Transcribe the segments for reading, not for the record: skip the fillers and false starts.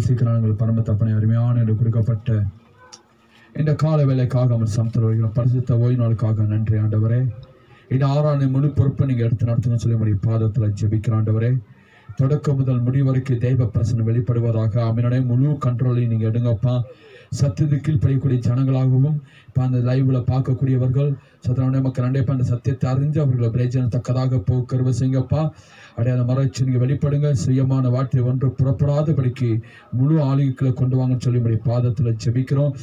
நேசிக்கிறார்கள் பரம தப்பனை அருமையான என்று கொடுக்கப்பட்ட இந்த கால வேலைக்காக அவர் சமத்தில் வருகிறோம். பரிசுத்த ஓய்வு நாளுக்காக நன்றி ஆண்டவரே. இந்த 6 முழு பொறுப்பை நீங்க எடுத்து நடத்துங்க சொல்லி உடைய பாதத்தில் ஜெபிக்கிற ஆண்டவரே. தொடக்கம் முதல் முடிவு வரைக்கும் தெய்வ பிரசனம் வெளிப்படுவதாக அவனுடைய முழு கண்ட்ரோலையும் நீங்க எடுங்கப்பா. சத்தியத்தை கீழ்ப்படியக்கூடிய ஜனங்களாகவும் இப்போ அந்த லைவ்ல பார்க்கக்கூடியவர்கள் சத்தனுடைய மக்கள் ரெண்டேப்பா அந்த சத்தியத்தை அறிஞ்சு அவர்களை பிரயோஜனத்தக்கதாக போக்குறவ செய்யுங்கப்பா. அடையாள மறைச்சு நீங்க வெளிப்படுங்க. சுயமான வார்த்தை ஒன்று புறப்படாதபடிக்கு முழு ஆளுகளை கொண்டு வாங்கன்னு சொல்லி உடைய பாதத்தில் ஜெபிக்கிறோம்.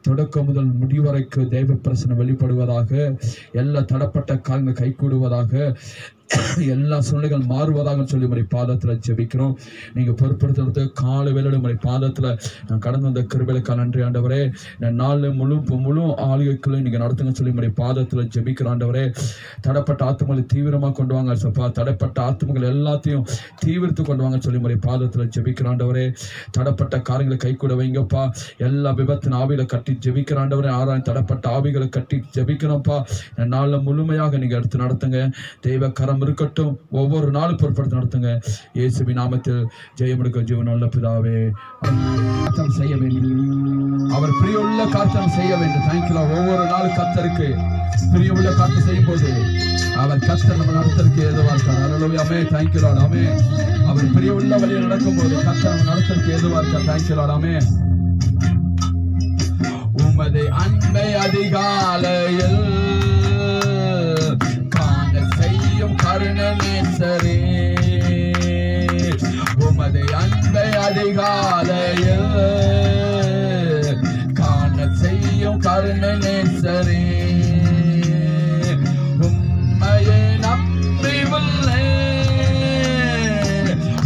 தொடக்கம் முதல் முடிவு வரைக்கும் தெய்வ பிரசனம் வெளிப்படுவதாக, எல்லா தடப்பட்ட காரியங்கள் கைகூடுவதாக, எல்லா சூழ்நிலைகள் மாறுவதாக சொல்லி உடைய பாதத்தில் ஜெபிக்கிறோம். நீங்க பொறுப்படுத்துறது கால வேலை உடைய பாதத்தில் நான் கடந்து வந்த கிருபைகளுக்காக நன்றி ஆண்டவரே. நாலு முழு ஆளுகைகளை நீங்க நடத்துங்க சொல்லி உடைய பாதத்தில் ஜெபிக்கிற ஆண்டவரே. தடப்பட்ட ஆத்மங்களை தீவிரமாக கொண்டு வாங்க சப்பா. தடப்பட்ட ஆத்மங்கள் எல்லாத்தையும் தீவிரத்து கொண்டு வாங்க சொல்லி உடைய பாதத்தில் ஜெபிக்கிற ஆண்டவரே. தடப்பட்ட காரியங்களை கை கூட வைங்கப்பா. எல்லா விபத்தின் ஆவிகளை கட்டி ஜெபிக்கிற ஆண்டவரே. 6 தடப்பட்ட ஆவிகளை கட்டி ஜெபிக்கிறோம்ப்பா. நாளில் முழுமையாக நீங்க எடுத்து நடத்துங்க. தெய்வ கரம் இருக்கட்டும். ஒவ்வொரு நாளும் பொறுப்படுத்தி நடத்துங்க. இயேசுவின் நாமத்தில் ஜெயமெடுக்க ஜீவன் நல்ல பிதாவே. செய்ய வேண்டும். அவர் பிரியமுள்ள காரியம் செய்ய வேண்டும். தேங்க்யூ. ஒவ்வொரு நாளும் கர்த்தருக்கு பிரியமுள்ள காரியம் செய்யும் போது அவர் கர்த்தர் நம்ம நடத்தருக்கு ஏதுவா இருக்கார். அல்லேலூயா. ஆமென். Thank you Lord. ஆமென். அவர் பிரியமுள்ள வழியில் நடக்கும் போது கர்த்தர் நம்ம நடத்தருக்கு ஏதுவா இருக்கார். Thank you Lord. ஆமென். உமது அன்பை அதிகாலையில் கருணநேசரே, உமது அன்பை அதிகாலையில் காண செய்யும் கருணநேசரே, உம்மையே நம்பி உள்ளேன்,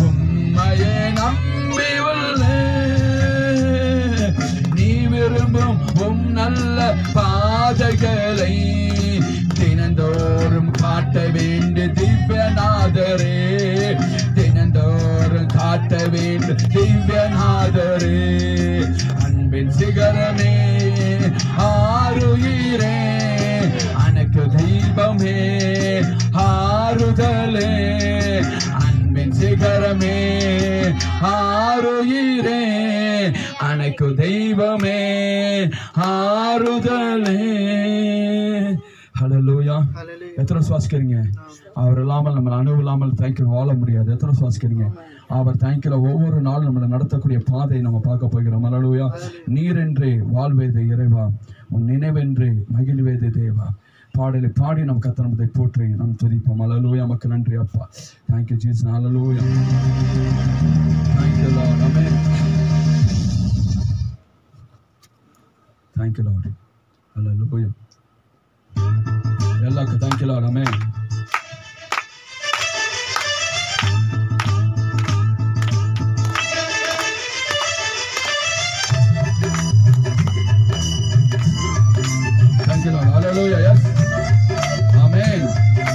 உம்மையே நம்பி உள்ளேன். நீ விரும்பும் உம் நல்ல பாதைகளை தினந்தோறும் காட்ட வேண்டு திவ்யநாதரே, தினந்தோறும் காட்ட வேண்டு திவ்யநாதரே. அன்பின் சிகரமே ஆருயிரே, அனக்கு தெய்வமே ஆறுதலே. அன்பின் சிகரமே ஆருயிரே, அனக்கு தெய்வமே ஆறுதலே. ஹல்லேலூயா. எத்தனை சுவாசிக்கிறீங்க? அவர் இல்லாமல் நம்ம அனுபவம் இல்லாமல் தேங்க்யூ வாழ முடியாது. எத்தனை சுவாசிக்கிறீங்க? அவர் தேங்க்யூல ஒவ்வொரு நாளும் நம்மளை நடத்தக்கூடிய பாதையை நம்ம பார்க்க போகிறோம். ஹல்லேலூயா. நீரென்றே வாழ்வேதே இறைவா, உன் நினைவென்றே மகிழ்வேதே தேவா. பாடலை பாடி நம்ம கர்த்தரை போற்றி நம்ம துதிப்போம். ஹல்லேலூயா. நமக்கு நன்றி அப்பா. Thank you Jesus. Hallelujah. Thank you Lord. Amen. Thank you Lord. Hallelujah. எல்லாருக்கும் thank you Lord. Amen. Thank you Lord. Hallelujah. Yes. Amen.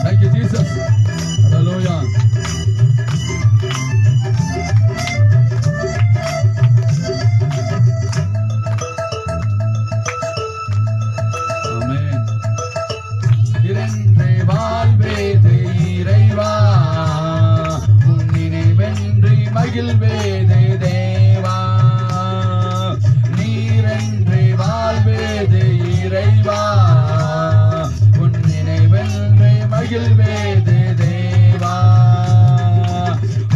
Thank you Jesus. Hallelujah. Amen. இரண்டே வாழ்வேதே இறைவா, உன் நினைவென்றி மகிழ்வேதே தேவா. நீரென்றே வாழ்வேதே இறைவா, உன் நினைவென்றே மகிழ்வேதே தேவா.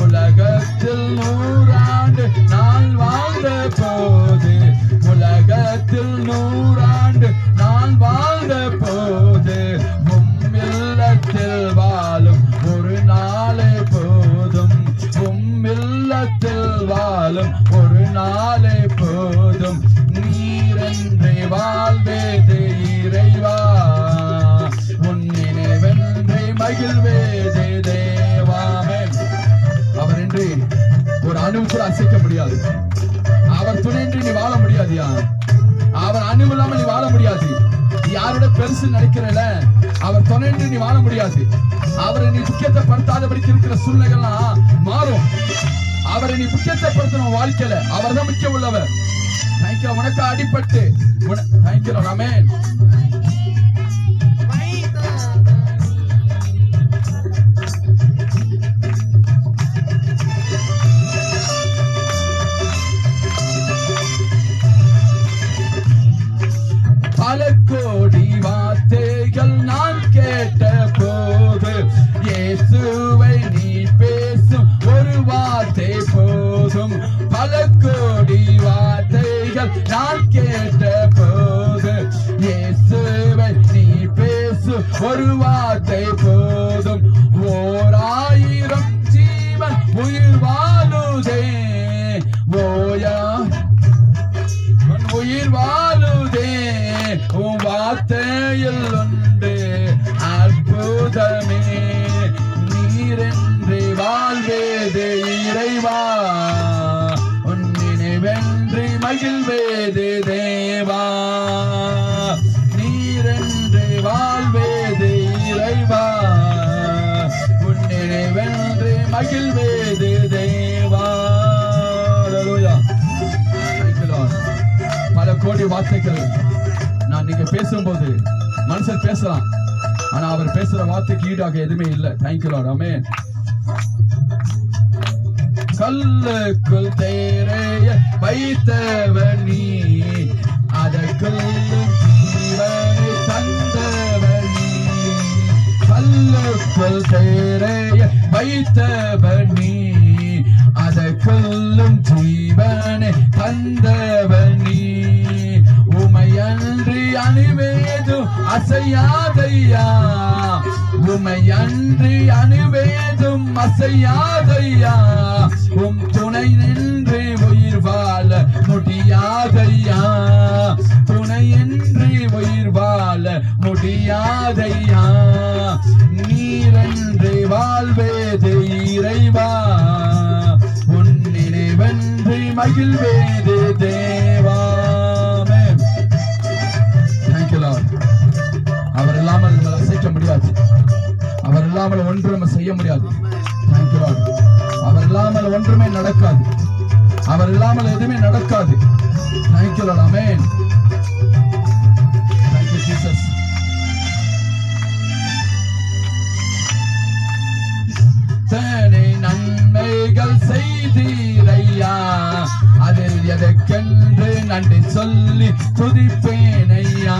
உலகத்தில் 100 ஆண்டு நான் வாழ்ந்த போது, உலகத்தில் 100 ஆண்டு நான் வாழ்ந்த போது, உம்மில்லத்தில் வாழும் ஒரு நாளே போதும், உம்மில்லத்தில் வாழும் ஒரு நாளே போதும். நீரென்றே வாழ்வேதே இறைவா, உன் நினைவென்றே மகிழ்வேதே தேவாமே. அவர் என்று ஒரு அணு கூட அசைக்க முடியாது. அவர் துணையின்றி நீ வாழ முடியாதியா? அவர் அணு இல்லாமல் நீ வாழ முடியாது. யாரோட பெருசு நினைக்கிறல, அவர் துணையின்றி நீ வாழ முடியாது. அவரை நீ முக்கியத்தைப்படுத்தாதபடிக்கு இருக்கிற சூழ்நிலைகள்லாம் மாறும். அவரை நீ முக்கியத்தைப்படுத்தணும் வாழ்க்கையில. அவர் தான் முக்கியம் உள்ளவர். தேங்க்யூ. உனக்கு அடிபட்டு தேங்க்யூ. ஆமென். குரல் நான் கேட்ட போது இயேசுவை நீ பேசு ஒரு வார்த்தை போதும் 1000 ஜீவன் உயிர் வாழுதே ஓயா உயிர் வாழுதே உன் வார்த்தையில் உண்டு அற்புதமே நீரென்று வாழ்வேது இறைவா உன் நினைவென்று மகிழ்வேது தேவா நீரென்று வாழ்வேது இறைவா உன் நினைவென்று மகிழ்வேது தேவா. பல கோடி வார்த்தைகள் நான் நீங்க பேசும்போது மனுஷன் பேசலாம், ஆனா அவர் பேசுற வார்த்தைக்கு ஈடாக எதுவுமே இல்லை. Thank you Lord. ஆமென். கல்லுக்குள் தேரைய வைத்தவன் நீ அதற்குள்ளும் ஜீவனை தந்தவன் நீ கல்லுக்குள் தேரைய வைத்தவன் நீ அதற்குள்ளும் ஜீவனை தந்தவன் நீ உமையன்றி அணுவேதும் அசையாதையா உமையன்றி அணுவேதும் அசையாதையா உம் துணை நின்று உயிர் வாழ முடியாதையா துணையின்றி உயிர் வாழ முடியாதையா நீரென்று வாழ்வேது இறைவா உன் நினைவென்று மகிழ்வேது தேவா. அவர் இல்லாமல் நம்மளை அசைக்க முடியாது, அவர் இல்லாமல் ஒன்று நம்ம செய்ய முடியாது. Thank you Lord. அவர் இல்லாமல் ஒன்றுமே நடக்காது, அவர் இல்லாமல் எதுவுமே நடக்காது. Thank you Lord. Amen. Thank you Jesus. தனி நன்மைகள் செய்தீரையா அதில் எதற்கென்று நன்றி சொல்லி துதிப்பேனையா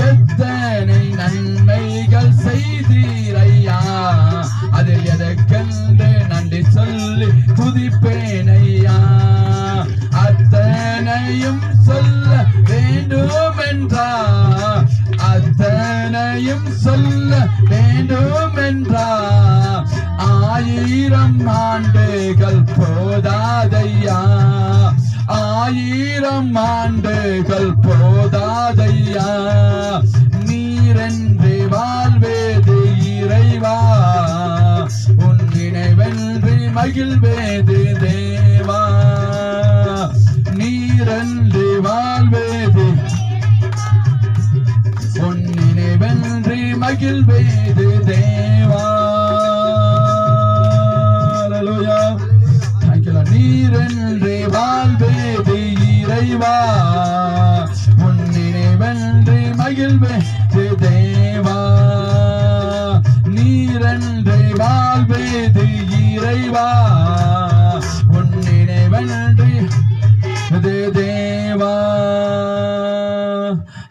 எத்தனை நன்மைகள் செய்தீரையா அதில் எதற்கென்று நன்றி சொல்லி துதிப்பேனையா அத்தனையும் சொல்ல வேண்டும் என்றா அத்தனையும் சொல்ல வேண்டும் என்றா 1000 ஆண்டுகள் போதாதையா 1000 ஆண்டுகள் போதாதையா நீரென்று வாழ்வேது இறைவா உன் நினைவென்று மகிழ்வேது தேவா நீரென்று வாழ்வேது உன் நினைவென்று மகிழ்வேது தேவா. அல்லேலூயா. Thank you Lord. நீரென்று வாழ்வேது இறைவா உன் நினைவென்று மகிழ்வேது தேவா நீரென்று வாழ்வேது இறைவா உன் நினைவென்று தேவா.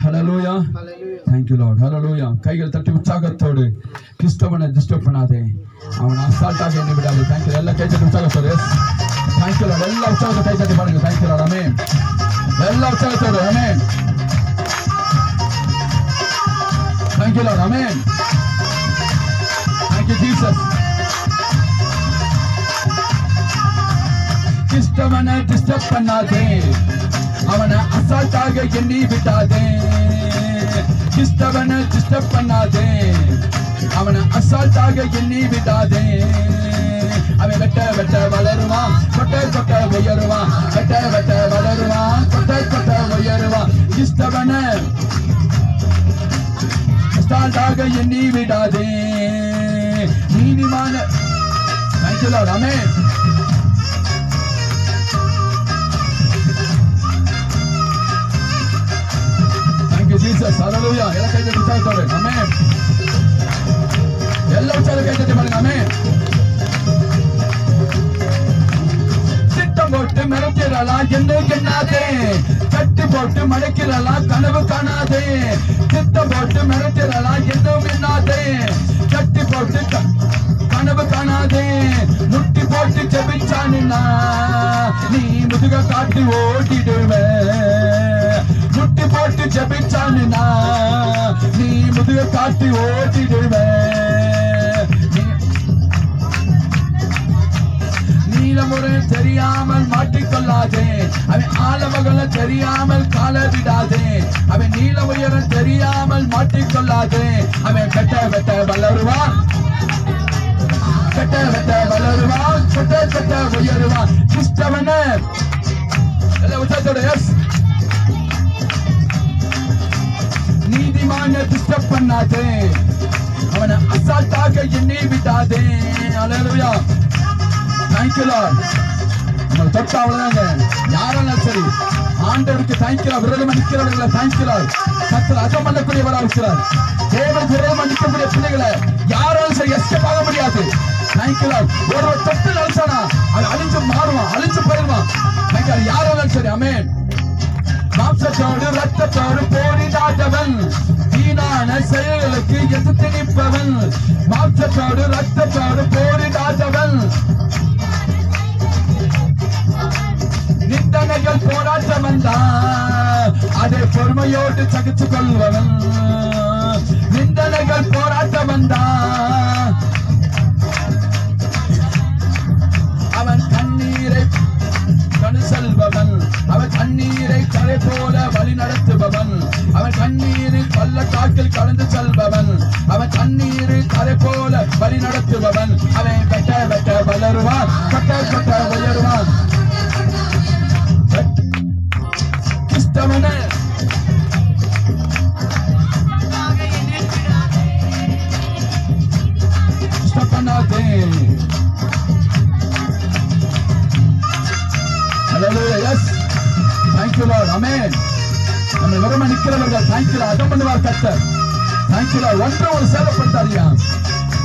ஹல்லேலூயா. Thank you Lord. Hallelujah. கைகள் தட்டி உற்சாகத்தோடு கிறிஸ்தவனை டிஸ்டர்ப் பண்ணாதே அவன் அசால்ட்டாக எண்ணி விடாது. Thank you. எல்லா கை தட்டி உற்சாகத்தோடு Thank you Lord. எல்லா உற்சாகத்தை கை தட்டி பாருங்க. Thank you Lord. ஆமென். எல்லா உற்சாகத்தோடு amen. Thank you Lord. Amen. Thank you Jesus. கிறிஸ்தவனை டிஸ்டர்ப் பண்ணாதே அவனை அசால்ட்டாக எண்ணி விடாதே கிறிஸ்தவனை டிஸ்டர்ப் பண்ணாதே அவனை அசால்ட்டாக எண்ணி விடாதே அவன் வெட்ட வெட்ட வளருவான் கொட்ட கொட்ட உயருவான் வெட்ட வெட்ட வளருவான் கொட்ட கொட்ட உயருவான் கிறிஸ்தவனை அசால்ட்டாக எண்ணி விடாதே நீதிமான Thank you Lord. Amen. Jesus, hallelujah. எல்லா கை தட்டி உற்சாகத்தோடு ஆமென். எல்லா உற்சாக கை தட்டி பாருங்க. ஆமென். திட்டம் போட்டு மிரட்டிரலாம் என்ன எண்ணாதே கட்டி போட்டு மடக்கிறலாம் கனவு காணாதே திட்டம் போட்டு மிரட்டிரலாம் என்ன எண்ணாதே கட்டி போட்டு கனவு காணாதே முட்டி போட்டு ஜெபிச்சானா நீ முதுக காட்டி ஓடிடுவே. முட்டி போட்டு ஜெபிச்சானா நீ முதுக காட்டி ஓடிடுவே. நீலமுறை தெரியாமல் மாட்டிக்கொள்ளாதே, அவன் ஆழமகள தெரியாமல் கால விடாதே. அவன் நீல உயரம் தெரியாமல் மாட்டிக்கொள்ளாதே. அவன் வெட்ட வெட்ட வளருவான், வெட்ட வெட்ட வளருவான், கொட்ட கொட்ட உயருவான். கிறிஸ்தவன உச்சத்தோட எஸ் நீதிமான டிஸ்டர்ப் பண்ணாதே, அவனை அசால்ட்டாக எண்ணி விடாதே. அல்லேலூயா. Thank you Lord. நம்ம தொட்ட அவ்வளவுதாங்க. யாரெல்லாம் சரி ஆண்டவருக்கு தேங்க்யூ. விரோதமா நிக்கிறவர்களை தேங்க்யூ லார்ட். கர்த்தர் அகம் பண்ணக்கூடியவராக இருக்கிறார். தேவன் விரோதமா நிற்கக்கூடிய பிள்ளைகளை யாராலும் சரி எஸ்கேப் ஆக முடியாது. Thank you Lord. ஒரு தொட்டு நினைச்சானா அது அழிஞ்சு மாறுவான், அழிஞ்சு போயிடுவான். தேங்க்யூ. யாராலும் சரி ஆமென். மாம்சத்தோடு ரத்தத்தோடு போரிடாதவன், வீணான செயல்களுக்கு எதிர்த்து நிற்பவன். மாம்சத்தோடு ரத்தத்தோடு போரிடாதவன், நிந்தனைகள் போராட்டம் வந்தான் அதை பொறுமையோடு சகிச்சு கொள்பவன். நிந்தனைகள் போராட்டம் வந்தான் அவன் கண்ணீரை கணு செல்பவன். அவன் கண்ணீரை கரை போல வழி நடத்துபவன். அவன் கண்ணீரில் பள்ளத்தாக்கில் கடந்து செல்பவன். அவன் கண்ணீரில் கரை போல வழி நடத்துபவன். அவன் வெட்ட வெட்ட வளருவான், கொட்ட கொட்ட உயருவான். கிறிஸ்தவனே பண்ணாதே. Hallelujah. Yes. Thank you Lord. Amen. நம்ம வெறும நிக்கிறவர்கள் thank you Lord. அகம் பண்ணுவார் கர்த்தர். Thank you Lord. ஒன்றை ஒரு சேவைப்படுத்தாரியா.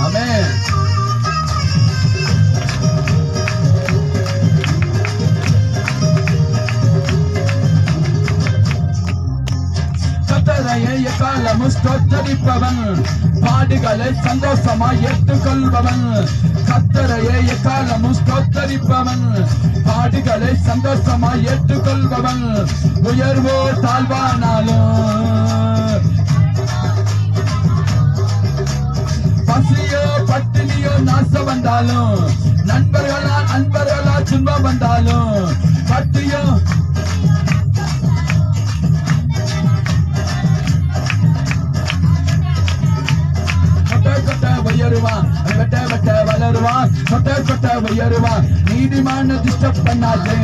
Amen. கர்த்தரையே எக்காலமும் ஸ்தோத்தரிப்பவன், பாடுகளை சந்தோஷமாய் ஏற்றுக்கொள்பவன். கர்த்தரையே எக்காலமும் ஸ்தோத்தரிப்பவன், பாடுகளை சந்தோஷமாய் ஏற்றுக்கொள்பவன். உயர்வோ தாழ்வானாலும், பசியோ பட்டினியோ நாசம் வந்தாலும், நண்பர்களா துன்பம் வந்தாலும், பட்டியோ உயருவான், வெட்ட வெட்ட வளருவான், கொட்ட கொட்ட உயருவான். நீதிமான டிஸ்டர்ப் பண்ணாதே.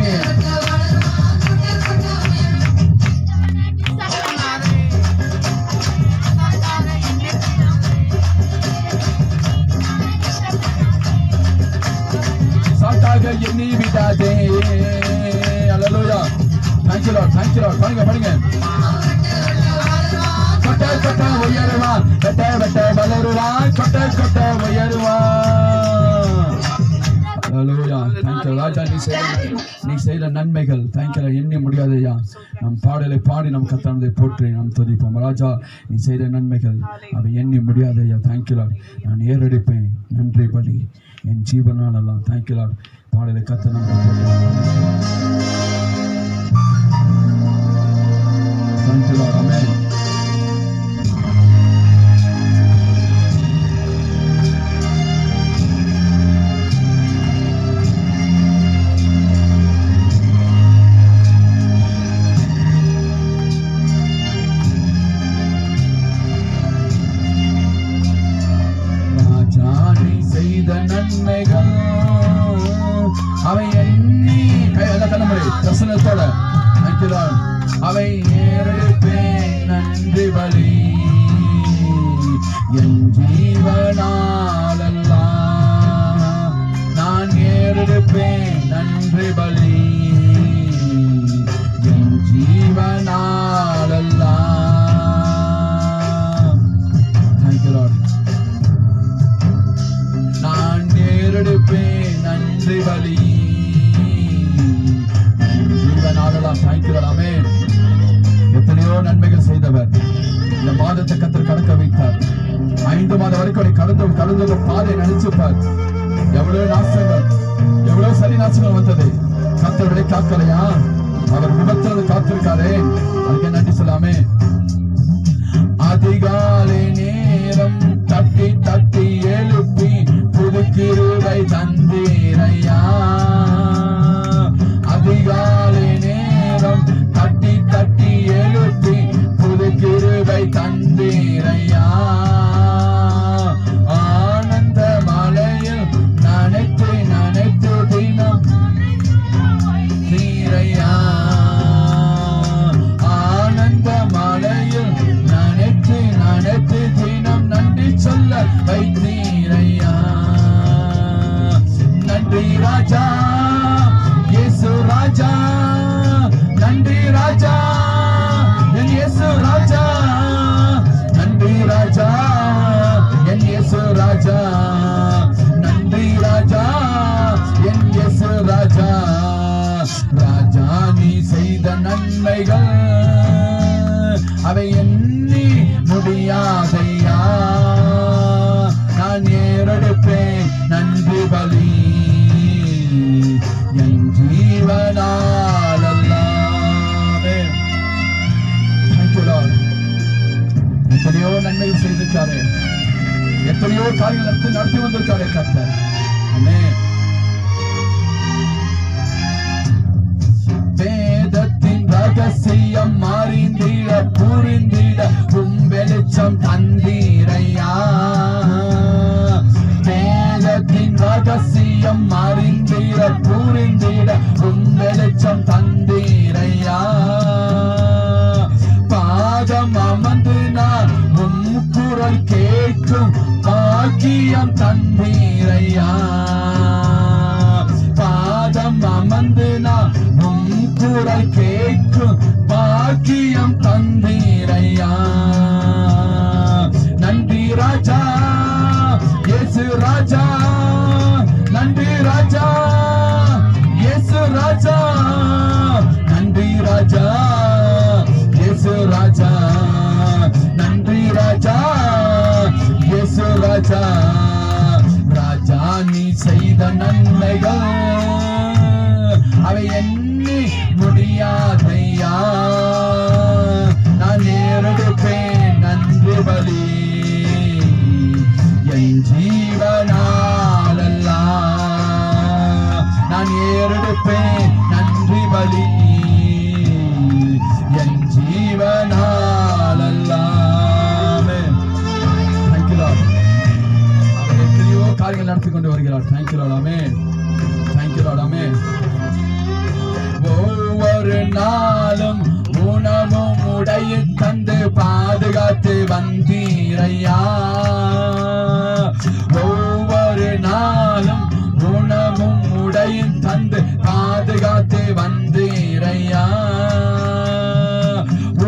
சாட்டாக எண்ணி விடாதே. அல்லேலூயா. Thank you Lord. Thank you Lord. பாருங்க பாருங்க. கொட்ட கொட்ட உயருவான், வெட்ட வெட்ட வளருவான், கொட்ட கொட்ட உயருவான். Hallelujah. Thank you ராஜா. நீ செய்த நன்மைகள் thank you எண்ணி முடியாதையா. நம் பாடலை பாடி நம் கர்த்தரை போற்றி நாம் துதிப்போம். ராஜா நீ செய்த நன்மைகள் அவை எண்ணி முடியாதையா. thank you Lord. நான் ஏறெடுப்பேன் நன்றி பலி என் ஜீவனால் எல்லாம். thank you Lord. பாடலை கர்த்தர் நாம் thank you Lord. Amen. நன்மைகள் அவை எண்ணி தரிசனத்தோட அவை ஏறெடுப்பேன் நன்றி பலி என் ஜீவனாலெல்லாம். நான் ஏறெடுப்பேன் நன்றி பலி என் ஜீவனாலெல்லாம். Thank you Lord. நான் ஏறெடுப்பேன் நன்றி பலி ஜீவனாலெல்லாம். Thank you Lord. Amen. எத்தனையோ நன்மைகள் செய்தவர் இந்த மாதத்தை கர்த்தர் கடக்க வைத்தார். 5 மாதம் வரைக்கும் கடந்த பாதை நினைச்சுப்பார். எவ்வளவு நாசங்கள் எவ்வளவு சரி நாசங்கள் வந்தது, கர்த்தருடைய காக்கலையா? அவர் விபத்திலிருந்து காத்திருக்காரே, அதுக்கு நன்றி சொல்லாமே. அதிகாலை நேரம் தட்டி தட்டி எழுப்பி புது கிருபை தந்தீரையா. அதிகாலை நேரம் தட்டி தட்டி எழுப்பி புது கிருபை தந்தீரையா. ஆனந்த மலையில் நனைத்து நனைத்து தினம் தீரையா. ஆனந்த மலையில் நனைத்து நனைத்து தினம் நன்றி சொல்ல வைத்தீரையா. நன்றி ராஜா இயேசு ராஜா, நன்றி ராஜா என் இயேசு ராஜா, நன்றி ராஜா என் இயேசு ராஜா, நன்றி ராஜா என் இயேசு ராஜா. ராஜா நீ செய்த நன்மைகள் அவை எண்ணி முடியாதையா. நான் ஏறெடுப்பேன் நன்றி பலி என் ஜீவனால் அல்லாமே. எத்தனையோ நன்மைகள் செய்திருக்காரு, எத்தனையோ காரியங்கள் நடத்தி வந்திருக்காரு கர்த்தர். ஆமென். வேதத்தின் ரகசியம் அறிந்திட புரிந்திட வெளிச்சம் தந்தீரையா. வேதத்தின் ரகசியம் அறிந்திட புரிந்திட வெளிச்சம் தந்தீரையா. பாதம் அமர்ந்து நான் குரல் கேட்கும் பாக்கியம் தந்தீரையா. பாதம் அமர்ந்து நான் குரல் கேட்கும் பாக்கியம் தந்தீரையா. நன்றி ராஜா இயேசு ராஜா, நன்றி ராஜா இயேசு ராஜா, நன்றி ராஜா இயேசு ராஜா, நன்றி ராஜா இயேசு ராஜா. ராஜா நீ செய்த நன்மைகள் அவை எண்ணி முடியாதையா. நான் ஏறெடுப்பேன் நன்றி பலி என் ஜீவனால் எல்லாம். நான் ஏறெடுப்பேன் நன்றி பலி என் ஜீவனால் எல்லாமே. Thank you Lord. அவர் எத்தனையோ காரியங்கள் நடத்தி கொண்டு வருகிறார். Thank you Lord. Amen. Thank you Lord. Amen. ஒவ்வொரு நாளும் உணவும் உடையும் தந்து பாதுகாத்து வந்தீரையா. ஒவ்வொரு நாளும் உணவும் உடையும் தந்து பாதுகாத்து வந்தீரையா.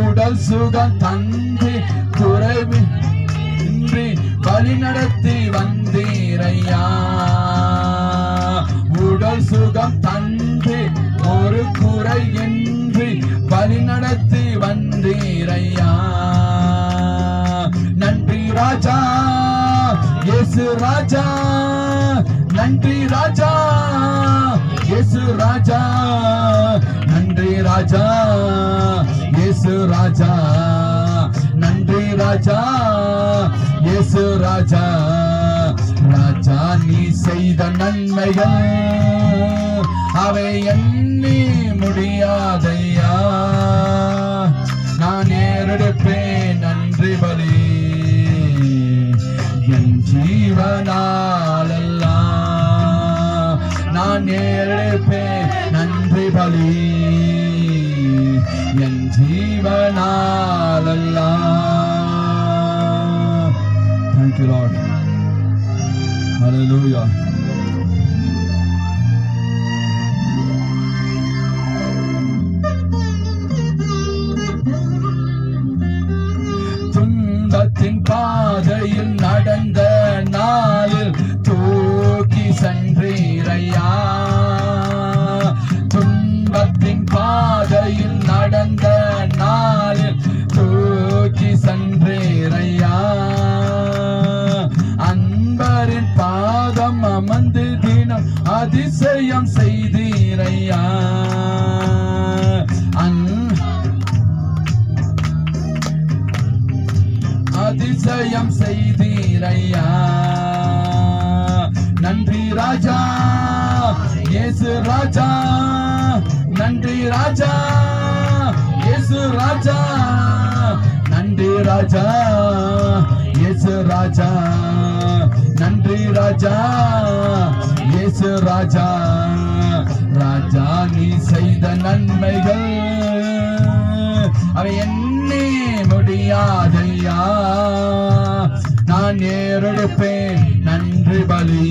உடல் சுகம் தந்து குறைவின்றி வழி நடத்தி வந்தீரையா. உடல் சுகம் தந்து ஒரு குறையின்றி வழி நடத்தி வந்தீரையா. நன்றி ராஜா இயேசு ராஜா, நன்றி ராஜா இயேசு ராஜா, நன்றி ராஜா இயேசு ராஜா, நன்றி ராஜா இயேசு ராஜா. ராஜா நீ செய்த நன்மைகள் அவை எண்ணி முடியாதையா. நான் ஏறெடுப்பேன் நன்றி பலி என் ஜீவனால் எல்லாம். நான் ஏறெடுப்பேன் நன்றி பலி என் ஜீவனால் எல்லாம். Thank you Lord. Hallelujah. துன்பத்தின் பாதையில் நடந்த நாளில் தூக்கி சென்றீரையா. துன்பத்தின் பாதையில் நடந்த நாளில் தூக்கி சென்றீரையா. அன்பரின் பாதம் அதிசயம் செய்தீரையா, அதிசயம் செய்தீரையா. நன்றி ராஜா இயேசு ராஜா, நன்றி ராஜா இயேசு ராஜா, நன்றி ராஜா இயேசு ராஜா, நன்றி ராஜா இயேசு ராஜா. ராஜா நீ செய்த நன்மைகள் அவை எண்ணி முடியாதையா. நான் ஏறெடுப்பேன் நன்றி பலி,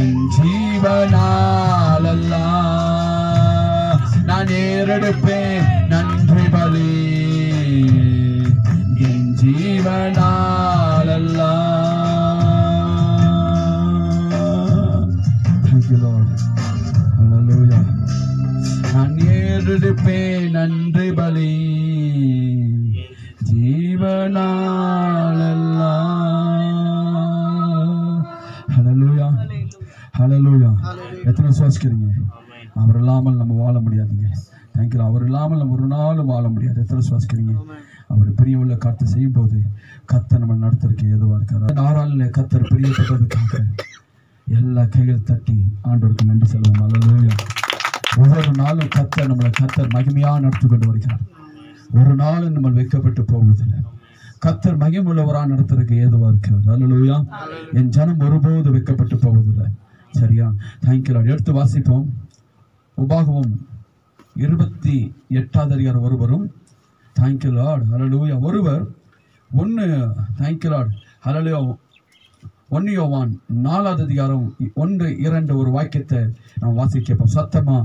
என் ஜீவனாலல்லா. நான் ஏறெடுப்பேன் நன்றி பலி, என் ஜீவனாலல்லா. Thank you Lord. Hallelujah. நான் ஏறெடுப்பேன் நன்றி பலி, ஜீவனாலல்லா. Hallelujah. Hallelujah. எத்தனை சுவாசிக்கிறீங்க? அவர் இல்லாமல் நம்ம வாழ முடியாதுங்க. தேங்க்யூ. அவர் இல்லாமல் நம்ம ஒரு நாளும் வாழ முடியாது. எத்தனை சுவாசிக்கிறீங்க? அவர் பிரியமுள்ள காரியத்தை செய்யும் போது கர்த்தர் நம்ம நடத்துறதுக்கு ஏதுவா இருக்காரு. 6 நாளில் கர்த்தர் பிரியப்பட்டதுக்காக எல்லா கைகள் தட்டி ஆண்டவருக்கு நன்றி சொல்லுவோம். அல்லேலூயா. ஒவ்வொரு நாளும் கர்த்தர் மகிமையா நடத்தி கொண்டு வருகிறார். ஒரு நாளும் நம்ம வைக்கப்பட்டு போவதில்லை. கர்த்தர் மகிமுள்ளவரா நடத்துறதுக்கு ஏதுவா இருக்கிறார். அல்லேலூயா. என் ஜனம் ஒருபோது வைக்கப்பட்டு போவதில்லை. சரியா? Thank you Lord. எடுத்து வாசிப்போம். உபாகமம் 28வது அதிகாரம் ஒருவரும். Thank you Lord. ஹல்லேலூயா. ஒருவர் 1. Thank you Lord. ஹல்லேலூயா. 1 யோவான் 4வது அதிகாரம் 1, 2 ஒரு வாக்கியத்தை நாம் வாசிக்கப்போம் சத்தமா.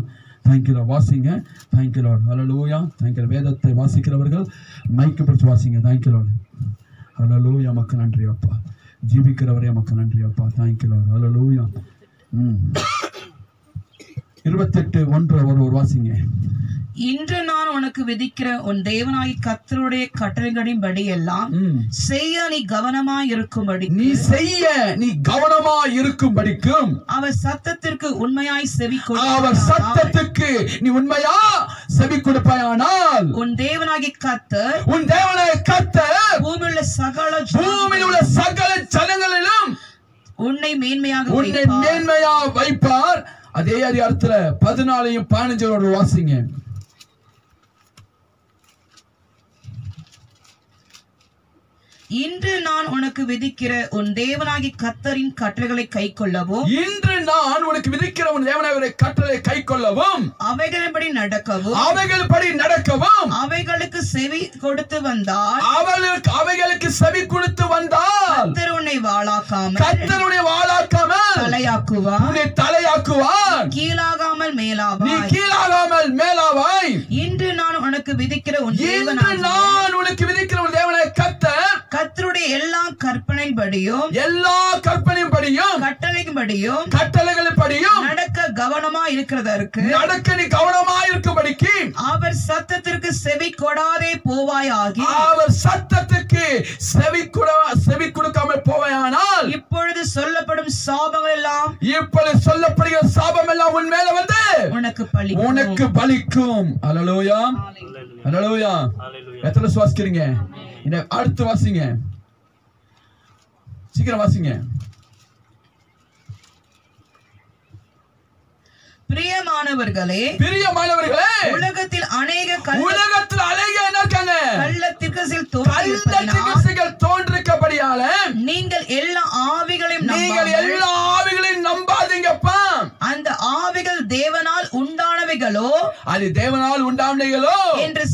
Thank you Lord. வாசிங்க. Thank you Lord. ஹல்லேலூயா. தேங்க்யூ. வேதத்தை வாசிக்கிறவர்கள் மைக்கு பிடிச்சு வாசிங்க. Thank you Lord. ஹல்லேலூயா. நமக்கு நன்றி அப்பா. ஜீவிக்கிறவரே நமக்கு நன்றி அப்பா. Thank you Lord. ஹல்லேலூயா. 28:1 ஒரு வாசிங்க. இன்று நான் உனக்கு விதிக்கிற உன் தேவனாகிய கர்த்தருடைய கட்டளைகளின்படி எல்லாம் செய்ய நீ கவனமாய் இருக்கும்படிக்கும் அவர் சத்தத்திற்கு உண்மையாய் செவி கொடுப்பாயானால் உன் தேவனாகிய கர்த்தர் பூமியுள்ள சகல ஜனங்களிலும் உன்னை மேன்மையாக வைப்பார். அதே அதிகாரத்துல 14 15 வாசிங்க. இன்று நான் உனக்கு விதிக்கிற உன் தேவனாகிய கர்த்தரின் கட்டளைகளை கைக்கொள்ளவும் அவைகளின்படி நடக்கவும் அவைகளுக்கு செவி கொடுத்து வந்தால் கர்த்தர் உன்னை வாளாக்காமல் தலையாக்குவார், கீழாகாமல் மேலாவாய். இன்று நான் உனக்கு விதிக்கிற உன் தேவனாகிய கர்த்தருடைய எல்லா கற்பனைப்படியும் கட்டளைகளின்படியும் நடக்க கவனமா இருக்கிறதற்கு அவர் சத்தத்திற்கு செவி கொடாதே போவாயாகி இப்பொழுது சொல்லப்படும் சாபம் எல்லாம் உன் மேல வந்து உனக்கு பலிக்கும். அல்லேலூயா. அல்லேலூயா. எத்தனை சுவாசிக்கிறீங்க? அடுத்து வாசிங்க. சீக்கிரம் வாசிங்க. பிரியமானவர்களே, உலகத்தில் அநேக கள்ளத்திற்குகள் தோன்றிருக்கிறபடியால நீங்கள் எல்லா ஆவிகளையும் நம்பாதீங்கப்பா. அந்த ஆவிகள் தேவனால் உண்டானவைகளோ என்று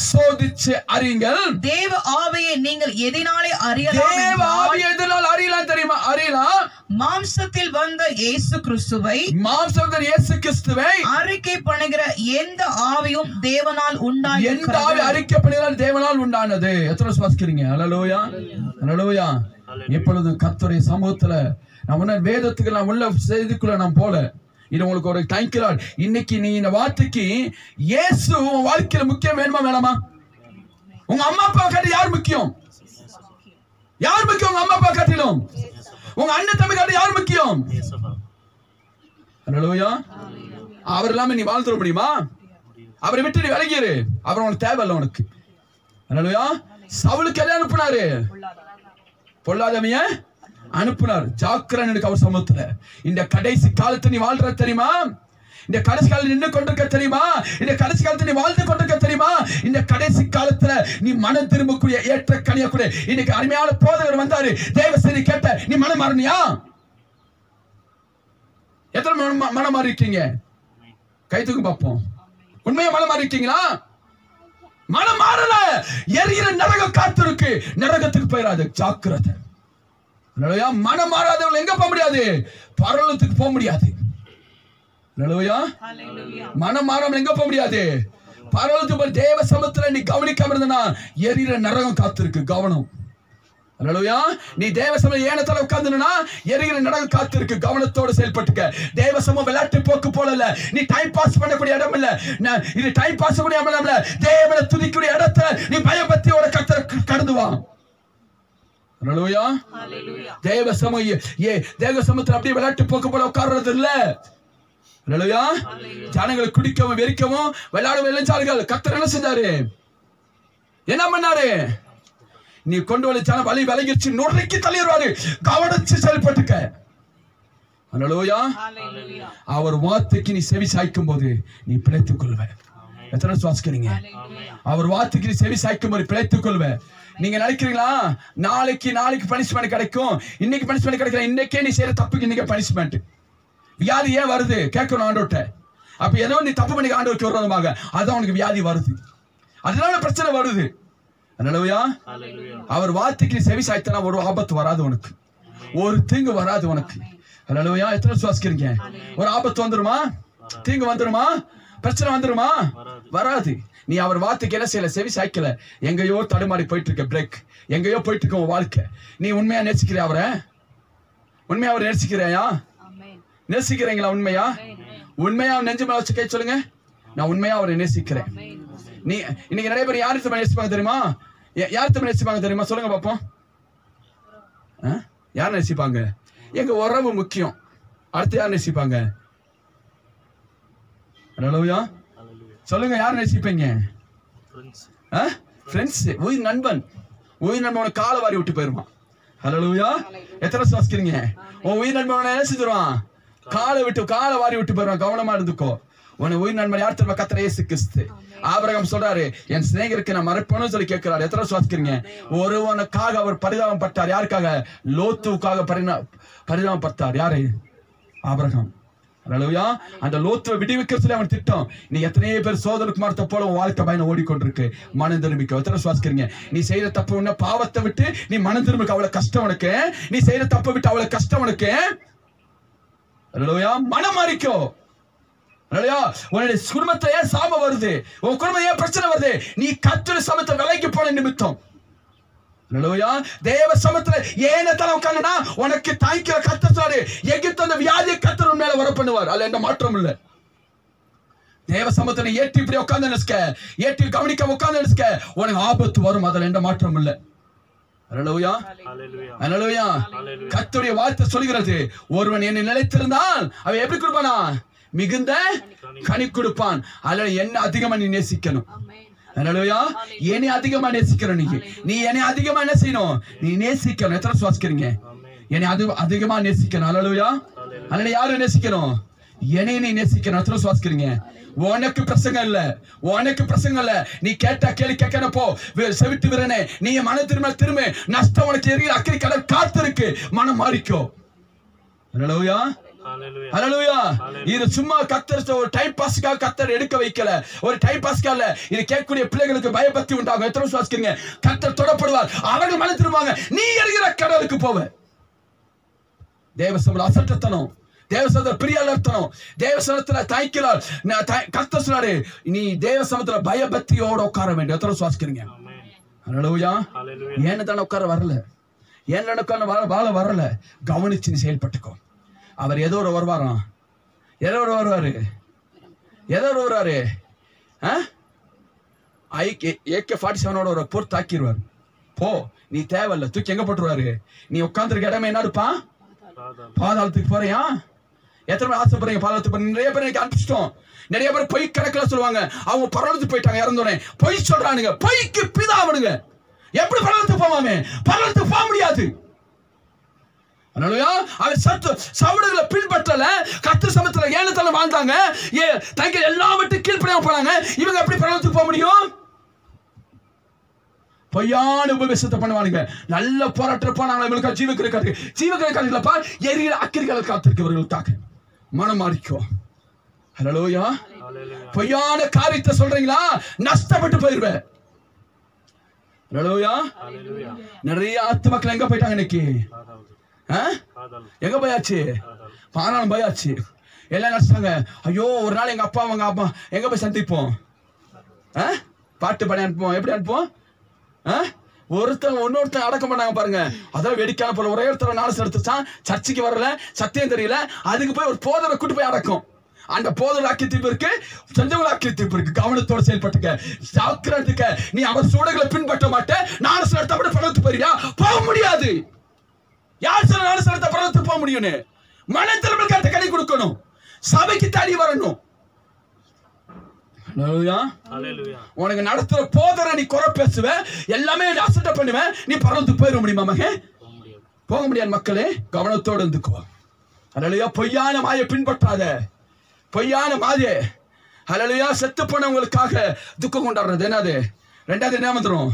சோதித்து அறியுங்கள். தேவ ஆவியை நீங்கள் எதனாலே அறியலாம் தெரியுமா? மாம்சத்தில் வந்த இயேசு கிறிஸ்துவை அறிக்கை பண்ணுகிற எந்த ஆவியும் தேவனால் உண்டானது. எத்தனை சுவாசிக்கிறீங்க? அல்லேலூயா. அல்லேலூயா. இப்பொழுது கர்த்தருடைய சமூகத்துல நம்ம வேதத்துக்கு நாம் உள்ள செய்திக்குள்ள நாம் போல இது உங்களுக்கு ஒரு தேங்க்யூ லார்ட். இன்னைக்கு நீ இந்த வார்த்தைக்கு இயேசு உன் வாழ்க்கையில முக்கியம் வேணுமா வேணாமா? உங்க அம்மா அப்பா காட்டி யார் முக்கியம்? உங்க அம்மா அப்பா காட்டிலும் உங்க அண்ணன் தம்பிக்கார யார் முக்கியம்? ஹல்லேலூயா. அவர் இல்லாம நீ வாழ்ந்துட முடியுமா? அவரை விட்டு நீ விலகிரு. அவர் உனக்கு தேவையில்லை உனக்கு. ஹல்லேலூயா. சவுலுக்கு எல்லாம் அனுப்புனாரு, பொல்லாதவைய அனுப்புனார். ஜாக்கிரதை எனக்கு அவர் சமூகத்துல. இந்த கடைசி காலத்தை நீ வாழ்ற தெரியுமா? இந்த கடைசி காலத்தில் நின்று கொண்டிருக்க தெரியுமா? இந்த கடைசி காலத்தில் நீ வாழ்ந்து கொண்டிருக்க தெரியுமா? இந்த கடைசி காலத்துல நீ மனம் திரும்பக்கூடிய ஏற்ற கனியக்கூடிய இன்னைக்கு அருமையான போதகர் வந்தாரு. தேவ செய்தி கேட்ட நீ மனம் மாறினியா? எத்தனை மனம் மாறி இருக்கீங்க? கை தூக்கி பார்ப்போம். உண்மையா மனம் மாறி இருக்கீங்களா? மனம் மாறல, எரிகிற நரகம் காத்திருக்கு. நரகத்துக்கு போயிடாது, ஜாக்கிரதை. மனம் மாறாதவங்க எங்க போக முடியாது? பரலோகத்துக்கு போக முடியாது. மனம் மாறாமல் எங்க போக முடியாது? பரலோகத்துக்கு. தேவ சமூகத்துல நீ கவனிக்காம இருந்தனா எரிகிற நரகம் காத்திருக்கு. கவனம். நீ தேவ சமூகம் ஏனத்தால உட்கார்ந்துனா எரிகிற நரகம் காத்திருக்கு. கவனத்தோடு செயல்பட்டுக்க. தேவ சமூகம் விளையாட்டு போக்கு போல இல்ல. நீ டைம் பாஸ் பண்ணக்கூடிய இடம் இல்ல. இது டைம் பாஸ் பண்ணக்கூடிய இடம் இல்ல. தேவனை துதிக்கூடிய இடத்துல நீ பயபக்தியோட கர்த்தரை கடந்து வா. தேவ சமூகத்துல அப்படியே விளையாட்டு போக்கு போல உட்கார்றது இல்ல. ஜனங்களை குடிக்கவும் வெறிக்கவும் விளையாடவும் இளைஞர்கள். கர்த்தர் என்ன செஞ்சாரு? என்ன பண்ணாரு? நீ கொண்டு வந்து ஜன வழி விலகிச்சு நொறுக்கி தள்ளிடுவாரு. கவனிச்சு செயல்பட்டுக்க. அவர் வார்த்தைக்கு நீ செவி சாய்க்கும் போது நீ பிழைத்துக் கொள்வ. எத்தனை சுவாசிக்கிறீங்க? அவர் வார்த்தைக்கு நீ செவி சாய்க்கும் போது பிழைத்துக் கொள்வ. நீங்க நினைக்கிறீங்களா நாளைக்கு பனிஷ்மெண்ட் கிடைக்கும், இன்னைக்கு பனிஷ்மெண்ட் கிடைக்கல, இன்னைக்கே நீ செய்யற தப்புக்கு இன்னைக்கு பனிஷ்மெண்ட். வியாதி ஏன் வருது கேட்கணும் ஆண்டவர்கிட்ட. அப்ப ஏதோ நீ தப்பு பண்ணி ஆண்டவருக்கு விரோதமாக அதான் உனக்கு வியாதி வருது, அதனால பிரச்சனை வருது. அவர் வார்த்தைக்கு செவி சாய்த்தனா ஒரு ஆபத்து வராது உனக்கு, ஒரு தீங்கு வராது உனக்கு. ஹல்லேலூயா. எத்தனை சுவாசிக்கிறீங்க? ஒரு ஆபத்து வந்துருமா? தீங்கு வந்துருமா? பிரச்சனை வந்துருமா? வராது. நீ அவர் வார்த்தைக்கு என்ன செய்யல? செவி சாய்க்கல. எங்கேயோ தடுமாறி போயிட்டு இருக்க, பிரேக் எங்கேயோ போயிட்டு இருக்க உன் வாழ்க்கை. நீ உண்மையா நேசிக்கிறியா அவரை? உண்மையா அவரை நேசிக்கிறியா? நேசிக்கிறீங்களா? உண்மையா உண்மையா நெஞ்சு மேல வச்சு கை சொல்லுங்க, நான் உண்மையா அவரை நேசிக்கிறேன். நீ இன்னைக்கு நிறைய பேர் யாரு தம்மை நேசிப்பாங்க தெரியுமா? யார் தம்மை நேசிப்பாங்க தெரியுமா? சொல்லுங்க பாப்போம். யார் நேசிப்பாங்க? எங்க உறவு முக்கியம். அடுத்து யார் நேசிப்பாங்க? ஹல்லேலூயா. சொல்லுங்க, யார் நேசிப்பீங்க? ஃப்ரெண்ட்ஸ். உயிர் நண்பன். உயிர் நண்பன் காலை வாரி விட்டு போயிருமா? ஹல்லேலூயா. எத்தனை சுவாசிக்கிறீங்க? உன் உயிர் நண்பன் என்ன செஞ்சிருவான்? காலை வாரி விட்டு போயிருவான். கவனமா இருந்துக்கோ. உன உயிர் நண்பன் யார் தெரியுமா? கர்த்தர் இயேசு கிறிஸ்து. ஆபிரகாம் சொல்றாரு, என் சிநேகிதருக்கு நான் மறைப்பேன்னு சொல்லி கேட்கிறாரு. எத்தனை சுவாசிக்கிறீங்க? ஒருவனுக்காக அவர் பரிதாபம் பட்டார். யாருக்காக? லோத்துவுக்காக பரிதாபம் பட்டார். யாரு? ஆபிரகாம். ஹல்லேலூயா. அந்த லோத்துவை விடுவிக்க சொல்லி அவன் திட்டம். நீ எத்தனையோ பேர் சோதரகுமாரத்தை போல உன் வாழ்க்கை பயணம் ஓடிக்கொண்டிருக்கு. மனம் திரும்பிக்க. எத்தனை சுவாசிக்கிறீங்க? நீ செய்யற தப்பு உன்ன பாவத்தை விட்டு நீ மனம் திரும்பிக்க. அவ்வளவு கஷ்டம் உனக்கு. நீ செய்யற தப்பை விட்டு அவ்வளவு கஷ்டம் உனக்கு. ஹல்லேலூயா. மனம் மாறிக்கோ. உன்னுடைய குடும்பத்தை ஏன் சாபம் வருது? உன் குடும்பம் ஏன் பிரச்சனை வருது? நீ கர்த்தர் சமூகத்தை விலைக்கு போன நிமித்தம். தேவ சமூகத்துல ஏனத்தால உட்கார்ந்தா உனக்கு தாய்க்கிற கர்த்தர் சொல்றாரு, எகிப்து அந்த வியாதியை கர்த்தர் உன் மேல வர பண்ணுவார். அதுல எந்த மாற்றம் இல்ல. தேவ சமூகத்துல ஏற்றி இப்படி உட்கார்ந்து நினைச்சுக்க, ஏற்றி கவனிக்க உட்கார்ந்து நினைச்சுக்க, உனக்கு ஆபத்து வரும். அதுல எந்த மாற்றம் இல்ல. ஹல்லேலூயா. ஹல்லேலூயா. கர்த்தருடைய வார்த்தை சொல்கிறது, ஒருவன் என்னை நிலைத்திருந்தால் அவன் எப்படி கொடுப்பானா? மிகுந்த கனி கொடுப்பான். அதுல என்ன அதிகமா நீ நேசிக்கணும். ஹல்லேலூயா. என்னை அதிகமா நேசிக்கணும். நீ என்னை அதிகமா என்ன செய்யணும்? நீ நேசிக்கணும். எத்தனை சுவாசிக்கிறீங்க? என்னை அதிகமா நேசிக்கணும். ஹல்லேலூயா. அதுல யாரு நேசிக்கணும்? என்னை நீ நேசிக்கணும். எத்தனை சுவாசிக்கிறீங்க? உனக்கு பிரசங்கம் இல்ல, உனக்கு பிரசங்கம் இல்ல. நீ கேட்டா கேள்வி கேட்கணும். போ செவிட்டு விரனே, நீ மன திரும்ப நஷ்டம் உனக்கு எரிகிற அக்கறை கடல் காத்திருக்கு. மனம் மாறிக்கோ. ஹல்லேலூயா. ஹல்லேலூயா. இது சும்மா கர்த்தர் ஒரு டைம் பாஸ்க்காக கர்த்தர் எடுக்க வைக்கல. ஒரு டைம் பாஸ்க்காக இது கேட்கக்கூடிய பிள்ளைகளுக்கு பயபக்தி உண்டாகும். எத்தனை சுவாசிக்கிறீங்க? கர்த்தர் தொடப்படுவார். அவர்கள் மனம் திரும்புவாங்க. நீ எரிகிற கடலுக்கு போவ. தேவ சமூகம் அசட்டத்தனம், தேவ சமூகத்துல பிரியலர்த்தனம், தேவ சமூகத்துல தாய்க்கிறார். கர்த்தர் சொல்றாரு, நீ தேவ சமூகத்துல பயபக்தியோட உட்கார வேண்டும். எத்தனை சுவாசிக்கிறீங்க? ஹல்லேலூயா. ஏன்னு தானே உட்கார வரல, ஏன்னு உட்கார வாழ வரல. கவனிச்சு நீ செயல்பட்டுக்கோ. அவர் ஏதோ ஒரு வருவாராம். ஏதோ ஒரு வருவாரு. AK-47 ஒரு போர் தாக்கிடுவார். போ, நீ தேவையில்ல. தூக்கி எங்க போட்டுருவாரு? நீ உட்காந்துருக்க இடமே என்ன இருப்பான்? பாதாளத்துக்கு போறியா? எத்தனை பேர் ஆசைப்படுறீங்க பாதாளத்துக்கு? நிறைய பேர் எனக்கு அனுப்பிச்சிட்டோம். நிறைய பேர் பொய் கணக்கில் சொல்லுவாங்க, அவங்க பரவலத்துக்கு போயிட்டாங்க இறந்தோடனே. பொய் சொல்றானுங்க, பொய்க்கு பிதாவனுங்க. எப்படி பரவலத்துக்கு போவாமே? பரவலத்துக்கு போக முடியாது. அவன் சவுடுகளை பின்பற்றல, கர்த்தர் சமத்துல ஏனத்தால வாழ்ந்தாங்க, தங்க எல்லாவற்றையும் கீழ்ப்படியாம போனாங்க. இவங்க எப்படி பரவலத்துக்கு போக முடியும்? பொய்யான உபதேசத்தை பண்ணுவானுங்க. நல்ல போராட்டம் போனாங்க, இவங்களுக்கு ஜீவக்கிரகாரப்பா எரிகிற அக்கிரிகள் காத்திருக்கவர்களுக்காக மனம் மாறிக்கும். ஹல்லேலூயா. பொய்யான காரியத்தை சொல்றீங்களா, நஷ்டப்பட்டு போயிருவேன். ஹல்லேலூயா. நிறைய ஆத்துமக்கள் எங்க போயிட்டாங்க இன்னைக்கு? எங்க போயாச்சு? பாராளும் போயாச்சு. எல்லாம் நினைச்சாங்க, ஐயோ ஒரு நாள் எங்க அப்பா அவங்க அப்பா எங்க போய் சந்திப்போம், பாட்டு பாடி அனுப்புவோம். எப்படி அனுப்புவோம்? ஒருத்தர் இன்னொருத்தர் அடக்கம் பண்ணாங்க பாருங்க. அதான் வெடிக்காம போல. ஒரே ஒருத்தர் நாலு எடுத்துச்சான், சர்ச்சைக்கு வரல, சத்தியம் தெரியல, அதுக்கு போய் ஒரு போதரை கூட்டு போய் அடக்கும். அந்த போதல் ஆக்கிய தீர்ப்பு இருக்கு, செஞ்சவங்க ஆக்கிய தீர்ப்பு இருக்கு. கவனத்தோட செயல்பட்டுக்க, ஜாக்கிரதைக்க. நீ அவர் சூழல்களை பின்பற்ற மாட்டே, நாலு சில எடுத்த பரவத்து போறியா? போக முடியாது. யார் சில நாலு சில எடுத்த பரவத்து போக முடியும்னு மனத்திறமை கட்ட கை கொடுக்கணும். சபைக்கு தடி வரணும். உனக்கு நடத்துற போதரை நீ குறை பேசுவ, எல்லாமே அசட்ட பண்ணுவேன், நீ பரவத்துக்கு போயிட முடியுமா மகன்? போக முடியாது. மக்களே கவனத்தோடு இருந்துக்கோ. ஹல்லேலூயா. பொய்யான மாயை பின்பற்றாத, பொய்யான மாயை. ஹல்லேலூயா. செத்து போனவங்களுக்காக துக்கம் கொண்டாடுறது என்னது? ரெண்டாவது என்ன வந்துடும்?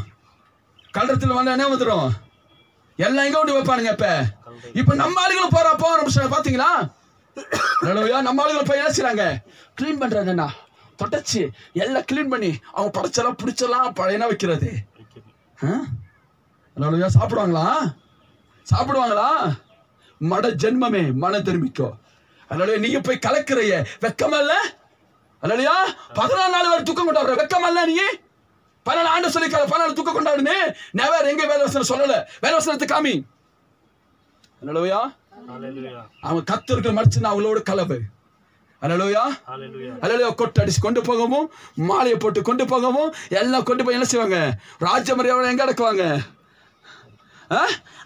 கல்றத்துல வந்தா என்ன வந்துடும்? எல்லாம் எங்க கொண்டு வைப்பானுங்க. இப்ப நம்ம ஆளுகளும் போற பாத்தீங்களா? ஹல்லேலூயா. நம்ம ஆளுகளை போய் என்ன செய்றாங்க? கிளீன் பண்றது என்ன? தொடச்சு எல்லாம் கிளீன் பண்ணி அவங்க படைச்செல்லாம் பிடிச்செல்லாம் பழையனா வைக்கிறது. ஹல்லேலூயா. சாப்பிடுவாங்களா? சாப்பிடுவாங்களா? மட ஜென்மமே, மன திரும்பிக்கோ. ஹல்லேலூயா. நீங்க போய் கலக்குறைய வெக்கமா இல்ல? ஹல்லேலூயா. 14 நாள் வரை துக்கம் கொண்டாடுற வெக்கமா இல்ல? நீ 14 ஆண்டு சொல்லி 14 துக்கம் கொண்டாடுன்னு நெவர் எங்க வேத வசனம் சொல்லல. வேத வசனத்தை காமி. ஹல்லேலூயா. அவங்க கத்தர்கள் மடிச்சு அவங்களோட கலவு. ஹல்லேலூயா. ஹல்லேலூயா. கொட்டடிச்சு கொண்டு போகவும், மாலையை போட்டு கொண்டு போகவும், எல்லாம் கொண்டு போய் என்ன செய்வாங்க? ராஜமரியாதை எங்க அடக்குவாங்க?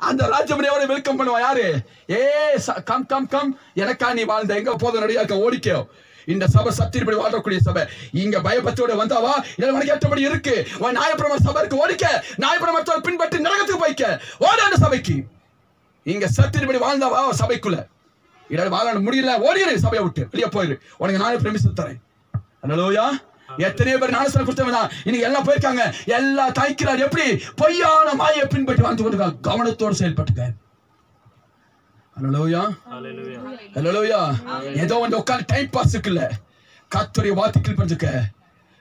அந்த ராஜமரியாதை வெல்கம் பண்ணுவா யாரு? கம் கம் கம், எனக்கா நீ வாழ்ந்த எங்க போதும் நடிகாக்க ஓடிக்கோ. இந்த சபை சத்தியப்படி வாழக்கூடிய சபை. இங்க பயபக்தியோட வந்தாவா? இல்ல உனக்கு ஏற்றபடி இருக்கு, உன் நியாயப்பிரமாண சபைக்கு ஓடிக்க, நியாயப்பிரமாணத்தை பின்பற்றி நரகத்துக்கு போய்க்க. ஓட அந்த சபைக்கு. இங்க சத்தியப்படி வாழ்ந்தாவா சபைக்குள்ள? இட வாழ முடியல, ஓடிடு சபையை விட்டு வெளியே போயிரு. உனக்கு நானே பிரமிசம் தரேன். ஹல்லேலூயா. எத்தனையோ பேர் ஞானஸ்நானம் கொடுத்தவங்க தான் இன்னைக்கு எல்லாம் போயிருக்காங்க. எல்லாம் தாய்க்கிறார். எப்படி? பொய்யான மாயை பின்பற்றி வாழ்ந்து கொண்டிருக்காங்க. கவனத்தோடு செயல்பட்டுக்க. ஹல்லேலூயா. ஹல்லேலூயா. ஏதோ வந்து உட்கார்ந்து டைம் பாஸ்க்கு இல்ல, கர்த்தருடைய வார்த்தைக்கு பஞ்சுக்க.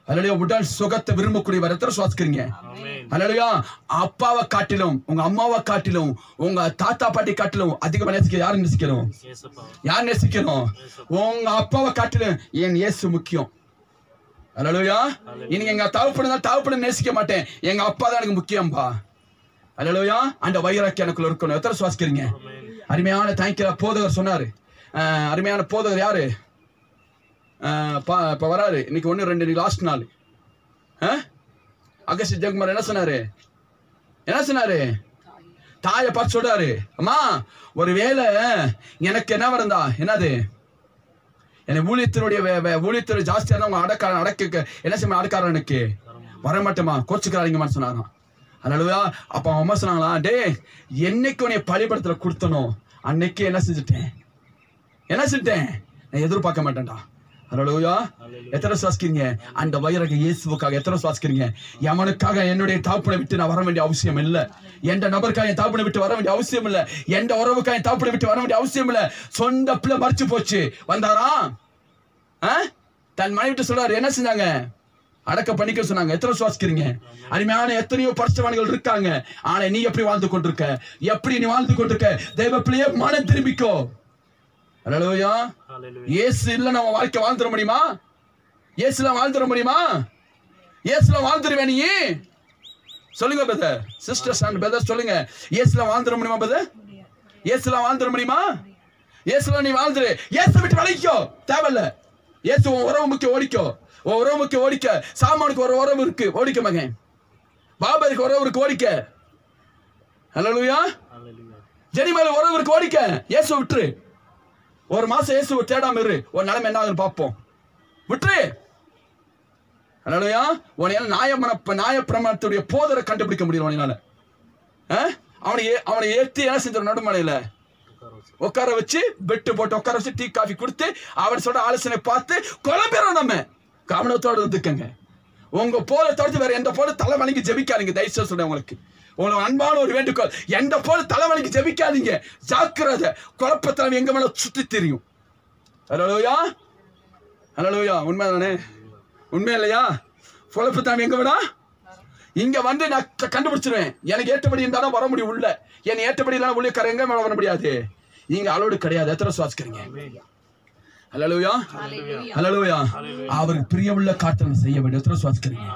ஹல்லேலூயா. உடல் சுகத்தை விரும்பக்கூடியவர் எத்தனை சுவாசிக்கிறீங்க? ஹல்லேலூயா. அப்பாவை காட்டிலும், உங்க அம்மாவை காட்டிலும், உங்க தாத்தா பாட்டி காட்டிலும் அதிகமா நேசிக்க யாரு நேசிக்கணும்? யார் நேசிக்கணும்? உங்க அப்பாவை காட்டிலும் என் இயேசு முக்கியம். ஹல்லேலூயா. இன்னைக்கு எங்க தகப்பனை நேசிக்க மாட்டேன், எங்க அப்பா தான் எனக்கு முக்கியம்பா. ஹல்லேலூயா. அந்த வைராக்கியம் எனக்குள்ள இருக்கணும். எத்தனை சுவாசிக்கிறீங்க? அருமையான தாய்க்கிற போதகர் சொன்னாரு. அருமையான போதகர் யாரு? இப்ப வராரு இன்னைக்கு 1 2 லாஸ்ட் நாள். அகஸ்ட் ஜெயக்குமார் என்ன சொன்னாரு? என்ன சொன்னாரு? தாயை பார்த்து சொல்றாரு, அம்மா ஒருவேளை எனக்கு என்ன வரந்தா என்னது எனக்கு ஊழியத்தினுடைய ஜாஸ்தியா இருந்தா உங்க அடக்க என்ன செய்ய அடக்காரனுக்கு வரமாட்டேமா கோச்சுக்கிறாங்க சொன்னாராம். அதனாலயா அப்ப அவங்க அம்மா சொன்னாங்களா, டே என்னைக்கு உன்னை பழிபடத்துல கொடுத்தனும் அன்னைக்கு என்ன செஞ்சுட்டேன் நான் எதிர்பார்க்க மாட்டேன்டா. ஹல்லேலூயா. எத்தனை சுவாசிக்கிறீங்க? அந்த வைரக இயேசுவுக்காக எத்தனை சுவாசிக்கிறீங்க? எவனுக்காக என்னுடைய தாப்பனை விட்டு நான் வர வேண்டிய அவசியம் இல்லை. எந்த நபருக்காக என் தாப்பனை விட்டு வர வேண்டிய அவசியம் இல்லை. எந்த உறவுக்காக என் தாப்பனை விட்டு வர வேண்டிய அவசியம் இல்லை. சொந்த பிள்ளை மறைச்சு போச்சு வந்தாரா? தன் மனைவி விட்டு சொல்றாரு. என்ன செஞ்சாங்க? அடக்க பண்ணிக்க சொன்னாங்க. எத்தனை சுவாசிக்கிறீங்க? அருமையான எத்தனையோ பரிசுத்தவான்கள் இருக்காங்க. ஆனா நீ எப்படி வாழ்ந்து கொண்டிருக்க? எப்படி நீ வாழ்ந்து கொண்டிருக்க? தெய்வ பிள்ளையே மனம் திரும்பிக்கோ. ஹல்லேலூயா. இயேசு இல்ல நம்ம வாழ்க்கை வாழ்ந்துட முடியுமா? இயேசுல வாழ்ந்துட முடியுமா? இயேசுல வாழ்ந்துருவே நீ? சொல்லுங்க பிரதர், சிஸ்டர்ஸ் அண்ட் பிரதர்ஸ் சொல்லுங்க. இயேசுல வாழ்ந்துட முடியுமா பிரதர்? இயேசுல வாழ்ந்துட முடியுமா? இயேசுல நீ வாழ்ந்துரு. இயேசு விட்டு விலகிக்கோ, தேவையில்ல. இயேசு உன் உறவு முக்கிய ஓடிக்கோ. உன் உறவு முக்கிய ஓடிக்க. சாமானுக்கு ஒரு உறவு இருக்கு, ஓடிக்க மகன். பாபருக்கு உறவு இருக்கு, ஓடிக்க. ஹல்லேலூயா. ஜெனி மேல உறவுக்கு ஓடிக்க, இயேசு விட்டுரு. ஒரு மாசம் இயேசு தேடாம இரு, ஒரு நிலைமை என்ன ஆகுதுன்னு பார்ப்போம். விட்டுரு. உனையால நியாய பிரமாணத்துடைய போதரை கண்டுபிடிக்க முடியும். உனால அவனை ஏற்றி என்ன செஞ்ச நடுமலையில உட்கார வச்சு பெட்டு போட்டு உட்கார வச்சு டீ காஃபி கொடுத்து அவன் சொல்ற ஆலோசனை பார்த்து குழம்பிடும். நம்ம கவனத்தோடு இருந்துக்கங்க. உங்க போல தவிர்த்து வேற எந்த போல தலைவலிக்கு ஜெபிக்காதீங்க. தயவுசெய்து சொல்றேன் உங்களுக்கு அன்பான ஒரு வேண்டுகோள், எந்த போல தலைவலிக்கு ஜெபிக்காதீங்க. ஜாக்கிரதை, குழப்பத்தலைமை எங்க மேல சுத்தி தெரியும். ஹல்லேலூயா, ஹல்லேலூயா. உண்மைதானே? உண்மை இல்லையா? குழப்பத்தலைமை எங்க விடா இங்க வந்து நான் கண்டுபிடிச்சிருவேன். எனக்கு ஏற்றபடி இருந்தாலும் வர முடியும் உள்ள, என்னை ஏற்றபடி இல்லைன்னா உள்ளே எங்க மேல வர முடியாது. நீங்க அலோடு கிடையாது. எத்தனை சுவாசிக்கிறீங்க? ஹல்லேலூயா, ஹல்லேலூயா. அவர் பிரியமுள்ள காரியத்தை செய்ய வேண்டும். எத்தனை சுவாசிக்கிறீங்க?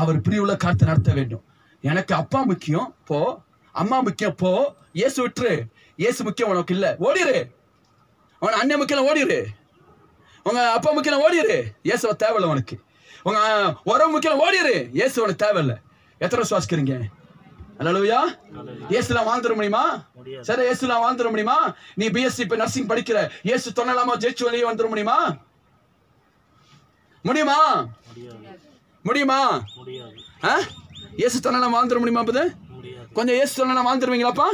அவர் பிரியமுள்ள காரியத்தை நடத்த வேண்டும். எனக்கு அப்பா முக்கியம் போ, அம்மா முக்கியம் போ, இயேசு விட்டுரு. இயேசு முக்கியம் உனக்கு இல்ல, ஓடிரு. உன் அண்ணன் முக்கியம் ஓடிரு. உங்க அப்பா முக்கியம் ஓடிரு. இயேசுவ தேவையில்லை உனக்கு. உங்க உறவு முக்கியம் ஓடிரு. இயேசு உனக்கு தேவையில்லை. எத்தனை சுவாசிக்கிறீங்க? ஹல்லேலூயா. இயேசுல வாழ்ந்துட முடியுமா? சரி, இயேசுல வாழ்ந்துட முடியுமா? நீ பிஎஸ்சி இப்ப நர்சிங் படிக்கிற, இயேசு தொண்ணலாமா ஜெயிச்சு வெளியே வந்துட முடியுமா? முடியுமா? முடியுமா? இயேசு தொண்ணலாம் வாழ்ந்துட முடியுமா? கொஞ்சம் இயேசு தொண்ணலாம் வாழ்ந்துருவீங்களாப்பா?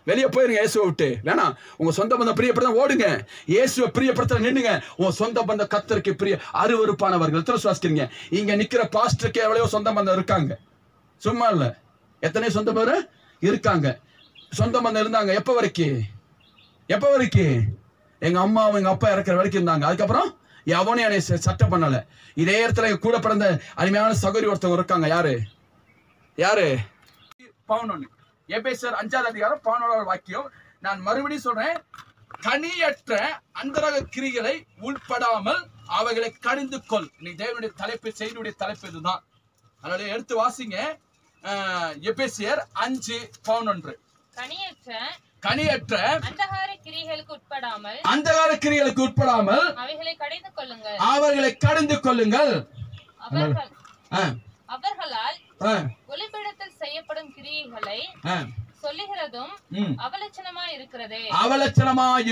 வெளியே போயிருங்க இயேசுவை விட்டு. வேணாம், உங்க சொந்த பந்தம் பிரியப்படுத்த ஓடுங்க. இயேசுவை பிரியப்படுத்த நின்னுங்க. உங்க சொந்த பந்த கர்த்தருக்கு பிரிய அருவருப்பானவர்கள். எத்தனை சுவாசிக்கிறீங்க? இங்க நிக்கிற பாஸ்டருக்கு எவ்வளவோ சொந்த பந்தம் இருக்காங்க, சும்மா இல்ல. எத்தனை சொந்த பேர் இருக்காங்க? சொந்த பந்தம் இருந்தாங்க. எப்ப வரைக்கும்? எப்ப வரைக்கும்? எங்க அம்மாவும் எங்க அப்பா இறக்குற வரைக்கும் இருந்தாங்க. அதுக்கப்புறம் எவனையும் என்னை சட்டம் பண்ணல. இதே இடத்துல கூட பிறந்த அருமையான சகோதரி ஒருத்தவங்க இருக்காங்க. யாரு? யாரு? 11 எபேசியர் 5ஆம் அதிகாரம் 11ஆவது வாக்கியம். நான் மறுபடியும் சொல்றேன், கனியற்ற அந்தரக கிரிகளை உள்படாமல் அவைகளை கடிந்து கொள். நீ தேவனுடைய தலைப்பு, செய்தியுடைய தலைப்பு இதுதான். அதனால எடுத்து வாசிங்க. எபேசியர் 5:11. கனியற்ற அந்தகார கிரியைகளுக்கு உட்படாமல் அவைகளை கடிந்து கொள்ளுங்கள். அவர்களால் ஒளிபடத்தில் செய்யப்படும் கிரியைகளை சொல்லுகிறதும் அவலட்சணமாய்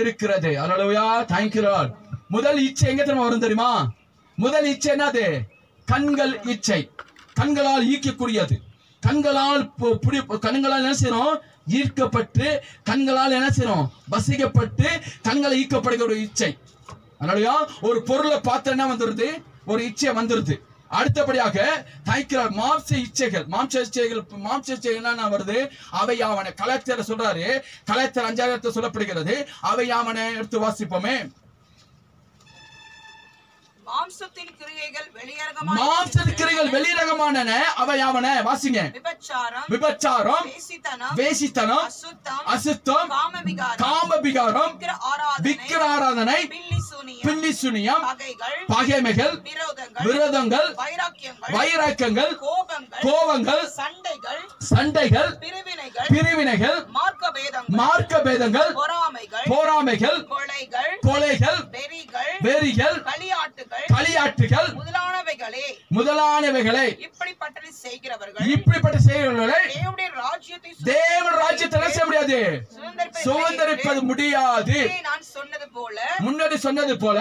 இருக்கிறது. ஹல்லேலூயா, thank you Lord. முதல் இச்சை எங்க தெரியுமா வரும் தெரியுமா? முதல் இச்சை என்னது? கண்கள் இச்சை. கண்களால் ஈர்க்கக்கூடியது. கண்களால் என்ன செய்யணும்? ஈர்க்கப்பட்டு கண்களால் என்ன செய்யணும்? வசிக்கப்பட்டு கண்களை ஈர்க்கப்படுகிற ஒரு இச்சை. ஹல்லேலூயா. ஒரு பொருளை பார்த்து என்ன வந்துருது? ஒரு இச்சை வந்துருது. அடுத்தபடியாக மாம்ச இச்சைகள். மாம்ச இச்சைகள் என்ன வருது? அவை யாவன. கலாச்சார சொல்றாரு, கலாச்சார 5ஆவது சொல்லப்படுகிறது. அவை யாவன எடுத்து வாசிப்போமே. மாம்சத்தின் கிரியைகள் வெளியரங்கமான அவை யாவன? வாசிங்க. விபச்சாரம், வேசித்தனம், அசுத்தம், காமவிகாரம், விக்கிர ஆராதனை, பில்லி சூனியம், பகைமைகள், விரோதங்கள், வைராக்கியங்கள், கோபங்கள், சண்டைகள், பிரிவினைகள், மார்க்க பேதங்கள், பொறாமைகள், கொலைகள், வெறிகள், களியாட்டுகள் முதலானவைகளை இப்படிப்பட்ட செய்கிறவர்களை தேவனுடைய ராஜ்யத்தை செய்ய முடியாது, சுதந்தரிப்பது முடியாது. முன்னாடி சொன்னது போல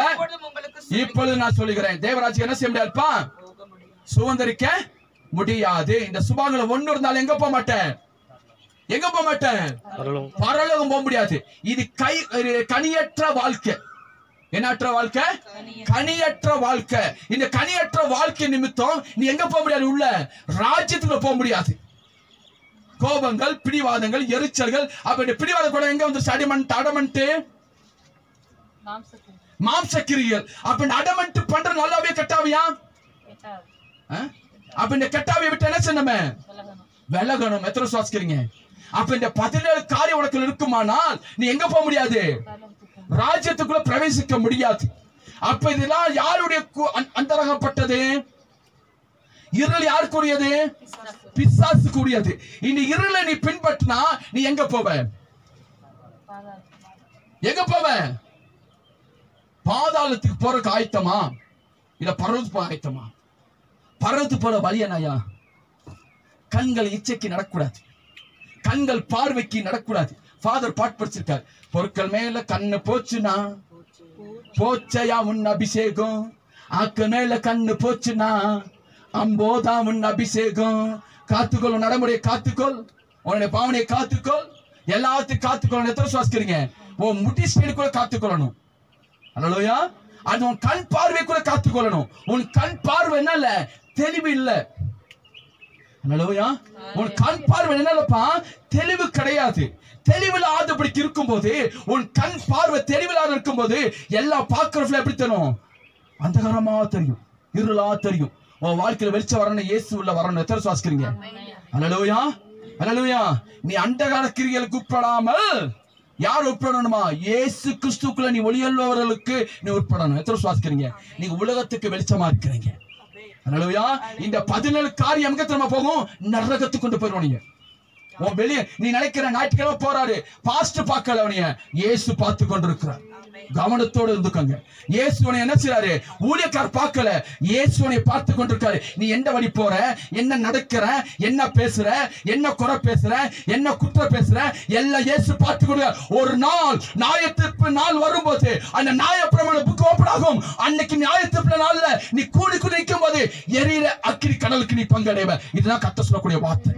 இப்பொழுது நான் சொல்லுகிறேன், தேவராஜ்யம் என்ன செய்ய முடியாதுப்பா? சுதந்தரிக்க முடியாது. இந்த சுபாங்களை ஒண்ணு இருந்தாலும் எங்க போக மாட்டேன்? எங்க போக மாட்டேன்? பரலோகம் போக முடியாது. இது கனியற்ற வாழ்க்கை. என்னற்ற வாழ்க்கை? கனியற்ற வாழ்க்கை. இந்த கனியற்ற வாழ்க்கை நிமித்தம் நீ எங்க போக முடியாது? உள்ள ராஜ்யத்துக்குள்ள போக முடியாது. கோபங்கள், பிடிவாதங்கள், எரிச்சல்கள். அப்ப இந்த பிடிவாத கூட எங்க வந்து அடமன்ட்டு மாம்சக்கிரியல். அப்ப இந்த அடமன்ட் பண்ற நல்லாவே கெட்டாவியா? அப்ப இந்த கெட்டாவியை விட்டு என்ன செய்யணுமே? விலகணும். எத்தனை சுவாசிக்கிறீங்க? அப்ப இந்த 17 காரியம் உனக்கு இருக்குமானால் நீ எங்க போக முடியாது? ராஜ்யத்துக்குள்ள பிரவேசிக்க முடியாது. அப்ப இதெல்லாம் யாருடைய அந்தரங்கப்பட்டது? இருள் யாருக்குரியது? பிசாசுக்குரியது. இந்த இருளை நீ பின்பற்றினா நீ எங்க போவ? எங்க போவ? பாதாளத்துக்கு போறதுக்கு ஆயத்தமா இல்ல பரவத்து போக ஆயத்தமா? பரவத்து போற வழி என்னையா? கண்கள் இச்சைக்கு நடக்கூடாது, கண்கள் பார்வைக்கு நடக்கூடாது, ஃபாதர் பாட்டு படிச்சிருக்காரு. பொருட்கள் மேல கண்ணு போச்சுன்னா போச்சையா உன் அபிஷேகம், ஆக்கு மேல கண்ணு போச்சுன்னா அம்போதா உன் அபிஷேகம். காத்துக்கொள், உன் நடைமுறையை காத்துக்கொள், உன்னுடைய பாவனையை காத்துக்கொள், எல்லாத்தையும் காத்துக்கொள்ளணும். எத்தனை சுவாசிக்கிறீங்க? உன் முடி ஸ்டைல் கூட காத்துக்கொள்ளணும். அல்லேலூயா. அது உன் கண் பார்வை கூட காத்துக்கொள்ளணும். உன் கண் பார்வை என்னல்ல, தெளிவு இல்ல. அல்லேலூயா. உன் கண் பார்வை என்னல்லப்பா, தெளிவு கிடையாது. தெளிவில்லாதபடிக்கு இருக்கும்போது, உன் கண் பார்வை தெளிவில்லாத இருக்கும்போது எல்லாம் பார்க்கறதுல எப்படி தெரியும்? அந்தகாரமா தெரியும், இருளா தெரியும். உன் வாழ்க்கையில வெளிச்சம் வரணும், இயேசு உள்ள வரணும். எத்தனை சுவாசிக்கிறீங்க? அல்லேலூயா. அல்லேலூயா. நீ அந்தகார கிரியைகளுக்கு உட்படாமல் யார் உட்படணுமா? இயேசு கிறிஸ்துக்குள்ள நீ ஒளியுள்ளவர்களுக்கு நீ உட்படணும். எத்தனை சுவாசிக்கிறீங்க? நீங்க உலகத்துக்கு வெளிச்சமா இருக்கிறீங்க. அல்லேலூயா. இந்த 17 காரியம் எங்க தெரியுமா போகும்? நரகத்துக்கு கொண்டு போயிடுவோம். நீங்க உன் வெளியே நீ நினைக்கிற ஞாயிற்றுக்கிழமை போறாரு, பாஸ்ட் பார்க்கல, அவனைய இயேசு பார்த்து கொண்டிருக்கிறார். கவனத்தோடு இருந்துக்கங்க. இயேசுவனை என்ன செய்றாரு? ஊழியக்கார் பார்க்கல, இயேசுவனை பார்த்து கொண்டிருக்காரு. நீ எந்த வழி போற, என்ன நடக்கிற, என்ன பேசுற, என்ன குறை பேசுற, என்ன குற்றம் பேசுற, எல்லாம் இயேசு பார்த்து கொண்டிருக்கார். ஒரு நாள் நியாயத்தீர்ப்பு நாள் வரும்போது அந்த நியாயப்பிரமாண புக் ஓபன் ஆகும். அன்னைக்கு நியாயத்தீர்ப்பு நாள்ல நீ கூடி நிற்கும் போது எரியிற அக்கினி கடலுக்கு நீ பங்கடைவ. இதுதான் கர்த்தர் சொல்லக்கூடிய வார்த்தை.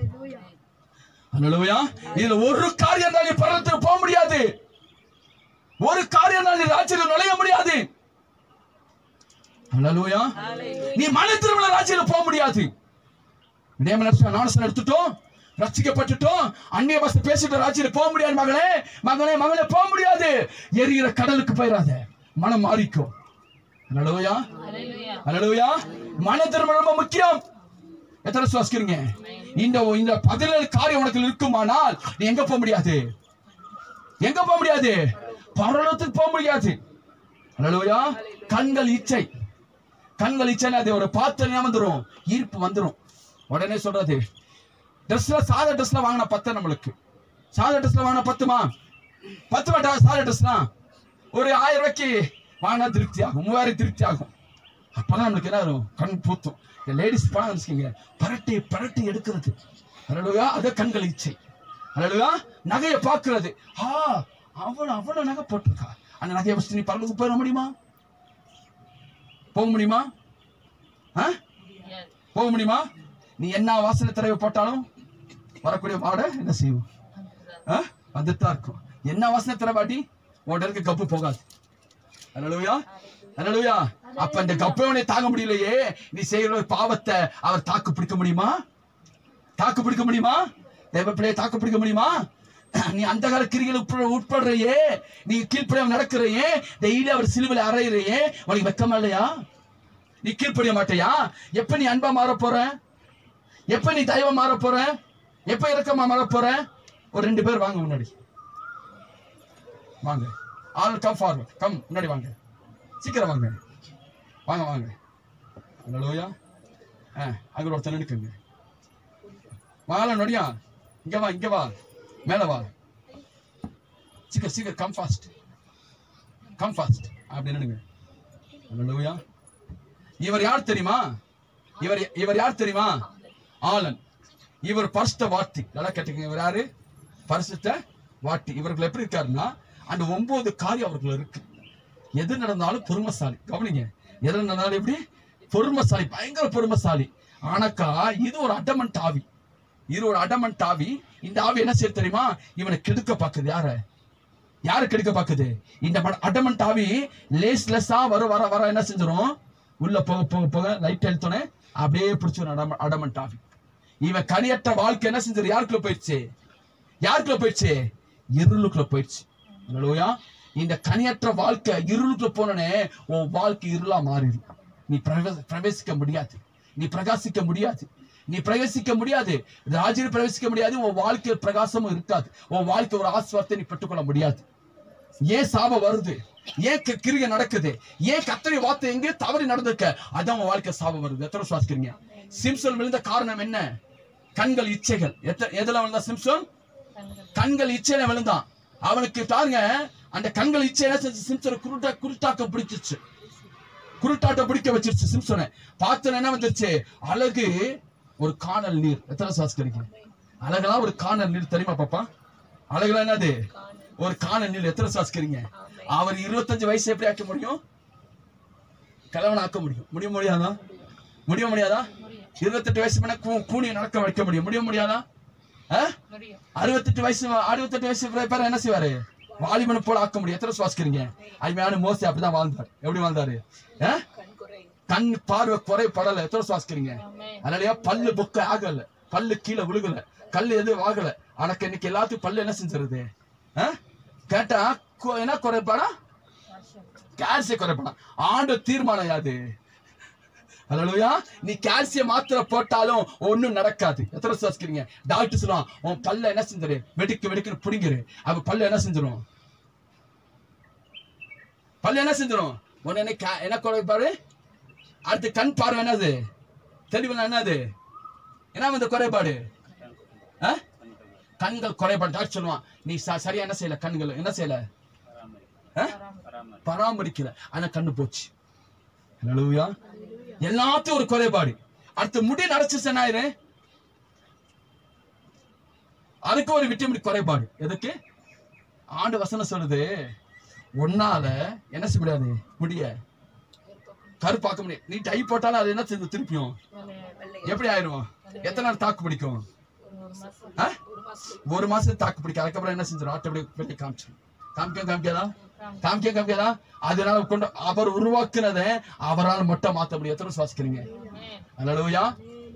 அல்லேலூயா. இதுல ஒரு காரியம் தான் நீ பரலோகத்துக்கு போக முடியாது. ஒரு காரியம் நீ ராஜ்யத்தில் நுழைய முடியாது. அல்லேலூயா. நீ மன திருமண ராஜ்யத்தில் போக முடியாது. ஞானஸ்நானம் எடுத்துட்டோம், ரட்சிக்கப்பட்டுட்டோம், அந்நிய பாஷை பேசிட்டு ராஜ்யத்தில் போக முடியாது. மகளே மகனே மகளே போக முடியாது. எரிகிற கடலுக்கு போயிடாத, மனம் மாறிக்கும். அல்லேலூயா. அல்லேலூயா. மன திருமணம் ரொம்ப முக்கியம். எத்தனை சுவாசிக்கிறீங்க? இந்த 17 காரியம் உனக்கு இருக்குமானால் நீ எங்க போக முடியாது? எங்க போக முடியாது? பரலோகத்துக்கு போக முடியாது. அல்லேலூயா. கண்கள் இச்சை, கண்கள் இச்சை. அது ஒரு பாத்திரம் வந்துரும், ஈர்ப்பு வந்துரும். உடனே சொல்றது ட்ரெஸ்ல, சாதா ட்ரெஸ்ல வாங்கின 10 நம்மளுக்கு. சாதா ட்ரெஸ்ல வாங்கின 10மா 10 மாட்டா. சாதா ட்ரெஸ்லாம் ஒரு 1000 ரூபாய்க்கு வாங்கினா திருப்தி ஆகும், 3000 திருப்தி ஆகும். அப்பதான் நம்மளுக்கு என்ன வரும்? கண் பூத்தும். லேடிஸ் பணம் வச்சுக்கீங்க, பரட்டி பரட்டி எடுக்கிறது. அல்லேலூயா. அது கண்கள் இச்சை. அல்லேலூயா. நகையை பார்க்கிறது. அவ்வளவு நகை போட்டிருக்கா, அந்த நகையை வச்சு நீ பரலோகத்துக்கு போயிட முடியுமா? போக முடியுமா? போக முடியுமா? நீ என்ன வாசனை திரையை போட்டாலும் வரக்கூடிய வாடை என்ன செய்வோம்? வந்துதான் இருக்கும். என்ன வாசனை திரை பாட்டி உடனே இருக்க கப்பு போகாது. அல்லேலூயா. அல்லேலூயா. அப்ப இந்த கப்பவனை தாங்க முடியலையே, நீ செய்கிற பாவத்தை அவர் தாக்கு பிடிக்க முடியுமா? தாக்கு பிடிக்க முடியுமா? தேவ பிள்ளையை தாக்கு பிடிக்க முடியுமா? நீ அந்த கால கிரிகள் உட்படுறையே, நீ கீழ்ப்படியாம நடக்கிறையே, டெய்லி அவர் சிலுவையில் அறையிறையே, உனக்கு வெக்கமா இல்லையா? நீ கீழ்ப்படிய மாட்டியா? எப்ப நீ அன்பா மாற போற? எப்ப நீ தெய்வம் மாற போற? எப்ப இறக்கமா மாற போற? ஒரு 2 பேர் வாங்க முன்னாடி வாங்க. ஆல் கம் ஃபார்வர்ட், கம் முன்னாடி வாங்க, சீக்கிரம் வாங்க, வாங்க வாங்க. அல்லேலூயா. அங்க ஒருத்தன் நினைக்குங்க. வாழ நொடியா, இங்க வா, இங்க வா, மேல வா, சீக்கிரம் சீக்கிரம், கம் ஃபாஸ்ட், கம் ஃபாஸ்ட் அப்படி நினைங்க. அல்லேலூயா. இவர் யார் தெரியுமா? இவர் யார் தெரியுமா? ஆலன். இவர் பரிசுத்த வாட்டி. நல்லா கேட்டுக்கங்க. இவர் யாரு? பரிசுத்த வாட்டி. இவர்கள் எப்படி இருக்காருன்னா, அந்த 9 காரியம் அவர்கள் இருக்கு. எது நடந்தாலும் பொறுமைசாலி. கவனிங்க, எது நடந்தாலும் எப்படி பொறுமைசாலி, பயங்கர பொறுமைசாலி. ஆனாக்கா இது ஒரு அடமன்ட் ஆவி. இது ஒரு அடமன்ட் ஆவி. இந்த ஆவி என்ன செய்ய தெரியுமா? இவனை கெடுக்க பாக்குது. யாரு கெடுக்க பாக்குது? இந்த அடமன்ட் ஆவி லேஸ்லெஸ்ஸா வர வர வர என்ன செஞ்சிடும்? உள்ள போக போக போக லைட் எழுத்தோனே அப்படியே பிடிச்ச அடமன்ட் ஆவி. இவன் கனியற்ற வாழ்க்கை என்ன செஞ்சது? யாருக்குள்ள போயிடுச்சு? யாருக்குள்ள போயிடுச்சு? இருளுக்குள்ள போயிடுச்சு. அல்லேலூயா. இந்த கனியற்ற வாழ்க்கை இருளுக்குள்ள போனே உன் வாழ்க்கை இருளா மாறிடும். நீ பிரவேசிக்க முடியாது, நீ பிரகாசிக்க முடியாது, நீ பிரவேசிக்க முடியாது, ராஜ்யத்தில் பிரவேசிக்க முடியாது. உன் வாழ்க்கையில் பிரகாசமும் இருக்காது. உன் வாழ்க்கை ஒரு ஆசீர்வாதத்தை நீ பெற்றுக்கொள்ள முடியாது. ஏன் சாபம் வருது? ஏன் கிரியை நடக்குது? ஏன் கர்த்தருடைய வார்த்தை எங்கே தவறி நடந்திருக்க? அதான் உன் வாழ்க்கை சாபம் வருது. எத்தனை சுவாசிக்கிறீங்க? சிம்சோன் விழுந்த காரணம் என்ன? கண்கள் இச்சைகள். எதுல விழுந்தா சிம்சோன்? கண்கள் இச்சையில விழுந்தான். அவனுக்கு பாருங்க, அந்த கண்கள் இச்சையில சிம்சோனை குருட்டாக்க பிடிச்சிச்சு, குருட்டாட்டம் பிடிக்க வச்சிருச்சு. சிம்சோனை பார்த்தோன்னு என்ன வந்துருச்சு? அழகு ஒரு காணல் நீர். எத்தனை சுவாசிக்கிறீங்க? அழகெல்லாம் ஒரு காணல் நீர் தெரியுமா பாப்பா? அழகுல என்னது? ஒரு காண நீள். எத்தனை சுவாசிக்கிறீங்க? அவர் 25 வயசு எப்படி ஆக்க முடியும்? கலவன் ஆக்க முடியும். முடியாதா? முடியாதா? 28 வயசு பண்ண கூணி நடக்க வைக்க முடியும். முடியாதா? 68 வயசு பேர் என்ன செய்வாரு? வாலிபனை போல ஆக்க முடியும். எத்தனை சுவாசிக்கிறீங்க? அருமையான மோசே அப்படிதான் வாழ்ந்தார். எப்படி வாழ்ந்தாரு? கண் பார்வை குறைபடல. எத்தனை சுவாசிக்கிறீங்க? அதனாலயா பல்லு பொக்க ஆகல, பல்லு கீழே விழுகல, கல்லு எதுவும் ஆகல. ஆனக்கு இன்னைக்கு எல்லாத்துக்கும் பல்லு என்ன செஞ்சிருது? கேட்டா என்ன குறைபாடா? கால்சியம் குறைபாடா? ஆண்டு தீர்மானம் யாது? அல்லேலூயா. நீ கால்சியம் மாத்திரை போட்டாலும் ஒண்ணும் நடக்காது. எத்தனை சுவாசிக்கிறீங்க? டாக்டர் சொல்லுவான் உன் பல்ல என்ன செஞ்சிரு? வெடிக்கு புடிங்கிரு. அப்ப பல்லு என்ன செஞ்சிரும்? பல்லு என்ன செஞ்சிரும்? உடனே என்ன குறைபாடு? அடுத்து கண் பார்வை என்னது? தெளிவு என்னது? என்ன வந்து குறைபாடு? கண்கள் குறைபாடு. டாக்டர் சொல்லுவான் நீ சரியா என்ன செய்யல, கண்கள் என்ன செய்யல, பராமரிக்கல, ஆனா கண்ணு போச்சு. அல்லேலூயா. எல்லாத்தையும் ஒரு குறைபாடு. அடுத்து முடி நரைச்சு அதுக்கு ஒரு விட்டமின் குறைபாடு. எதுக்கு? ஆண்டு வசனம் சொல்லுது ஒன்னால என்ன செய்ய முடியாது, முடிய கருப்பாக்க முடியும். நீ டை போட்டாலும் அது என்ன செய்யுது? திருப்பியும் எப்படி ஆயிரும்? எத்தனை நாள் தாக்கு பிடிக்கும்? 1 மாசம் தாக்கு பிடிக்கும். அதுக்கப்புறம் என்ன செஞ்சிடும்? ஆட்டோமேட்டிக் காமிக்காதா? அதனால கொண்டு அவர் உருவாக்குனதை அவரால் மட்டும் மாத்த முடியும். எத்தனை சுவாசிக்கிறீங்க? அல்லேலூயா.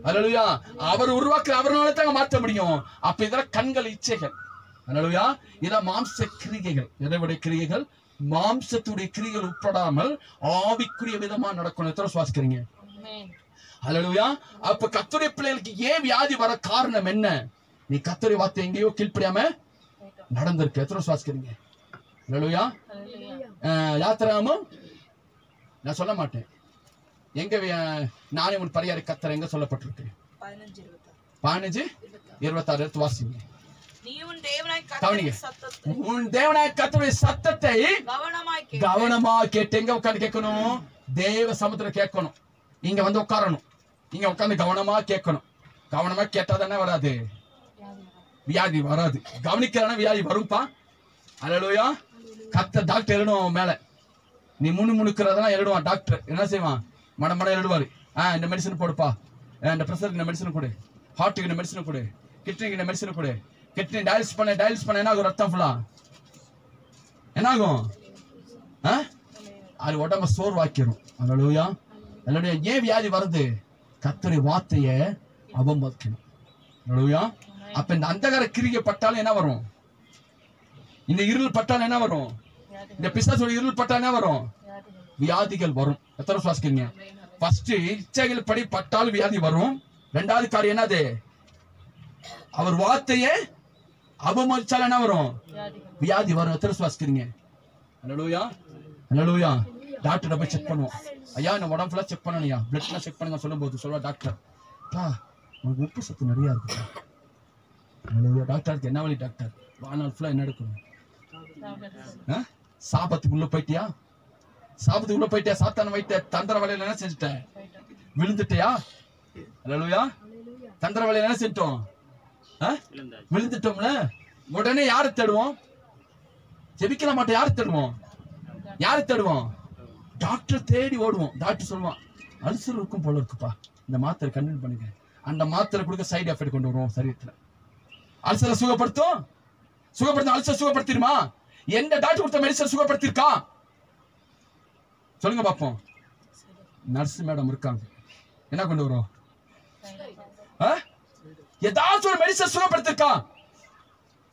அல்லேலூயா. அவர் உருவாக்குற அவரால் தாங்க மாத்த முடியும். அப்ப இதெல்லாம் கண்கள் இச்சைகள். அல்லேலூயா. இதெல்லாம் மாம்ச கிரிகைகள். எதனுடைய கிரிகைகள்? மாம்சத்துடைய கிரிகைகள் உட்படாமல் ஆவிக்குரிய விதமா நடக்கணும். எத்தனை சுவாசிக்கிறீங்க? அல்லேலூயா. அப்ப கர்த்தருடைய பிள்ளைகளுக்கு ஏன் வியாதி வர காரணம் என்ன? நீ கர்த்தருடைய வார்த்தை எங்கேயோ கீழ்ப்படியாம நடந்திருக்கு. எத்தனை சுவாசிக்கிறீங்க? அல்லேலூயா. யாத்திராகமம் நான் சொல்ல மாட்டேன். எங்க நானே உன் பரிகார கர்த்தர் எங்க சொல்லப்பட்டிருக்கு? 15:26 எடுத்து வாசிங்க. உன் தேவனாய் கர்த்தருடைய சத்தத்தை கவனமாக கேட்டு எங்க உட்கார்ந்து கேட்கணும்? தேவ சமுத்திர கேட்கணும். இங்க வந்து உட்காரணும். இங்க உட்கார்ந்து கவனமா கேட்கணும். கவனமா கேட்டாதானே வராது, வியாதி வராது. கவனிக்கிறனா வியாதி வரும்பா. அல்லேலூயா. டாக்டர் எழுதும் மேல, நீ முணுக்கிறதெல்லாம் எழுதுவான் டாக்டர். என்ன செய்வான்? மட எழுதுவாரு. இந்த மெடிசன் போடுப்பா, இந்த பிரஷருக்கு இந்த மெடிசன் கொடு, ஹார்ட்டுக்கு இந்த மெடிசன் கொடு, கிட்னிக்கு இந்த மெடிசன் கொடு. கிட்னி டயல்ஸ் பண்ண என்ன ஆகும்? ரத்தம் ஃபுல்லா என்ன ஆகும்? அது உடம்ப சோர்வாக்கிரும். அல்லேலூயா. அல்லேலூயா. ஏன் வியாதி வருது? கர்த்தருடைய வார்த்தையை அவமதிக்கணும். அல்லேலூயா. அப்ப இந்த அந்தகார கிரியை பட்டாலும் என்ன வரும்? இந்த இருள் பட்டாலும் என்ன வரும்? இந்த பிசாசோட இருள் பட்டாலும் என்ன வரும்? வியாதிகள் வரும். எத்தனை சுவாசிக்கிறீங்க? ஃபர்ஸ்ட் இச்சைகள் படி பட்டாலும் வியாதி வரும். ரெண்டாவது காரியம் என்னது? அவர் வார்த்தையை அவமதிச்சாலும் என்ன வரும்? வியாதி வரும். எத்தனை சுவாசிக்கிறீங்க? அல்லேலூயா. அல்லேலூயா. டாக்டர் போய் செக் பண்ணுவோம். ஐயா இந்த உடம்பு ஃபுல்லா செக் பண்ணணும்யா, பிளட்லாம் செக் பண்ணுங்க சொல்லும் போது சொல்லுவா டாக்டர் உனக்கு உப்பு சத்து நிறைய இருக்கு. டாக்டருக்கு என்ன வழி டாக்டர்? வாழ்நாள் ஃபுல்லா என்ன எடுக்கணும்? சாபத்துக்குள்ள போயிட்டியா? சாத்தான வைத்த தந்திர வலையில என்ன செஞ்சுட்ட? விழுந்துட்டியா? அல்லேலூயா. தந்திர வலையில என்ன செஞ்சோம்? விழுந்துட்டோம்ல. உடனே யாரை தேடுவோம்? ஜெபிக்கல மாட்டோம். யாரை தேடுவோம்? டாக்டர் தேடி ஓடுவோம். டாக்டர் சொல்லுவான் அல்சர் இருக்கும் போல இருக்குப்பா, இந்த மாத்திரை கண்டினியூ பண்ணுங்க. அந்த மாத்திரை கொடுக்க சைடு எஃபெக்ட் கொண்டு வருவோம் சரீரத்துல. அல்சரை சுகப்படுத்தும். அல்சர் சுகப்படுத்திடுமா? எந்த டாக்டர் கொடுத்த மெடிசன் சுகப்படுத்திருக்கா? சொல்லுங்க பாப்போம். நர்ஸ் மேடம் இருக்காங்க, என்ன கொண்டு வரும்? ஏதாச்சும் ஒரு மெடிசன் சுகப்படுத்திருக்கா?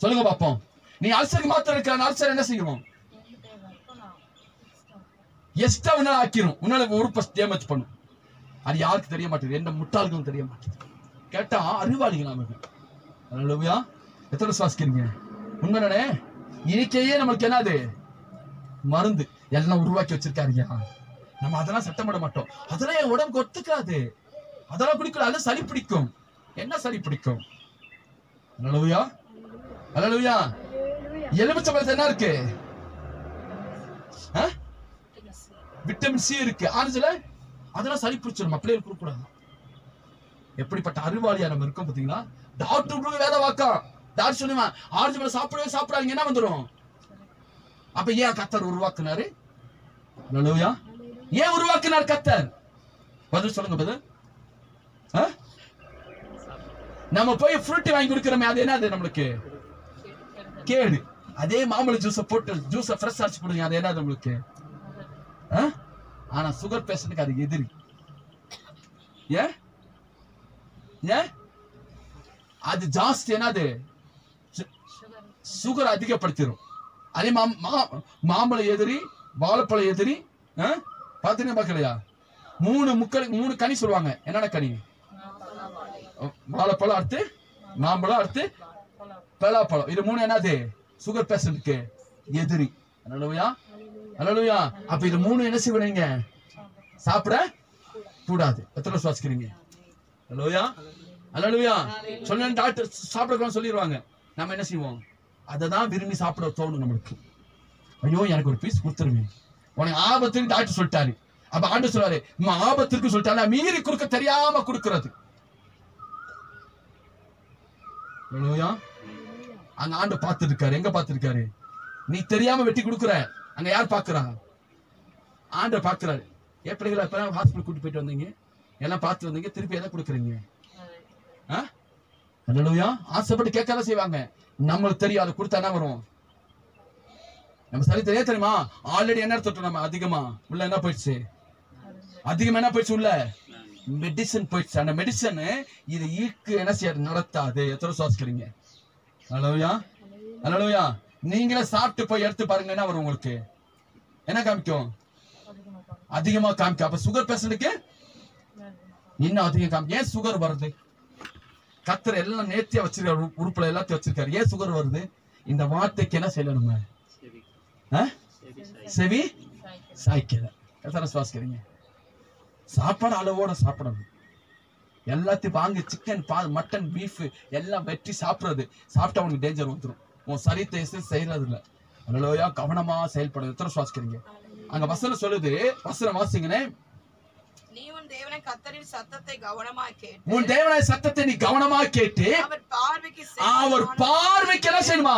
சொல்லுங்க பாப்போம். நீ அல்சருக்கு மாத்திரை இருக்கிற அல்சர் என்ன செய்யும்? எஸ்டா உன்னால ஆக்கிரும். உன்னால ஒரு டேமேஜ் பண்ணும். அது யாருக்கு தெரிய மாட்டேங்குது? எந்த முட்டாள்களும் தெரிய மாட்டேங்குது. கேட்டா அறிவாளிகள் நாம. அல்லேலூயா. எத்தனை சுவாசிக்கிறீங்க? உண்மைதானே? இயற்கையே நமக்கு என்னது? மருந்து எல்லாம் உருவாக்கி வச்சிருக்காருயா. நம்ம அதெல்லாம் சட்டம் பண்ண மாட்டோம். அதெல்லாம் என் உடம்புக்கு ஒத்துக்காது, அதெல்லாம் பிடிக்கல. அது சளி பிடிக்கும். என்ன சளி பிடிக்கும்? அல்லேலூயா. அல்லேலூயா. எலுமிச்சம்பழத்துல என்ன இருக்கு? விட்டமின் சி இருக்கு. ஆரஞ்சுல அதெல்லாம் சளி பிடிச்சிடும். பிள்ளைகள் கொடுக்க கூடாது. எப்படிப்பட்ட அறிவாளியா நம்ம இருக்கோம் பாத்தீங்களா? டாக்டர் வேத வாக்கா டாக்டர் சொல்லுவான் ஆரஞ்சு பழம் சாப்பிடவே சாப்பிடாதீங்க, என்ன வந்துடும்? அப்ப ஏன் கர்த்தர் உருவாக்குனாரு? அல்லேலூயா. ஏன் உருவாக்கினார் கர்த்தர்? பதில் சொல்லுங்க பதில். நம்ம போய் ஃப்ரூட் வாங்கி கொடுக்கிறோமே, அது என்னது நம்மளுக்கு? கேடு. அதே மாம்பழ ஜூஸ போட்டு ஜூஸ ஃப்ரெஷ் அடிச்சு கொடுங்க, அது என்னது நம்மளுக்கு? ஆனா சுகர் பேஷண்ட்க்கு அது எதிரி. ஏன் அது ஜாஸ்தி என்னது? சுகர் அதிகப்படுத்திடும். அதே மாம்பழ எதிரி, வாழைப்பழ எதிரி. பாத்தீங்கன்னா பாக்கலையா? மூணு கனி சொல்லுவாங்க. என்னென்ன கனி? வாழைப்பழம், அடுத்து மாம்பழம், அடுத்து பலாப்பழம். இது மூணு என்னது? சுகர் பேஷண்ட்க்கு எதிரி. அல்லேலூயா, அல்லேலூயா. அப்ப இது மூணு என்ன செய்வீங்க? சாப்பிட கூடாது. எத்தனை சுவாசிக்கிறீங்க? அல்லேலூயா, அல்லேலூயா. சொன்ன டாக்டர் சாப்பிடக்கூடாதுன்னு சொல்லிடுவாங்க. நம்ம என்ன செய்வோம்? அதை தான் விரும்பி சாப்பிட தோணும் நம்மளுக்கு. ஐயோ எனக்கு ஒரு பீஸ் கொடுத்துருங்க, உனக்கு ஆபத்துன்னு டாக்டர் சொல்லிட்டாரு. அப்ப ஆண்டு சொல்றாரு, ஆபத்திற்கு சொல்லிட்டாரு, மீறி கொடுக்க தெரியாம கொடுக்கிறது. அங்க ஆண்டு பார்த்து இருக்காரு. எங்க பார்த்து இருக்காரு? நீ தெரியாம வெட்டி கொடுக்குற, அங்க யார் பாக்குறா? ஆண்டு பாக்குறாரு. எப்படிங்களா இப்ப ஹாஸ்பிட்டல் கூட்டி போயிட்டு வந்தீங்க, எல்லாம் பார்த்து வந்தீங்க, திருப்பி எதை கொடுக்குறீங்க? அல்லேலூயா. ஆசைப்பட்டு கேட்காத செய்வாங்க. நம்மளுக்கு தெரியும் அது கொடுத்தா என்ன வரும். நம்ம சரி தெரியுமா? ஆல்ரெடி என்ன எடுத்துட்டோம் நம்ம? அதிகமா உள்ள என்ன போயிடுச்சு? அதிகமா என்ன போயிடுச்சு? உள்ள மெடிசன் போயிடுச்சு. அந்த மெடிசன் இது ஈக்கு என்ன செய்ய நடத்தாது. எத்தனை சுவாசிக்கிறீங்க? அல்லேலூயா, அல்லேலூயா. நீங்களே சாப்பிட்டு போய் எடுத்து பாருங்க, என்ன வரும் உங்களுக்கு? என்ன காமிக்கும்? அதிகமா காமிக்கும். அப்ப சுகர் பேஷண்ட்க்கு இன்னும் அதிகம் காமிக்கும். ஏன் சுகர் வருது? கர்த்தர் எல்லாம் நேர்த்தியா வச்சிருக்காரு, உறுப்புல எல்லாத்தையும் வச்சிருக்காரு. ஏன் சுகர் வருது? இந்த வார்த்தைக்கு என்ன செய்யல நம்ம? செவி சாய்க்கல. எத்தனை சுவாசிக்கிறீங்க? சாப்பாடு அளவோட சாப்பிடணும். எல்லாத்தையும் வாங்கி சிக்கன், மட்டன், பீஃப் எல்லாம் வெட்டி சாப்பிடுறது, சாப்பிட்டா உனக்கு டேஞ்சர் வந்துடும். உன் சரீரத்தை செய்யறது இல்ல. அல்லேலூயா. கவனமா செயல்படுறது. எத்தனை சுவாசிக்கிறீங்க? அங்க வசனம் சொல்லுது, வசனம் வாசிங்கனே. நீ உன் தேவனை கர்த்தரின் சத்தத்தை கவனமாய் கேட்டு, உன் தேவனை சத்தத்தை நீ கவனமா கேட்டு அவர் பார்வைக்கு என்ன செய்யணுமா?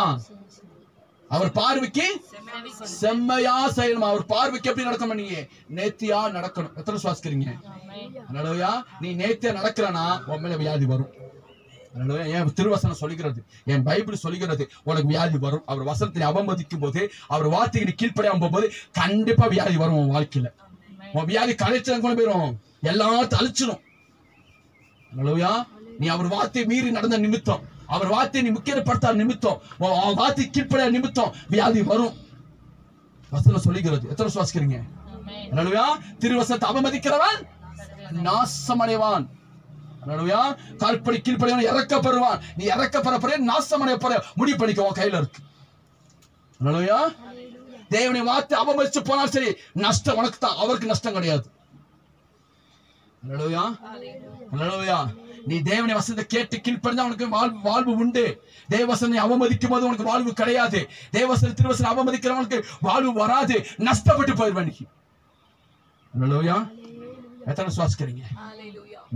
அவர் பார்வைக்கு செம்மையா செய்யணுமா? அவர் பார்வைக்கு எப்படி நடக்கணும்? நீங்க நேர்த்தியா நடக்கணும். எத்தனை சுவாசிக்கிறீங்க? அல்லேலூயா. நீ நேர்த்தியா நடக்கிறனா உன் மேல வியாதி வரும். அல்லேலூயா. என் திருவசனம் சொல்லுகிறது, என் பைபிள் சொல்லுகிறது, உனக்கு வியாதி வரும். அவர் வசனத்தை அவமதிக்கும் போது, அவர் வார்த்தைக்கு கீழ்ப்படியாம போகும்போது கண்டிப்பா வியாதி வரும் உன் வாழ்க்கையில. உன் வியாதி கலைச்சல் கொண்டு போயிடும், எல்லாத்தையும் அழிச்சிடும். அல்லேலூயா. நீ அவர் வார்த்தையை மீறி நடந்த நிமித்தம், அவர் வார்த்தையை நீ முக்கியப்படுத்தாத நிமித்தம், வார்த்தை கீழ்ப்படியாத நிமித்தம் வியாதி வரும். வசனம் சொல்லுகிறது. எத்தனை சுவாசிக்கிறீங்க? அல்லேலூயா. திருவசனத்தை அவமதிக்கிறவன் நாசமடைவான். அல்லேலூயா. கற்பனை கீழ்ப்படியாதவன் இறக்கப்படுவான். நீ இறக்கப்படுற நாசமடைய போற முடிவு பண்ணிக்க, உன் கையில இருக்கு. அல்லேலூயா. தேவனை வார்த்தை அவமதிச்சு போனால் சரி, நஷ்டம் உனக்கு தான், அவருக்கு நஷ்டம் கிடையாது. அல்லேலூயா, அல்லேலூயா. நீ தேவனை வசனத்தை கேட்டு கீழ்ப்படிஞ்சா உனக்கு வாழ்வு உண்டு. தேவவசனை அவமதிக்கும் போது உனக்கு வாழ்வு கிடையாது. தேவவசன திருவசனை அவமதிக்கிறவனுக்கு வாழ்வு வராது, நஷ்டப்பட்டு போயிருவேன். அல்லேலூயா. எத்தனை சுவாசிக்கிறீங்க?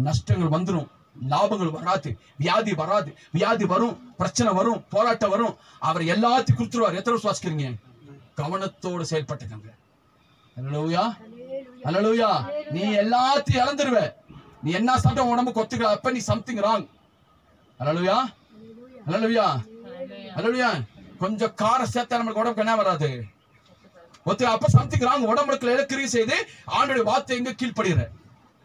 நஷ்டங்கள் வந்துடும், லாபங்கள் வராது, வியாதி வராது. வியாதி வரும், பிரச்சனை வரும், போராட்டம் வரும், அவர் எல்லாத்தையும் கொடுத்துருவார். எத்தனை சுவாசிக்கிறீங்க? கவனத்தோடு செயல்பட்டுக்கங்க. அல்லேலூயா, அல்லேலூயா. நீ எல்லாத்தையும் இழந்துருவ. நீ என்ன சாப்பிட்ட உடம்பு கொத்துக்கலாம், அப்ப நீ சம்திங் ராங். அல்லேலூயா, அல்லேலூயா, அல்லேலூயா. கொஞ்சம் காரம் சேர்த்தா நமக்கு உடம்புக்கு என்ன வராது? அப்ப சம்திங் ராங். உடம்புல இழக்கிரி செய்து ஆண்டோட வார்த்தை எங்க கீழ்படுகிற.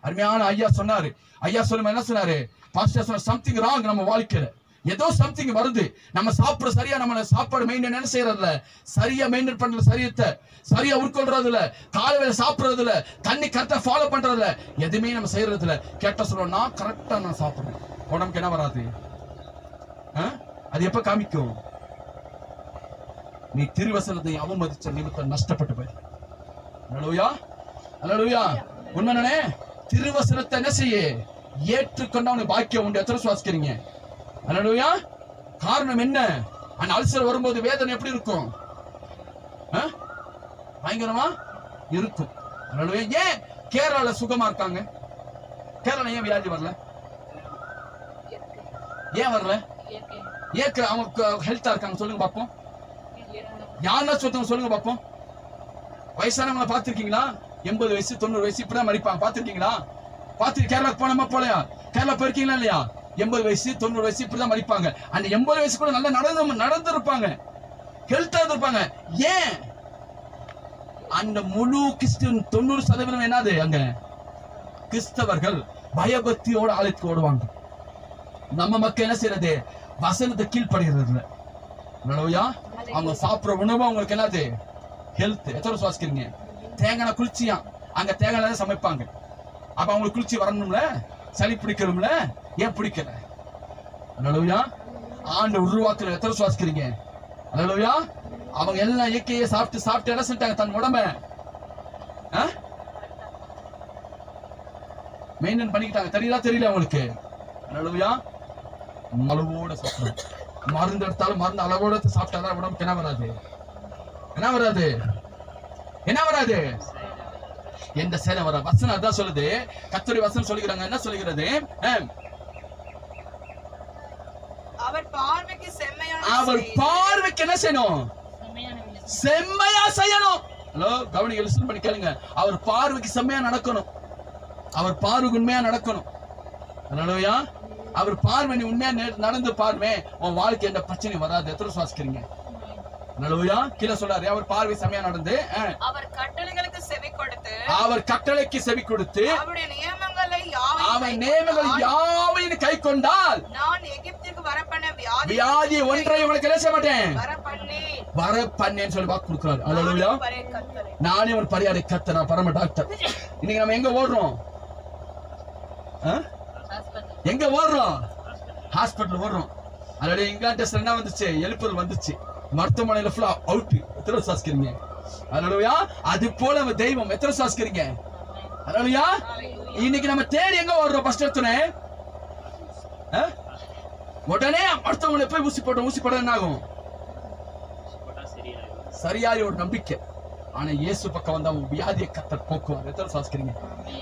அருமையான ஐயா சொன்னாரு. ஐயா சொல்லுமா என்ன சொன்னாரு? பாஸ்டர் சொன்ன சம்திங் ராங் நம்ம வாழ்க்கையில. ஏதோ சம்திங் வருது. நம்ம சாப்பிட சரியா, நம்ம சாப்பாடு மெயின்டைன் என்ன செய்யறதுல, சரியா மெயின்டைன் பண்ற, சரியத்தை சரியா உட்கொள்றதுல, காலையில சாப்பிடுறதுல, தண்ணி கரெக்டா ஃபாலோ பண்றதுல, எதுவுமே நம்ம செய்யறதுல. கேட்ட சொல்லணும்னா கரெக்டா நான் சாப்பிடுறேன், உடம்புக்கு என்ன வராது. அது எப்ப காமிக்கும்? நீ திருவசனத்தை அவமதிச்ச நிமித்தம் நஷ்டப்பட்டு போய். அல்லேலூயா, அல்லேலூயா. உண்மையானே திருவசனத்தை என்ன செய்ய ஏற்றுக்கொண்ட உனக்கு பாக்கியம் உண்டு. எத்தனை சுவாசிக்கிறீங்க? அல்லேலூயா. காரணம் என்ன? அந்த அல்சர் வரும்போது வேதனை எப்படி இருக்கும்? பயங்கரமா இருக்கும். அல்லேலூயா. ஏன் கேரளால சுகமா இருக்காங்க? கேரளா ஏன் வியாதி வரல? ஏன் வரல? ஏற்க அவங்க ஹெல்த்தா இருக்காங்க சொல்லுங்க பாப்போம். யாருன்னா சொல்லுங்க சொல்லுங்க பாப்போம். வயசானவங்களை பார்த்திருக்கீங்களா? 80 வயசு 90 வயசு இப்படிதான் மறிப்பாங்க. பார்த்திருக்கீங்களா? கேரளாக்கு போனோமா போலையா? கேரளா போயிருக்கீங்களா இல்லையா? 80 வயசு 90 வயசு இப்படிதான் மறிப்பாங்க. அந்த 80 வயசு கூட நல்லா நடந்து இருப்பாங்க, ஹெல்த்தா இருப்பாங்க. ஏன்? அந்த முழு கிறிஸ்டியன் 90% என்னது? அங்க கிறிஸ்தவர்கள் பயபக்தியோட ஆலயத்துக்கு ஓடுவாங்க. நம்ம மக்கள் என்ன செய்யறது? வசனத்தை கீழ்படுகிறது. அவங்க சாப்பிடுற உணவு அவங்களுக்கு என்னது? ஹெல்த். எத்தனை சுவாசிக்கிறீங்க? தேங்காய் குளிர்ச்சியா, அங்க தேங்காய் சமைப்பாங்க. அப்ப அவங்களுக்கு குளிர்ச்சி வரணும்ல, சளி பிடிக்கணும்ல, ஏன் பிடிக்கல? அல்லேலூயா. ஆண்டு உருவாக்குற. எத்தனை சுவாசிக்கிறீங்க? அல்லேலூயா. அவங்க எல்லாம் இயற்கையை சாப்பிட்டு என்ன செஞ்சாங்க? தன் உடம்ப மெயின்டைன் பண்ணிக்கிட்டாங்க. தெரியல அவங்களுக்கு. அல்லேலூயா. அளவோட சாப்பிடுறோம். மருந்து எடுத்தாலும் மருந்து அளவோட சாப்பிட்டாதான் உடம்புக்கு என்ன வராது? என்ன வராது? எந்த சேனை வர? வசனம் அதான் சொல்லுது. கர்த்தருடைய வசனம் சொல்லுகிறாங்க. என்ன சொல்லுகிறது? அவர் பார்வைக்கு என்ன செய்யணும்? செம்மையா செய்யணும். ஹலோ, கவனிங்க, லிசன் பண்ணி கேளுங்க. அவர் பார்வைக்கு செம்மையா நடக்கணும். அவர் பார்வைக்கு உண்மையா நடக்கணும். அல்லேலூயா. அவர் பார்வை நீ உண்மையா நடந்து பார்வை, உன் வாழ்க்கை எந்த பிரச்சனையும் வராது. எத்தனை சுவாசிக்கிறீங்க? அல்லேலூயா. கீழே சொல்றாரு, அவர் பார்வை செம்மையா நடந்து அவர் கட்டளைகளுக்கு செவி கொடுத்து அவருடைய நியமங்கள் யாவையும் கை கொண்டால் நான் எகிப்திற்கு வரப்பண்ண வியாதி ஒன்றை உனக்கு என்ன செய்ய மாட்டேன், வர பண்ணேன்னு சொல்லி வாக்கு கொடுக்கிறார். அல்லேலூயா. நானே ஒரு பரிகார கர்த்தர், நான் பரம டாக்டர். இன்னைக்கு நம்ம எங்க ஓடுறோம்? எங்க ஓடுறோம்? ஹாஸ்பிட்டல் ஓடுறோம். அதோட இங்கிலாந்து டெஸ்ட் என்ன வந்துச்சு? எழுப்புதல் வந்துச்சு. மருத்துவமனையில ஃபுல்லா அவுட். எத்தனை சுவாசிக்கிறீங்க? அல்லேலூயா. அது போல நம்ம தெய்வம். எத்தனை சுவாசிக்கிறீங்க? அல்லேலூயா. இன்னைக்கு நம்ம தேடி எங்க ஓடுறோம்? ஃபர்ஸ்ட் எடுத்தோனே உடனே மருத்துவமனை போய் ஊசி போட என்ன ஆகும்? சரியாய் ஒரு நம்பிக்கை. ஆனா இயேசு பக்கம் வந்தா உன் வியாதியை கர்த்தர் போக்குவார். எத்தனை சுவாசிக்கிறீங்க?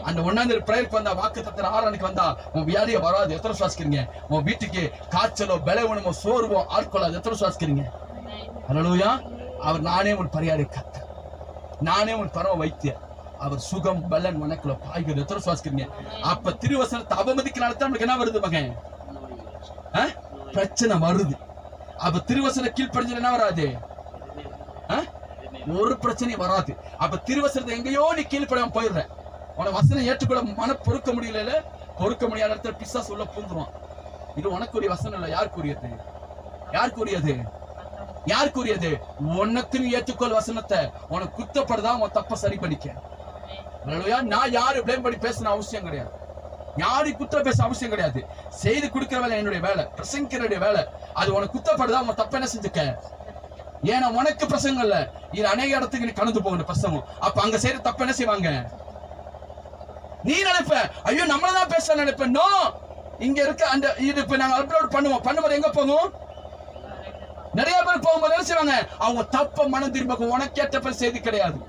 அந்த 1ஆம் தேதி பிரேயருக்கு வந்தா, வாக்குத்தத்தம் 6 வந்தா உன் வியாதியை வராது. எத்தனை சுவாசிக்கிறீங்க? உன் வீட்டுக்கு காய்ச்சலோ பலவீனமோ சோர்வோ ஆட்கொள்ளாது. எத்தனை சுவாசிக்கிறீங்க? அல்லேலூயா. அவர் நானே உன் பரிகார கர்த்தர், நானே உன் பரம வைத்தியர், அவர் சுகம் பலன் உனக்குள்ள பாய்கிறது. எத்தனை சுவாசிக்கிறீங்க? அப்ப திருவசனத்தை அவமதிக்கனால நமக்கு என்ன வருது மகன்? பிரச்சனை வருது. அப்ப திருவசன கீழ்ப்படிஞ்சு என்ன வராது? ஒரு பிரச்சனையும் வராது. அப்ப திருவசனத்தை எங்கேயோ நீ கீழ்ப்படியாம போயிடுற. உனக்கு வசனம் ஏற்றுக்கொள்ள மன பொறுக்க முடியல, பொறுக்க முடியாத இடத்துல பிசாசு உள்ள பூந்துருவான். இது உனக்குரிய வசனம் இல்ல. யாருக்குரியது? உனக்கு நீ ஏற்றுக்கொள் வசனத்தை. உனக்கு குத்தப்படுதா உன் தப்ப சரி பண்ணிக்க. நான் யாரு பிளேம் பண்ணி பேசணும் அவசியம் கிடையாது. யாரு குத்த பேச அவசியம் கிடையாது. செய்து கொடுக்கிற வேலை என்னுடைய வேலை, பிரசங்கிற வேலை. அது உனக்கு குத்தப்படுதா உன் தப்ப என்ன செஞ்சுக்க. ஏன்னா உனக்கு பிரசங்கம் இல்ல, இது அநேக இடத்துக்கு நீ கடந்து போகணும் பிரசங்கம். அப்ப அங்க செய்யற தப்ப என்ன செய்வாங்க? நீ நினைப்ப, ஐயோ நம்மளதான் பேச நினைப்ப. நோ, இங்க இருக்க அந்த இது இப்ப நாங்க அப்லோட் பண்ணும்போது எங்க போகும்? நிறைய பேர் போகும்போது என்ன செய்வாங்க? அவங்க தப்ப மனம் திரும்ப. உனக்கு ஏற்ற பேர் செய்தி கிடையாது.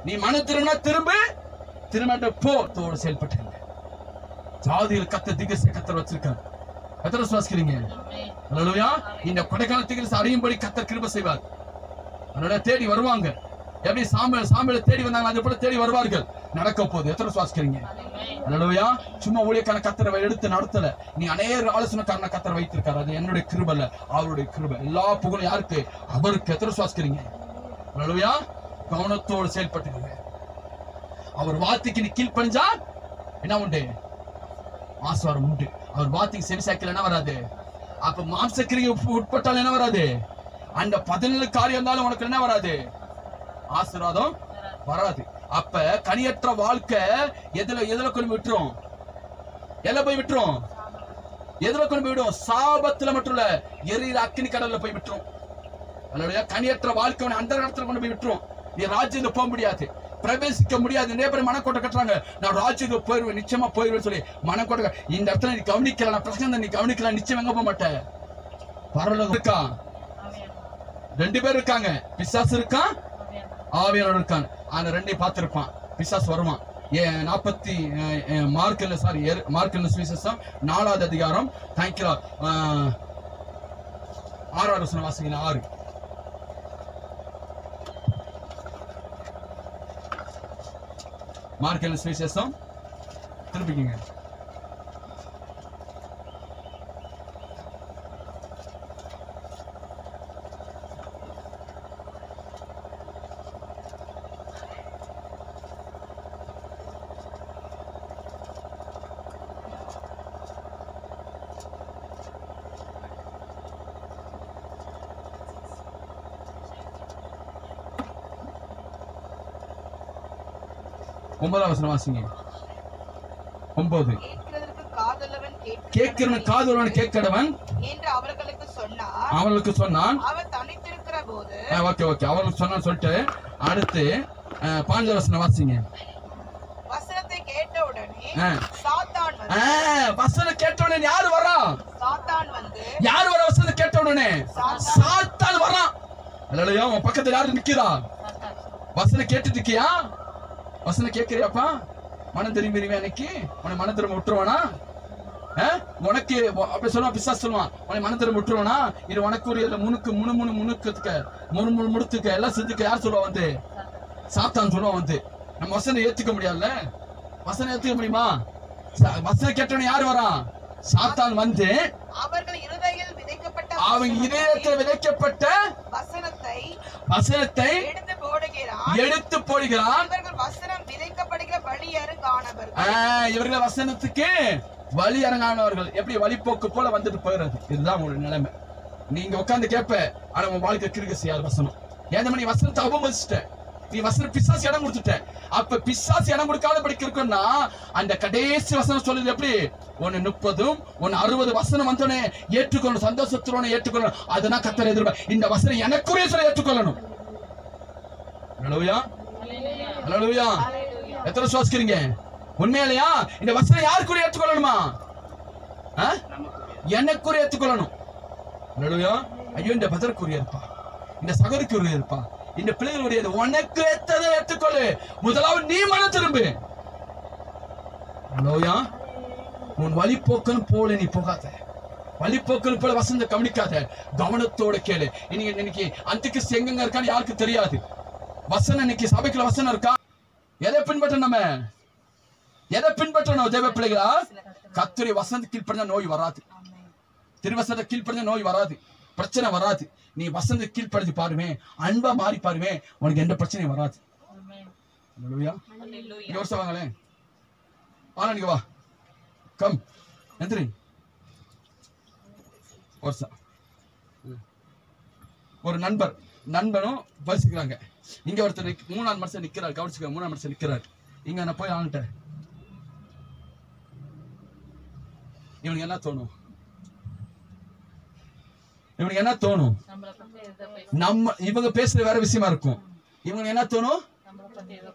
நீ மனம் திரும்ப போ தோடு செயல்பட்டு ஜாதியில் கத்தர் வச்சிருக்காங்க. எத்தனை சுவாசிக்கிறீங்க? அல்லேலூயா. இந்த கொடைக்காலத்துக்கு அறியும்படி கர்த்தர் கிருபை செய்வார். அதனால தேடி வருவாங்க. எப்படி சாமுவேல் தேடி வந்தாங்க, அது போல தேடி வருவார்கள். நடக்க போகுது. எத்தனை சுவாசிக்கிறீங்க? அல்லேலூயா. சும்மா ஊழியக்கான கர்த்தரை எடுத்து நடத்தல. நீ அநேக ஆலோசனைக்காரன கர்த்தர் வைத்திருக்காரு. அது என்னுடைய கிருபை இல்ல, அவருடைய கிருபை. எல்லா புகழும் யாருக்கு? அவருக்கு. எத்தனை சுவாசிக்கிறீங்க? அல்லேலூயா. கவனத்தோடு செயல்பட்டுங்க. அவர் வார்த்தைக்கு நீ கீழ்ப்படிஞ்சா என்ன உண்டு? ஆசீர்வாதம் உண்டு. அவர் வார்த்தைக்கு செவிசாய்க்கல என்ன வராது? அப்ப மாம்சக்கிரியை உட்பட்டால் என்ன வராது? அந்த 17 காரியம் இருந்தாலும் உனக்கு என்ன வராது? ஆசீர்வாதம் வராது. அப்ப கனியற்ற வாழ்க்கை எதுல கொண்டு விட்டுரும்? போய் விட்டுரும்? எதுல கொண்டு போய் விடும்? சாபத்துல மட்டும் இல்ல, எரியிற அக்கினி கடல்ல போய் விட்டுரும். அல்லேலூயா. கனியற்ற வாழ்க்கை அந்த இடத்துல கொண்டு போய் விட்டுரும். நீ ராஜ்யத்துக்கு போக முடியாது, பிரவேசிக்க முடியாது. நிறைய பேர் மனக்கோட்டை கட்டுறாங்க. நான் ராஜ்யத்துக்கு போயிருவேன், நிச்சயமா போயிருவேன் சொல்லி மனக்கோட்டை. இந்த இடத்துல நீ கவனிக்கல, நான் பிரச்சனை நீ கவனிக்கல, நிச்சயம் எங்க போக மாட்டேன். பரலோகம் இருக்கான். 2 பேர் இருக்காங்க. பிசாசு இருக்கான், ஆவியானவர் இருக்கான். அந்த 2ஐயும் பார்த்திருப்பான். பிசாசு வருவான். மார்க் சுவிசேஷம் 4ஆம் அதிகாரம். தேங்க்யூ. 6வது வசனம் வாசிங்க. 6. மார்க் எழுதின சுவிசேஷம் திருப்பிக்கங்க. ஒன்பதாம் வசனம் வாசிங்க. 9. கேட்கிறவன் காதுள்ளவன் கேட்கிறவன் என்று அவர்களுக்கு சொன்னான். அவர் தனித்திருக்கிற போது ஓகே அவர்களுக்கு சொன்னான்னு சொல்லிட்டு அடுத்து 5 வசனம் வாசிங்க. வசனத்தை கேட்ட உடனே சாத்தான் வந்து வசனம் கேட்ட உடனே யாரு வரான்? சாத்தான் வந்து யாரு வர? வசனம் கேட்ட உடனே சாத்தான் வரான். அல்லேலூயா. உன் பக்கத்துல யாரு நிக்கிறா? வசனம் கேட்டுட்டு இருக்கியா? வசனம் கேட்கிறியாப்பா? மனம் திரும்பிடுவேன் அன்னைக்கு உன்னை மனம் திரும்ப விட்டுருவானா? உனக்கு அப்படி சொல்லுவான், பிசாசு சொல்லுவான், உன்னை மனம் திரும்ப விட்டுருவானா? இது உனக்கு ஒரு முணுத்துக்க எல்லாம் செஞ்சுக்க யார் சொல்லுவா? வந்து சாத்தான் சொல்லுவான். வந்து நம்ம வசனம் ஏத்துக்க முடியாதுல்ல. வசனம் ஏத்துக்க முடியுமா? வசனம் கேட்டவன யாரு வரான்? சாத்தான் வந்து அவர்கள் இதயத்தில் விதைக்கப்பட்ட வசனத்தை எடுத்து போடுகிறான். இவர்கள் வசனத்துக்கு வழி இறங்கானவர்கள். எப்படி வழிபோக்கு போல வந்துட்டு போயிடுறது. இதுதான் உங்களோட நிலைமை. நீங்க உட்கார்ந்து கேட்ப, ஆனா உன் வாழ்க்கை கிறுக்கு செய்யாது வசனம். ஏன் நீ வசனத்தை அவமதிச்சிட்ட, நீ வசனம் பிசாசு இடம் கொடுத்துட்ட. அப்ப பிசாசு இடம் கொடுக்காத படிக்க இருக்குன்னா அந்த கடைசி வசனம் சொல்லுது எப்படி? 1:30 1:60 வசனம் வந்தோடனே ஏற்றுக்கொள்ளணும், சந்தோஷத்தோட ஏற்றுக்கொள்ளணும். அதுதான் கர்த்தர் எதிர்பார்க்க. இந்த வசனம் எனக்குரிய சொல்ல ஏற்றுக்கொள்ளணும். அல்லேலூயா அல்லேலூயா. எத்தனை சுவாசிக்கிறீங்க? உண்மையிலையா இந்த வசனம் யாருக்குரிய ஏற்றுக்கொள்ளணுமா? எனக்குரிய ஏற்றுக்கொள்ளணும். அல்லேலூயா. ஐயோ இந்த பதற்குரிய இருப்பா, இந்த சகோதரிக்குரிய இருப்பா, இந்த பிள்ளைகளுடைய உனக்கு ஏற்றதை ஏற்றுக்கொள்ளு. முதலாவது நீ மனம் திரும்பு. அல்லேலூயா. உன் வழிபோக்கன் போல நீ போகாத. வழிபோக்கன் போல வசந்த கவனிக்காத. கவனத்தோட கேளு. இன்னைக்கு அந்திகிறிஸ்து எங்க இருக்கான்னு யாருக்கு தெரியாது. வசனம் இன்னைக்கு சபைக்குள்ள வசனம் இருக்கா? எதை பின்பற்றணும்? நம்ம எதை பின்பற்றணும்? தேவ பிள்ளைகளா, கர்த்தருடைய வசனத்துக்கு கீழ்ப்படிஞ்சா நோய் வராது. திருவசனத்தை கீழ்ப்படிஞ்சா நோய் வராது, பிரச்சனை வராது. நீ வசனத்துக்கு கீழ்ப்படிஞ்சு பாருமே, அன்பா மாறி பாருமே, உனக்கு எந்த பிரச்சனையும் வராது. இங்க வருஷம் வாங்களேன். ஆனா நீங்க வா, கம் எந்திரி. வருஷம் ஒரு நண்பனும் பரிசுக்கிறாங்க. இங்க ஒருத்தர் 3ஆம் வருஷம் நிக்கிறார். கவனிச்சுக்க, 3ஆம் வருஷம் நிக்கிறார். இங்க நான் போய் ஆன்ட்டேன். இவனுக்கு என்ன தோணும்? இவனுக்கு என்ன தோணும்? நம்ம இவங்க பேசுற வேற விஷயமா இருக்கும். இவங்க என்ன தோணும்?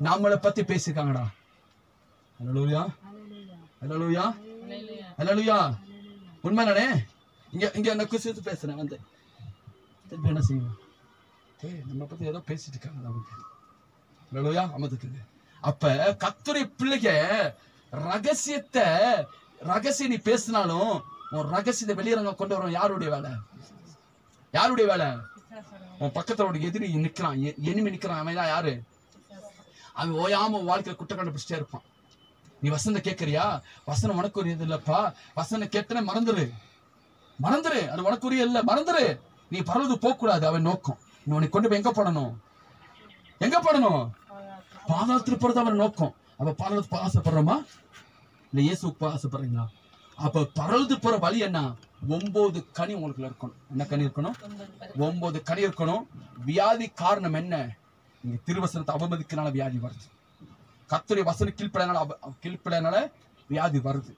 நம்மளை பத்தி பேசிருக்காங்கடா. அல்லேலூயா அல்லேலூயா அல்லேலூயா. உண்மைதானே? இங்க என்ன குசித்து பேசுறேன் வந்து திருப்பி என்ன செய்வோம்? நம்ம பத்தி ஏதோ பேசிட்டு இருக்காங்க நமக்கு. அல்லேலூயா. அமர்ந்துக்குங்க. அப்ப கர்த்தருடைய பிள்ளைங்க ரகசியம் நீ பேசினாலும் உன் ரகசியத்தை வெளியிறங்க கொண்டு வரும். யாருடைய வேலை? யாருடைய வேலை? உன் பக்கத்துல எதிரி நிக்கிறான், எனிமி நிக்கிறான். அவன் தான் யாரு? அவன் ஓயாம வாழ்க்கையில குற்றம் கண்டுபிடிச்சிட்டே இருப்பான். நீ வசனம் கேட்கறியா? வசனம் உனக்குரியது இல்லப்பா. வசனம் கேட்டனே மறந்துரு. அது உனக்குரிய இல்ல, மறந்துரு. நீ பரவது போக கூடாது. அவன் நோக்கம். நீ உன்னை கொண்டு போய் எங்க போடணும்? பாதாளத்தில் போறது அவன் நோக்கம். அப்ப பாதாளத்துக்கு ஆசைப்படுறோமா? இல்ல இயேசுக்கு ஆசைப்படுறீங்களா? அப்ப பரவது போற வழி என்ன? 9 கனி உங்களுக்கு இருக்கணும். என்ன கனி இருக்கணும்? 9 கனி இருக்கணும். வியாதி காரணம் என்ன? நீங்க திருவசனத்தை அவமதிக்கிறனால வியாதி வருது. கர்த்தருடைய வசனம் கீழ்ப்படினால வியாதி வருது.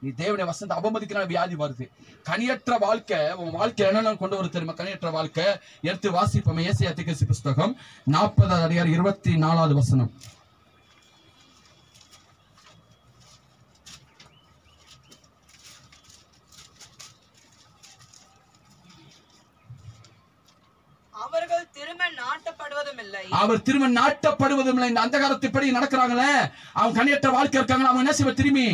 நீ தேவனுடைய வசனத்தை அவமதிக்கிறனால வியாதி வருது. கனியற்ற வாழ்க்கை உன் வாழ்க்கை என்னென்ன கொண்டு வரும் தெரியுமா? கனியற்ற வாழ்க்கை எடுத்து வாசிப்போம். ஏசாயா தீர்க்கதரிசி புஸ்தகம் 40வது அதிகாரம் 24வது வசனம். அவர் திரும்ப நாட்டப்படுவதும் இல்லை. இந்த அந்தகாரத்தைப்படி நடக்கிறாங்களே, அவங்க கனியற்ற வாழ்க்கை இருக்காங்க. அவங்க என்ன செய்வ? திரும்பி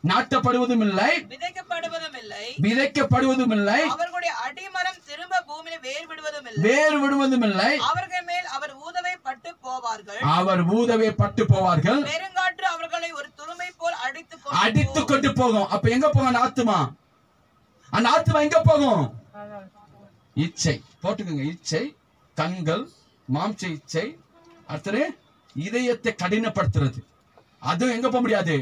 நாட்டப்படுவதும் இல்லை, விதைக்கப்படுவதும் இல்லை. அவர்களுடைய அடிமரம் திரும்ப பூமியிலே வேறு விடுவதும் இல்லை. அவர்கள் மேல் அவர் ஊதவே பட்டு போவார்கள். பெருங்காற்று அவர்களை ஒரு துரும்பை போல் அடித்து கொண்டு போகும். அப்ப எங்க போகும் அந்த ஆத்துமா? அந்த ஆத்துமா எங்க போகும்? இச்சை போட்டுக்கோங்க. இச்சை, கண்கள், மாம்ச இச்சை, அடுத்தது இதயத்தை கடினப்படுத்துறது. அதுவும் எங்க போக முடியாது?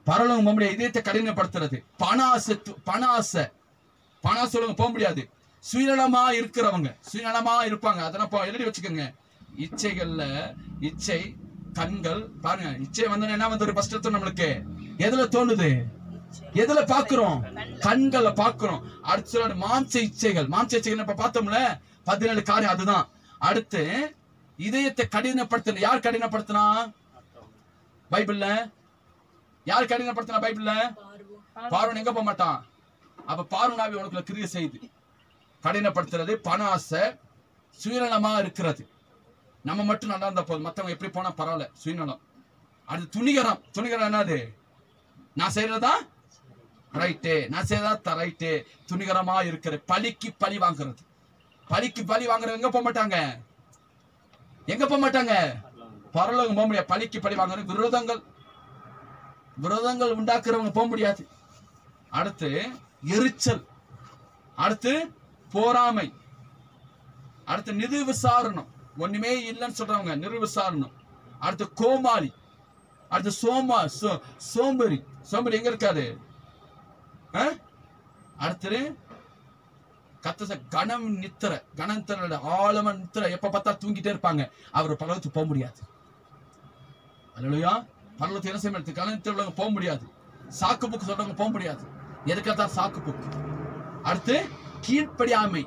பரலோகம் போக முடியாது. இதயத்தை கடினப்படுத்துறது. பணாசை போக முடியாது. சுயநலமா இருக்கிறவங்க சுயநலமா இருப்பாங்க. அதெல்லாம் எழுதி வச்சுக்கோங்க. இச்சைகள்ல இச்சை, கண்கள் பாருங்க. இச்சை வந்து என்ன வந்து ஒரு கஷ்டத்தை நம்மளுக்கு எதுல தோணுது? எதுல பாக்குறோம்? கண்களை பாக்குறோம். அடுத்து மாம்ச இச்சைகள். மாம்ச இச்சைகள் இப்ப பார்த்தோம்ல 17 காரியம். அதுதான். அடுத்து இதயத்தை கடினப்படுத்த. யார் கடினப்படுத்தினா பைபிள்ல? யார் கடினப்படுத்தினா பைபிள்ல? பார்வன் எங்க போக மாட்டான். அப்ப பார்வனாவி உனக்குள்ள கிரியை செய்து கடினப்படுத்துறது. பண ஆசை, சுயநலமா இருக்கிறது. நம்ம மட்டும் நல்லா இருந்தா போதும், மத்தவங்க எப்படி போனா பரவாயில்ல. சுயநலம். அது துணிகரம். துணிகரம் என்னது? நான் செய்யறதா ரைட்டு, நான் செய்யறதா ரைட்டு. துணிகரமா இருக்கிற. பழிக்கு பழி வாங்குறது. பழிக்கு பழி வாங்குறது எங்க போக மாட்டாங்க? எங்க போக மாட்டாங்க? பரலோகம் போக முடியாது. பழிக்கு பழி வாங்குறது. விரோதங்கள் உண்டாக்குறவங்க போக முடியாது. அடுத்து எரிச்சல், அடுத்து போராமை, அடுத்து நிர்விசாரணம். ஒண்ணுமே இல்லைன்னு சொல்றவங்க நிர்விசாரணம். அடுத்து கோமாளி, அடுத்து சோம்பேறி. சோம்பேறி எங்க இருக்காது? அடுத்து கனம் நித்திர. ஆழமா நித்திர. எப்ப பார்த்தா தூங்கிட்டே இருப்பாங்க. அவர் பரலோகத்துக்கு போக முடியாது. அல்லேலூயா. பரலோகத்துக்கு என்ன செய்ய? கனத்துல போக முடியாது. சாக்கு புக்கு சொல்றவங்க போக முடியாது. எதுக்காக சாக்கு புக்கு. அடுத்து கீழ்ப்படியாமை.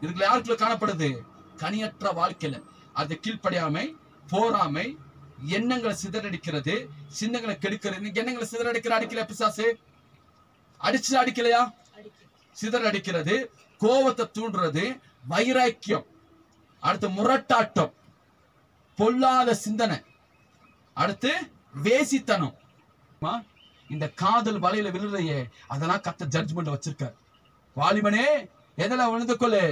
இதுக்குள்ள யாருக்குள்ள காணப்படுது? கனியற்ற வாழ்க்கையில. அது கீழ்ப்படியாமை, போராமை, எண்ணங்களை சிதறடிக்கிறது, சின்னங்களை கெடுக்கிறது. எண்ணங்களை சிதறடிக்கிற அடிக்கல பிசாசு? அடிச்சு அடிக்கலையா? சிதறடிக்கிறது, கோபத்தை தூண்டுறது, வைராக்கியம், அடுத்து முரட்டாட்டம், பொல்லாத சிந்தனை, அடுத்து வேசித்தனம். இந்த காதல் வலையில விழுறையே அதெல்லாம் கத்த ஜட்ஜ்மெண்ட் வச்சிருக்காரு. வாலிபனே எதில் விழுந்து கொள்ளு?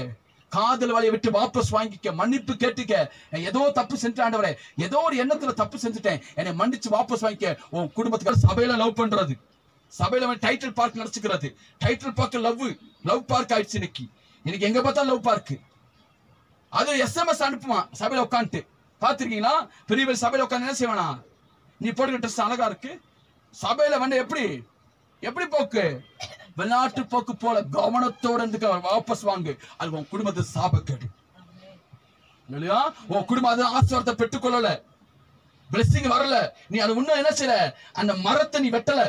காதல் வலையை விட்டு வாபஸ் வாங்கிக்க. மன்னிப்பு கேட்டுக்க. ஏதோ தப்பு செஞ்சுட்டேன் ஆண்டவரே, ஏதோ ஒரு எண்ணத்துல தப்பு செஞ்சுட்டேன், என்னை மன்னிச்சு வாபஸ் வாங்கிக்க. உன் குடும்பத்துக்கு சபையில லவ் பண்றது, சபையில டைட்டில் பார்க் நடச்சுக்கிறது. டைட்டில் பார்க் லவ் பார்க் ஆயிடுச்சு. இன்னைக்கு எங்க பார்த்தா லவ் பார்க். அது SMS அனுப்புவான் சபையில உட்காந்துட்டு. பாத்திருக்கீங்களா? பெரிய பெரிய சபையில உட்காந்து என்ன செய்வானா? நீ போட்டுக்கிட்ட ட்ரெஸ் அழகா இருக்கு. சபையில வந்து எப்படி போக்கு? வெளிநாட்டு போக்கு போல கவனத்தோட வாபஸ் வாங்கு. அது உன் குடும்பத்தை சாபக்கேடு இல்லையா? உன் குடும்பம் அது ஆசீர்வாதத்தை பெற்றுக்கொள்ளல, பிளெஸிங் வரல. நீ அது இன்னும் என்ன செய்யல? அந்த மரத்தை நீ வெட்டல.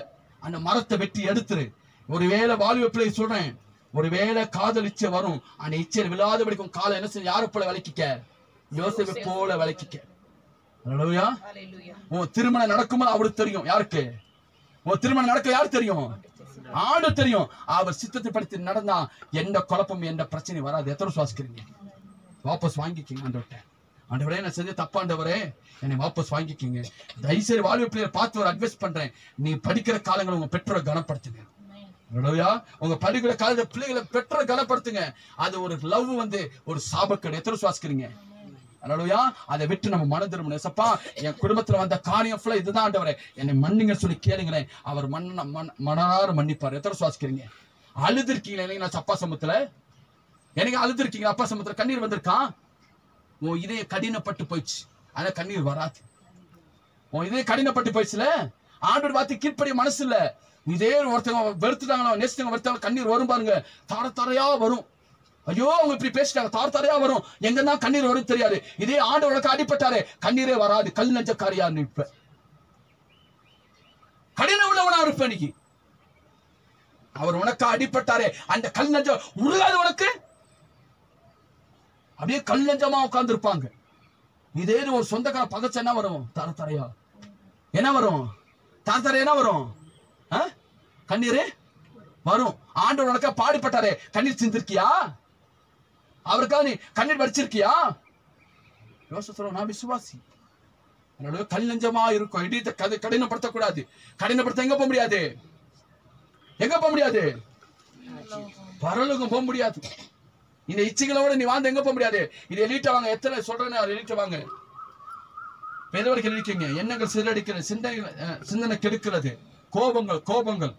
அந்த மரத்தை வெட்டி எடுத்துரு. ஒருவேளை வாலிப பிள்ளை சொல்றேன், ஒருவேளை காதல் இச்சை வரும். அந்த இச்சை விழாத படிக்கும் காலை என்ன செய்ய? யாரு போல விளக்கிக்க? யோசேப்பு போல விளக்கிக்க. அல்லேலூயா. உன் திருமணம் நடக்கும்போது அவருக்கு தெரியும். யாருக்கு? உன் திருமணம் நடக்க யாரு தெரியும்? ஆண்டு தெரியும். அவர் சித்தத்தை படுத்தி நடந்தா எந்த குழப்பம் எந்த பிரச்சனை வராது. எத்தனை சுவாசிக்கிறீங்க? வாபஸ் வாங்கிக்கிங்க ஆண்டவர்கிட்ட. ஆண்டவரே நான் செஞ்ச தப்பாண்டவரே, என்னை வாபஸ் வாங்கிக்கிங்க. தயவுசெய்து வாலிப பிள்ளைகளை பார்த்து ஒரு அட்வைஸ் பண்றேன். நீ படிக்கிற காலங்களை உங்க பெற்றோரை கனப்படுத்துங்க. உங்க படிக்கிற காலத்துல பிள்ளைகளை பெற்றோரை கனப்படுத்துங்க. அது ஒரு லவ் வந்து ஒரு சாபக்கேடு. எத்தனை சுவாசிக்கிறீங்க? அல்லேலூயா. அதை விட்டு நம்ம மனம் திரும்பணும். சப்பா, என் குடும்பத்துல வந்த காரியம் ஃபுல்லா இதுதான் ஆண்டவரே, என்னை மன்னிங்க சொல்லி கேளுங்களேன். அவர் மனதார மன்னிப்பார். எத்தனை சுவாசிக்கிறீங்க? அழுதுருக்கீங்களா? இல்லைங்க நான் அப்பா சமூகத்துல எனக்கு அழுதுருக்கீங்களா? அப்பா சமூகத்துல கண்ணீர் வந்திருக்கான். உன் இதய கடினப்பட்டு போயிடுச்சு, ஆனா கண்ணீர் வராது. உன் இதய கடினப்பட்டு போயிடுச்சுல, ஆண்டவர் பார்த்து கீழ்ப்படிய மனசு இல்ல. இதே ஒருத்தவங்க வெறுத்துட்டாங்களோ, நேசித்தவங்க வெறுத்தாங்க, கண்ணீர் வரும் பாருங்க. தாரையா வரும். ஐயோ அவங்க இப்படி பேசிட்டாங்க, தாரையா வரும். எங்கன்னா கண்ணீர் வரும் தெரியாது. இதே ஆண்டவருக்கு அடிப்பட்டாரு, கண்ணீரே வராது. கல் நெஞ்சக்காரியா நிற்ப, கடின உள்ளவனா இருப்ப. இன்னைக்கு அவர் உனக்கு அடிப்பட்டாரே, அந்த கல் நெஞ்சம் உருகாது உனக்கு. அப்படியே கல் நெஞ்சமா உட்கார்ந்து இருப்பாங்க. இதே ஒரு சொந்தக்கார பகச்ச என்ன வரும்? தாரையா என்ன வரும்? தாரையா என்ன வரும்? கண்ணீரே வரும். ஆண்டவர் உனக்கு பாடிப்பட்டாரே, கண்ணீர் சிந்திருக்கியா? அவருக்காக நீ கண்ணீர் வடிச்சிருக்கியா? யோசிச்சு நான் விசுவாசி. கல் நெஞ்சமா இருக்கும். இடித்த கதை கடினப்படுத்தக்கூடாது. கடினப்படுத்த எங்க போக முடியாது? எங்க போக முடியாது? பரலோகம் போக முடியாது. இந்த இச்சைகளோட நீ வாழ்ந்து எங்க போக முடியாது. இது எலிட்ட வாங்க, எத்தனை சொல்றேன்னு அது எலிட்ட வாங்க. பெரியவர்கள் எழுதிக்கீங்க. எண்ணங்கள் சிதறடிக்கிறது, சிந்தனை கெடுக்கிறது, கோபங்கள்,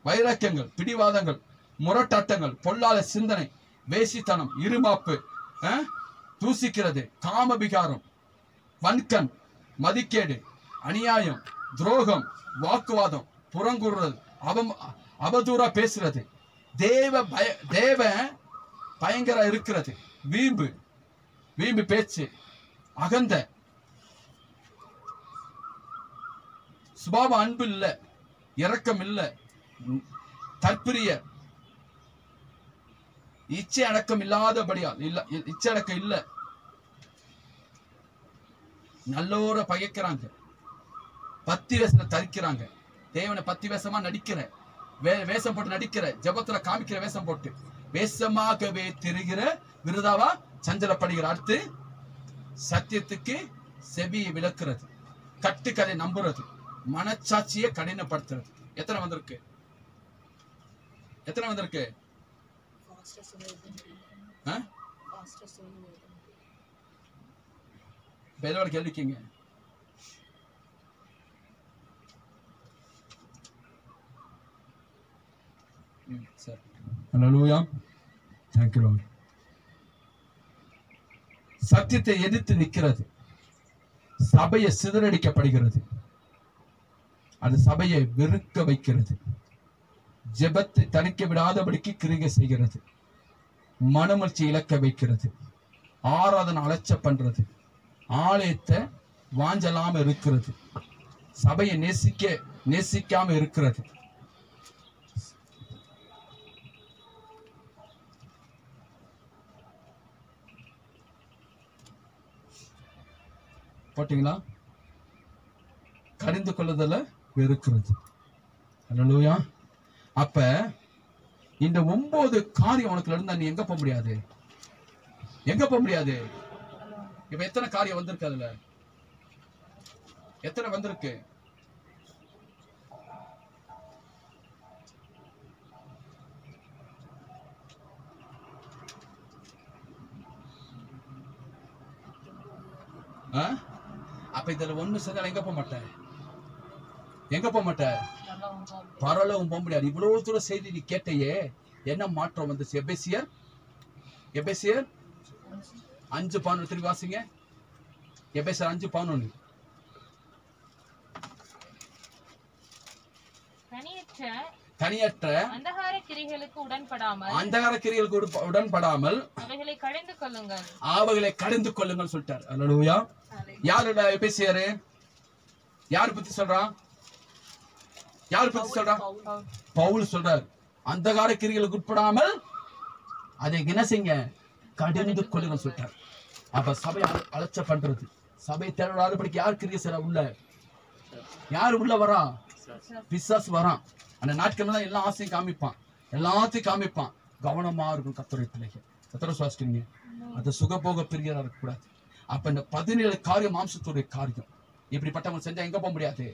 வைராக்கியங்கள், பிடிவாதங்கள், முரட்டாட்டங்கள், பொல்லாத சிந்தனை, வேசித்தனம், இருமாப்பு, தூசிக்கிறது, காமபிகாரம், வன்கண், மதிக்கேடு, அநியாயம், துரோகம், வாக்குவாதம், புறங்கூறுறது, அவதூறா பேசுறது, தேவ பயங்கர இருக்கிறது, வீம்பு பேச்சு, அகந்த சுபாவ, அன்பு இல்ல, இரக்கம் இல்ல, தற்பிரிய, இச்சை அடக்கம் இல்லாதபடியால் இச்சை அடக்கம் இல்ல, நல்லோர பகைக்கிறாங்க, பத்தி வேஷம் தரிக்கிறாங்க, தேவனை பத்தி வேஷமா நடிக்கிற, வேஷம் போட்டு நடிக்கிற, ஜபத்துல காமிக்கிற வேஷம் போட்டு வேஷமாகவே தெரிகிற, விருதாவா சஞ்சலப்படுகிற, அடுத்து சத்தியத்துக்கு செவியை விளக்குறது, கட்டுக்கதை நம்புறது, மனச்சாட்சியை கடினப்படுத்துறது. எத்தனை வந்திருக்கு? கேள்விக்கீங்க. சத்தியத்தை எதிர்த்து நிற்கிறது, சபையை சிதறடிக்கப்படுகிறது, அது சபையை வெறுக்க வைக்கிறது, ஜெபத்தை தணிக்க விடாதபடிக்கு கிரிகை செய்கிறது, மனமர்ச்சி இழக்க வைக்கிறது, ஆராதனை அலட்ச பண்றது, ஆலயத்தை வாஞ்சலாம இருக்கிறது, சபையை நேசிக்காம இருக்கிறது. போட்டீங்களா? கடிந்து கொள்ளுதல வெறுக்கிறது. அல்லேலூயா. அப்ப இந்த 9 காரியம் உனக்கு இருந்தா நீ எங்க போக முடியாது? இப்ப எத்தனை காரியம் வந்திருக்கு? அதுல எத்தனை வந்திருக்கு? அப்ப இதுல ஒண்ணு செஞ்சால எங்க போக மாட்டேன், பரலோகம் போக முடியாது. இவ்வளவு தூரம் செய்தி நீ கேட்டையே, என்ன மாற்றம் வந்துச்சு? எபேசியர் 5:11 திரும்பி வாசிங்க. எபேசியர் 5:11. தனியற்ற அந்தகார கிரியைகளுக்கு உடன்படாமல் அவைகளை கடிந்து கொள்ளுங்கள் சொல்லிட்டார். அல்லேலூயா. யாருடா எபேசியர்? யார் பத்தி சொல்றான்? பவுல் சொல்றார். அந்தகார கிரியைகளுக்கு உட்படாமல் அதை என்ன செய்யுங்க, கடிந்து கொள்ளுங்கள் சொல்லிட்டார். அப்ப சபை அலட்ச பண்றது, சபை தேடாதபடிக்கு யார் கிரியை செய்யற? யார் உள்ள வரா? பிசாசு வரான். அந்த நாட்கள் தான் எல்லா ஆசையும் காமிப்பான், எல்லாத்தையும் காமிப்பான். கவனமா இருக்கும் கர்த்தருடைய பிள்ளைகள். கர்த்தரை சுவாசிக்கிறீங்க, அது சுகபோக பிரியரா இருக்கக்கூடாது. அப்ப இந்த 17 காரியம் மாம்சத்துடைய காரியம். இப்படிப்பட்டவங்க செஞ்சா எங்க போக முடியாது?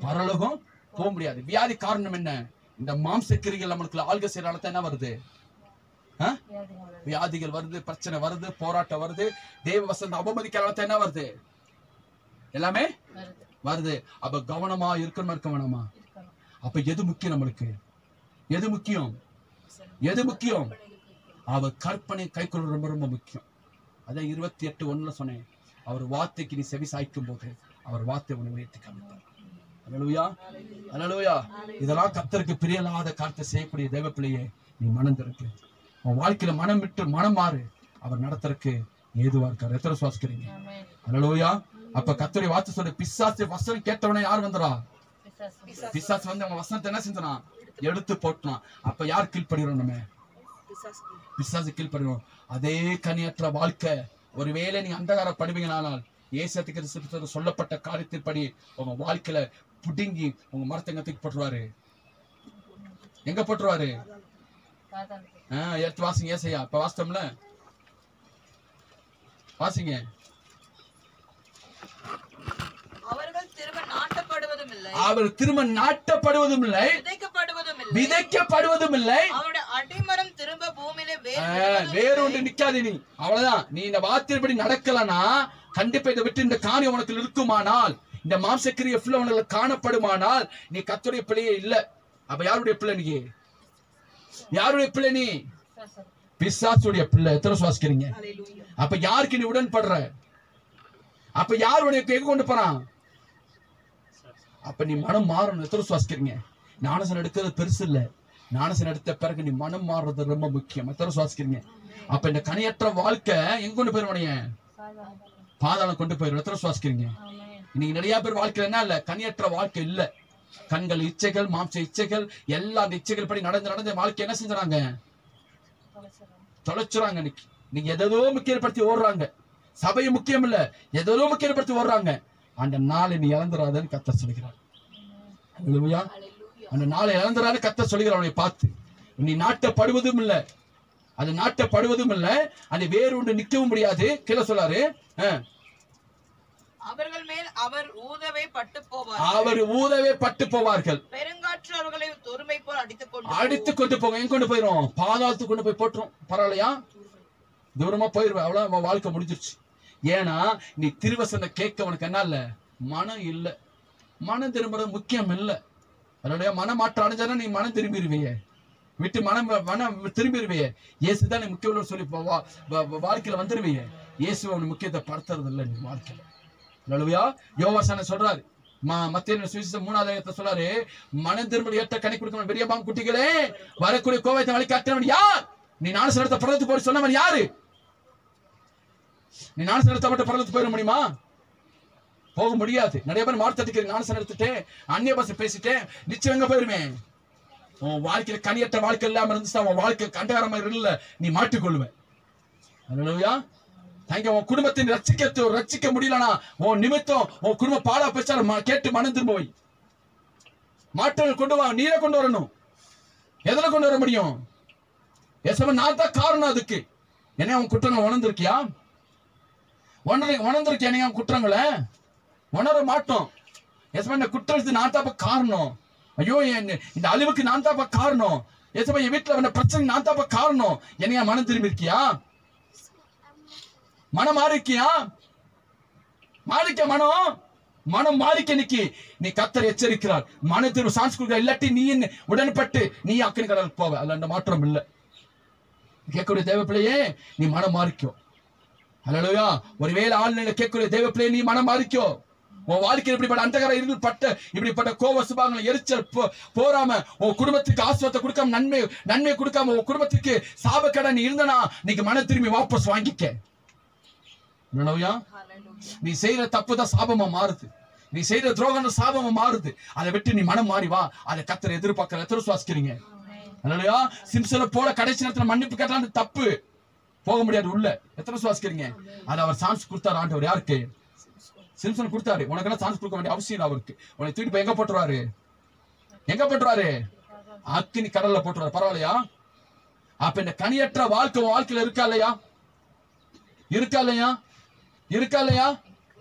பரலோகம் போக முடியாது. வியாதி காரணம் என்ன? இந்த மாம்ச கிரிகள் நம்மளுக்கு ஆள்க செய்யறால என்ன வருது? வியாதிகள் வருது, பிரச்சனை வருது, போராட்டம் வருது, தேவ வசந்த அவமதிக்கிறால என்ன வருது? எல்லாமே வருது. அப்ப கவனமா இருக்க வேணாமா? அப்ப எது முக்கியம் நம்மளுக்கு? எது முக்கியம்? அவ கற்பனை கை கொள்ள ரொம்ப முக்கியம். அதான் 28:1 சொன்னேன். அவர் வார்த்தைக்கு நீ செவி சாய்க்கும் போது அவர் வார்த்தை உன்னை உயர்த்தி காமிப்பார். அல்லேலூயா, அல்லேலூயா. இதெல்லாம் கர்த்தருக்கு பிரியலாத காரியத்தை செய்யக்கூடிய தேவ பிள்ளையே, நீ மனம் திறக்கு. உன் வாழ்க்கையில மனம் விட்டு மனம் மாறு. அவர் நடத்துறதுக்கு ஏதுவா இருக்கார். எத்தனை சுவாசிக்கிறீங்க? அல்லேலூயா. அப்ப கர்த்தருடைய வார்த்தை சொல்ற, பிசாசு வசனம் கேட்டவனே யார் வந்துடா? பிசாசு வந்து அவன் வசனத்தை என்ன செஞ்சானா? எடுத்து போட்டான். அப்ப யார் கீழ்ப்படுகிறோம்? நம்ம பிசாசு கீழ்ப்படுகிறோம். அதே கனியற்ற வாழ்க்கை. ஒருவேளை நீங்க அந்தகாரப்படுவீங்களானால் ஏசத்துக்கு சொல்லப்பட்ட காரியத்தின்படி உங்க வாழ்க்கையில புடுங்கி உங்க மரத்தை எங்க தூக்கி போட்டுருவாரு? எங்க போட்டுருவாரு? எடுத்து வாசிங்க. ஏசையா இப்ப வாசித்தோம்ல, வாசிங்க. அவர் திரும்ப நாட்டப்படுவதும் இல்லை, விதைக்கப்படுவதும் இல்லை. திரும்ப பூமியில வேறொன்று நிக்காது. நீ அவ்வளவுதான். நீ இந்த வார்த்தைப்படி நடக்கலனா கண்டிப்பா இதை விட்டு இந்த காரியம் உனக்கு இருக்குமானால், இந்த மாம்சக்கிரிய உனக்கு காணப்படுமானால் நீ கர்த்தருடைய பிள்ளையே இல்ல. அப்ப யாருடைய பிள்ளை நீ? யாருடைய பிள்ளை நீ? பிசாசுடைய பிள்ளை. எத்தனை சுவாசிக்கிறீங்க? அப்ப யாருக்கு நீ உடன்படுற? அப்ப யார் உனக்கு எங்க கொண்டு போறான்? அப்ப நீ மனம் மாறணும். எத்தனை சுவாசிக்கிறீங்க? ஞானசனம் எடுக்கிறது பெருசு இல்ல. ஞானசனம் எடுத்த பிறகு நீ மனம் மாறுறது ரொம்ப முக்கியம். எத்தனை சுவாசிக்கிறீங்க? அப்ப இந்த கனியற்ற வாழ்க்கை எங்க கொண்டு போயிருவானீங்க? பாதாளம் கொண்டு போயிடும். எத்தனை சுவாசிக்கிறீங்க? இன்னைக்கு நிறைய பேர் வாழ்க்கை என்ன இல்ல, கனியற்ற வாழ்க்கை இல்ல. கண்கள் இச்சைகள், மாம்ச இச்சைகள், எல்லா அந்த இச்சைகள் படி நடந்த வாழ்க்கை என்ன செஞ்சாங்க? தொலைச்சுறாங்க. நீங்க எதோ முக்கியப்படுத்தி ஓடுறாங்க. சபையை முக்கியம் இல்ல, எதோ முக்கியப்படுத்தி ஓடுறாங்க. அந்த நாளை நீ இழந்துராதன்னு கர்த்தர் சொல்கிறார். அந்த நாளை இழந்துராது கர்த்தர் சொல்கிறார். அவனை பார்த்து நீ நாட்டப்படுவதும் இல்ல, அது நாட்டப்படுவதும் இல்ல, அது வேறு ஒன்று நிற்கவும் முடியாது. கீழே சொல்லாரு, அவர்கள் மேல் அவர் ஊதவே பட்டு போவார்கள். பெருங்காற்று அவர்களை ஒருமை போல் அடித்துக் கொண்டு போங்க. எங்க கொண்டு போயிரும்? பாதாளத்துக்கு கொண்டு போய் போட்டுரும். பரவாயில்லையா? தூரமா போயிருவேன். அவ்வளவு வாழ்க்கை முடிஞ்சிருச்சு. ஏன்னா நீ திருவசன கேட்க உனக்கு என்ன இல்ல, மனம் இல்ல. மனம் திரும்புறது முக்கியம் இல்ல. அதனுடைய மனமாற்றம் அடைஞ்சானா நீ மனம் திரும்பிடுவிய, விட்டு மனம் திரும்பிடுவிய. இயேசுதான் நீ முக்கியம் சொல்லி வாழ்க்கையில வந்துருவிய. இயேசு அவன் முக்கியத்தை படுத்துறது இல்லை நீ வாழ்க்கையில. யோவான் சொல்றாரு, மத்திய சுவிசேஷம் 3வது அதிகாரத்தை சொல்றாரு, மனம் திரும்ப ஏற்ற கனி கொடுக்கணும் பெரிய பாம் குட்டிகளே, வரக்கூடிய கோபத்தை வழிகாட்டவன் யார்? நீ ஞானஸ்நானம் எடுத்த பரலோகத்துக்கு போய் சொன்னவன் யாரு? நீ ஞானஸ்நானம் எடுத்த பரலோகத்துக்கு போயிட முடியுமா? போக முடியாது. நிறைய பேர் மார்த்தத்துக்கு ஞானஸ்நானம் எடுத்துட்டு அந்நிய பாஷை பேசிட்டு நிச்சயம் எங்க போயிருவேன்? உன் வாழ்க்கையில கனியற்ற வாழ்க்கை இல்லாம இருந்துச்சு, உன் வாழ்க்கை கண்டகாரமா இல்ல, நீ மாட்டிக்கொள்ளுவேன். அல்லேலூயா. உன் குடும்பத்தின் ரட்சிக்க முடியலனா உன் நிமித்தம் உன் குடும்பம் பாடா பேச்சாலும் கேட்டு மனம் திரும்ப வை. மாற்றங்கள் கொண்டு வா. நீரை கொண்டு வரணும். எதுல கொண்டு வர முடியும்? நான் தான் காரணம் அதுக்கு. என்ன உன் குற்றங்கள் உணர்ந்திருக்கியா? உணர்ந்திருக்கியா? நீங்க குற்றங்களை உணர மாட்டோம். இந்த குற்றத்துக்கு நான் தான் காரணம். ஐயோ இந்த அழிவுக்கு நான் தான் காரணம். என் வீட்டுல வந்த பிரச்சனை நான் தான் காரணம். என்னையா மனம் திரும்பி இருக்கியா? மனம் மாறிக்கியா? மாறிக்க மனம் மாறிக்க. நீ கர்த்தர் எச்சரிக்கிறார். மன திரும்ப சான்ஸ் கொடுக்க, இல்லாட்டி நீ உடன்பட்டு நீ அக்கினி கடலுக்கு போவ. அதுல அந்த மாற்றம் இல்ல. கேட்கக்கூடிய தேவ பிள்ளையே நீ மனம் மாறிக்கோ. அல்லேலூயா. ஒருவேளை ஆழ்நிலை கேட்கக்கூடிய தேவ பிள்ளையே நீ மனம் மாறிக்கோ. உன் வாழ்க்கையில் இப்படிப்பட்ட அந்தகர இருள் பட்ட இப்படிப்பட்ட கோப சுபாவங்களை எரிச்சல் போராம உன் குடும்பத்துக்கு ஆசுவத்தை கொடுக்காம நன்மை கொடுக்காம உன் குடும்பத்துக்கு சாபக்கடை நீ இருந்தனா நீங்க மன திரும்பி வாபஸ் வாங்கிக்க. நீ செய்யற தப்புதான் சாபமா மாறுது. நீ செய்யற துரோகம் சாபமா மாறுது. அதை விட்டு நீ மனம் மாறி வா. அதை கர்த்தர் எதிர்பார்க்கிற. எத்தனை சுவாசிக்கிறீங்க? அல்லேலூயா. சிம்சனை போல கடைசி நேரத்துல மன்னிப்பு கேட்டாலும் தப்பு போக முடியாது உள்ள. எத்தனை சுவாசிக்கிறீங்க? அது அவர் சான்ஸ் கொடுத்தாரு ஆண்டவர். யாருக்கு? சிம்சன் கொடுத்தாரு. உனக்கு எல்லாம் சான்ஸ் கொடுக்க வேண்டிய அவசியம் அவருக்கு. உனக்கு தூக்கிட்டு போய் எங்க போட்டுருவாரு? அக்கினி கடல்ல போட்டுருவாரு. பரவாயில்லையா? அப்ப இந்த கனியற்ற வாழ்க்கையில இருக்கா இல்லையா?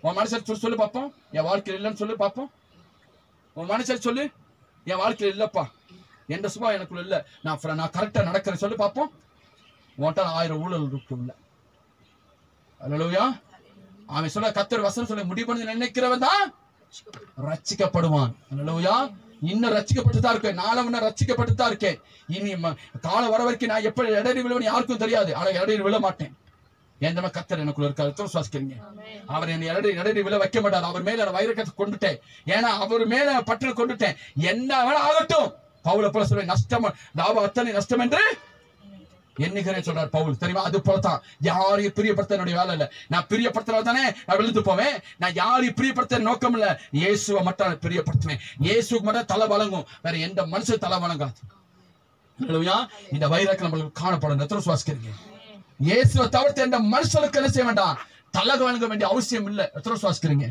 உன் மனுஷர் சொல்லு பாப்போம். என் வாழ்க்கையில் இல்லைன்னு சொல்லு பாப்போம். உன் மனுஷர் சொல்லு, என் வாழ்க்கையில் இல்லப்பா, எந்த சுபா எனக்குள்ள இல்ல, நான் கரெக்டா நடக்கிறேன் சொல்லு பாப்போம். உன்ட்ட 1000 ஊழல் இருக்குல்ல. அல்லேலூயா. அவன் சொல்ல கர்த்தர் வசனம் சொல்ல முடிவு பண்ணி நினைக்கிறவன் தான் ரட்சிக்கப்படுவான். அல்லேலூயா. இன்னும் ரட்சிக்கப்பட்டுதான் இருக்கேன். நாளை ரட்சிக்கப்பட்டுதான் இருக்கேன். இனி காலம் வர வரைக்கும் நான் எப்படி இடையில விழுவன்னு யாருக்கும் தெரியாது. ஆனா இடையில விழ மாட்டேன். எந்த கர்த்தர் எனக்குள்ள இருக்காரு. சுவாசிக்கிறீங்க? அவர் என்னை இடையில விழ வைக்க மாட்டார். அவர் மேல வைரக்கத்தை கொண்டுட்டேன். ஏன்னா அவர் மேல பற்று கொண்டுட்டேன். என்ன வேணா ஆகட்டும். பவுல போல சொல்ல நஷ்டம் லாபம் அத்தனை நஷ்டம் என்று எண்ணுகிறேன் சொல்றார் பவுல். தெரியுமா? அது போலதான் யாரையும் பிரியப்படுத்த என்னுடைய வேலை இல்ல. நான் பிரியப்படுத்துறது தானே நான் விழுந்து போவேன். நான் யாரையும் பிரியப்படுத்த நோக்கம் இல்ல. இயேசுவை மட்டும் பிரியப்படுத்துவேன். இயேசுக்கு மட்டும் தலை வழங்கும். வேற எந்த மனுஷன் தலை வழங்காது. இந்த வைரக்கு நம்மளுக்கு காணப்படும். எத்தனை சுவாசிக்கிறீங்க? இயேசுவை தவிர்த்து எந்த மனுஷனுக்கு என்ன செய்ய வேண்டாம், தலை வழங்க வேண்டிய அவசியம் இல்ல. எத்தனை சுவாசிக்கிறீங்க?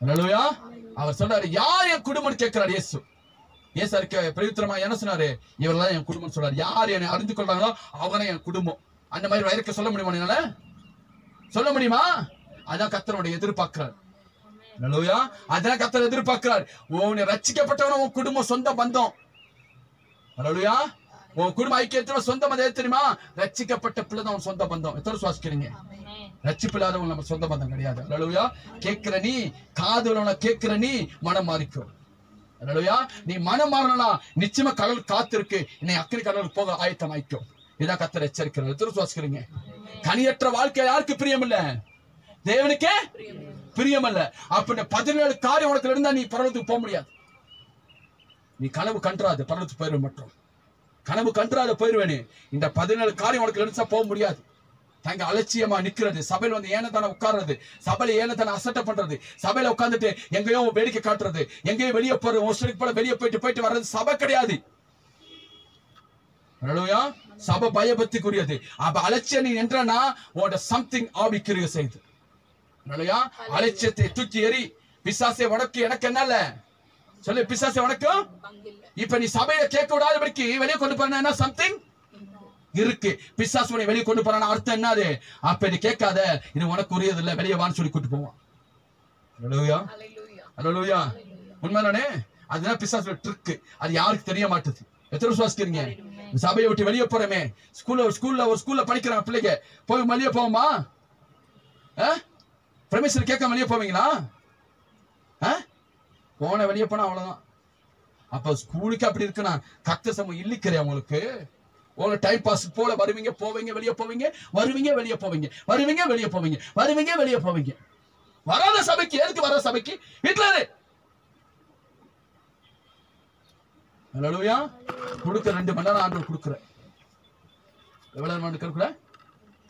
அல்லேலூயா. அவர் சொல்றாரு, யார் என் குடும்பம் கேட்கிறார் இயேசு. பிரயுத்தரமா என்ன சொன்னாரு? இவரெல்லாம் என் குடும்பம் சொல்றாரு. யார் என்னை அறிந்து கொள்றாங்களோ அவனே என் குடும்பம். அந்த மாதிரி வைரக்க சொல்ல முடியுமா? என்னால சொல்ல முடியுமா? அதான் கர்த்தருடைய எதிர்பார்க்கிறார். அல்லேலூயா. அதான் கர்த்தர் எதிர்பார்க்கிறார். உன்னை ரட்சிக்கப்பட்டவன உன் குடும்பம் சொந்த பந்தம். அல்லேலூயா. உன் குடும்ப ஐக்கியத்துல சொந்த பந்தம் எது தெரியுமா? ரட்சிக்கப்பட்ட பிள்ளை தான் உன் சொந்த பந்தம். எத்தனை சுவாசிக்கிறீங்க? ரட்சிப்பு இல்லாதவங்க நம்ம சொந்த பந்தம் கிடையாது. அல்லேலூயா. கேட்கிற நீ, காதுல கேட்கிற நீ மனம் மாறிக்கும். அல்லேலூயா. நீ மனம் மாறனா நிச்சயமா கடல் காத்திருக்கு, என்னை அக்கினி கடலுக்கு போக ஆயத்தம் ஆயிக்கும். இதான் கர்த்தர் எச்சரிக்கிறார். எத்தனை சுவாசிக்கிறீங்க? கனியற்ற வாழ்க்கை யாருக்கு பிரியம் இல்ல? தேவனுக்கே பிரியம் இல்ல. அப்ப 17 காரியம் உனக்கு இருந்தா நீ பரலோகத்துக்கு போக முடியாது. நீ கனவு கன்றாது பரலோகத்துக்கு போயிடுவேன். மற்றும் கனவு கன்றாத போயிடுவேனே, இந்த 17 காரியம் உனக்கு இருந்தா போக முடியாது. தங்க அலட்சியமா நிக்கிறது, சபையில வந்து ஏனத்தான உட்கார்றது, சபையில ஏனத்தான அசட்டை பண்றது, சபையில உட்கார்ந்துட்டு எங்கேயோ வேடிக்கை காட்டுறது, எங்கேயோ வெளியே போறது, ஒரு போல வெளியே போயிட்டு வர்றது சபை கிடையாது. அல்லேலூயா. சபை பயபக்திக்குரியது. அப்ப அலட்சியம் நீ என்றனா உன்னோட சம்திங் ஆவிக்குரிய செய்து. அல்லேலூயா. அலட்சியத்தை தூக்கி எறி. பிசாசை உனக்கு எனக்கு என்னல்ல சொல்லு, பிசாசை உனக்கு. இப்ப நீ சபையில கேட்க விடாதபடிக்கு வெளியே கொண்டு போறனா சம்திங் இருக்கு. பிசாசு உன்னை வெளியே கொண்டு போறான அர்த்தம் என்னது? அப்ப நீ கேட்காத, இது உனக்கு உரியது இல்ல, வெளியே வான்னு சொல்லி கூட்டு போவான். அல்லேலூயா. அல்லேலூயா. உண்மைதானே? அதுதான் பிசாசோட ட்ரிக். அது யாருக்கு தெரிய மாட்டுது. எத்தனை விசுவாசிக்கிறீங்க? சபையை விட்டு வெளியே போறமே, ஸ்கூல்ல படிக்கிற பிள்ளைங்க போய் வெளியே போவோமா? பிரமிஷன் கேட்க வெளியே போவீங்களா? போன வெளியே போனா அவ்வளவுதான். அப்ப ஸ்கூலுக்கு அப்படி இருக்குன்னா கர்த்தர் சமூகம் இல்லிக்கிறேன் உங்களுக்கு. உங்க டைம் பாஸ் போல வருவீங்க போவீங்க வெளியே போவீங்க, வருவீங்க வெளியே போவீங்க, வருவீங்க வெளியே போவீங்க, வருவீங்க வெளியே போவீங்க. வராத சபைக்கு எதுக்கு வர சபைக்கு? வீட்டுல அல்லேலூயா. கொடுக்க 2 மணி நேரம் ஆண்டவர் கொடுக்குற. எவ்வளவு மணி கொடுக்குற?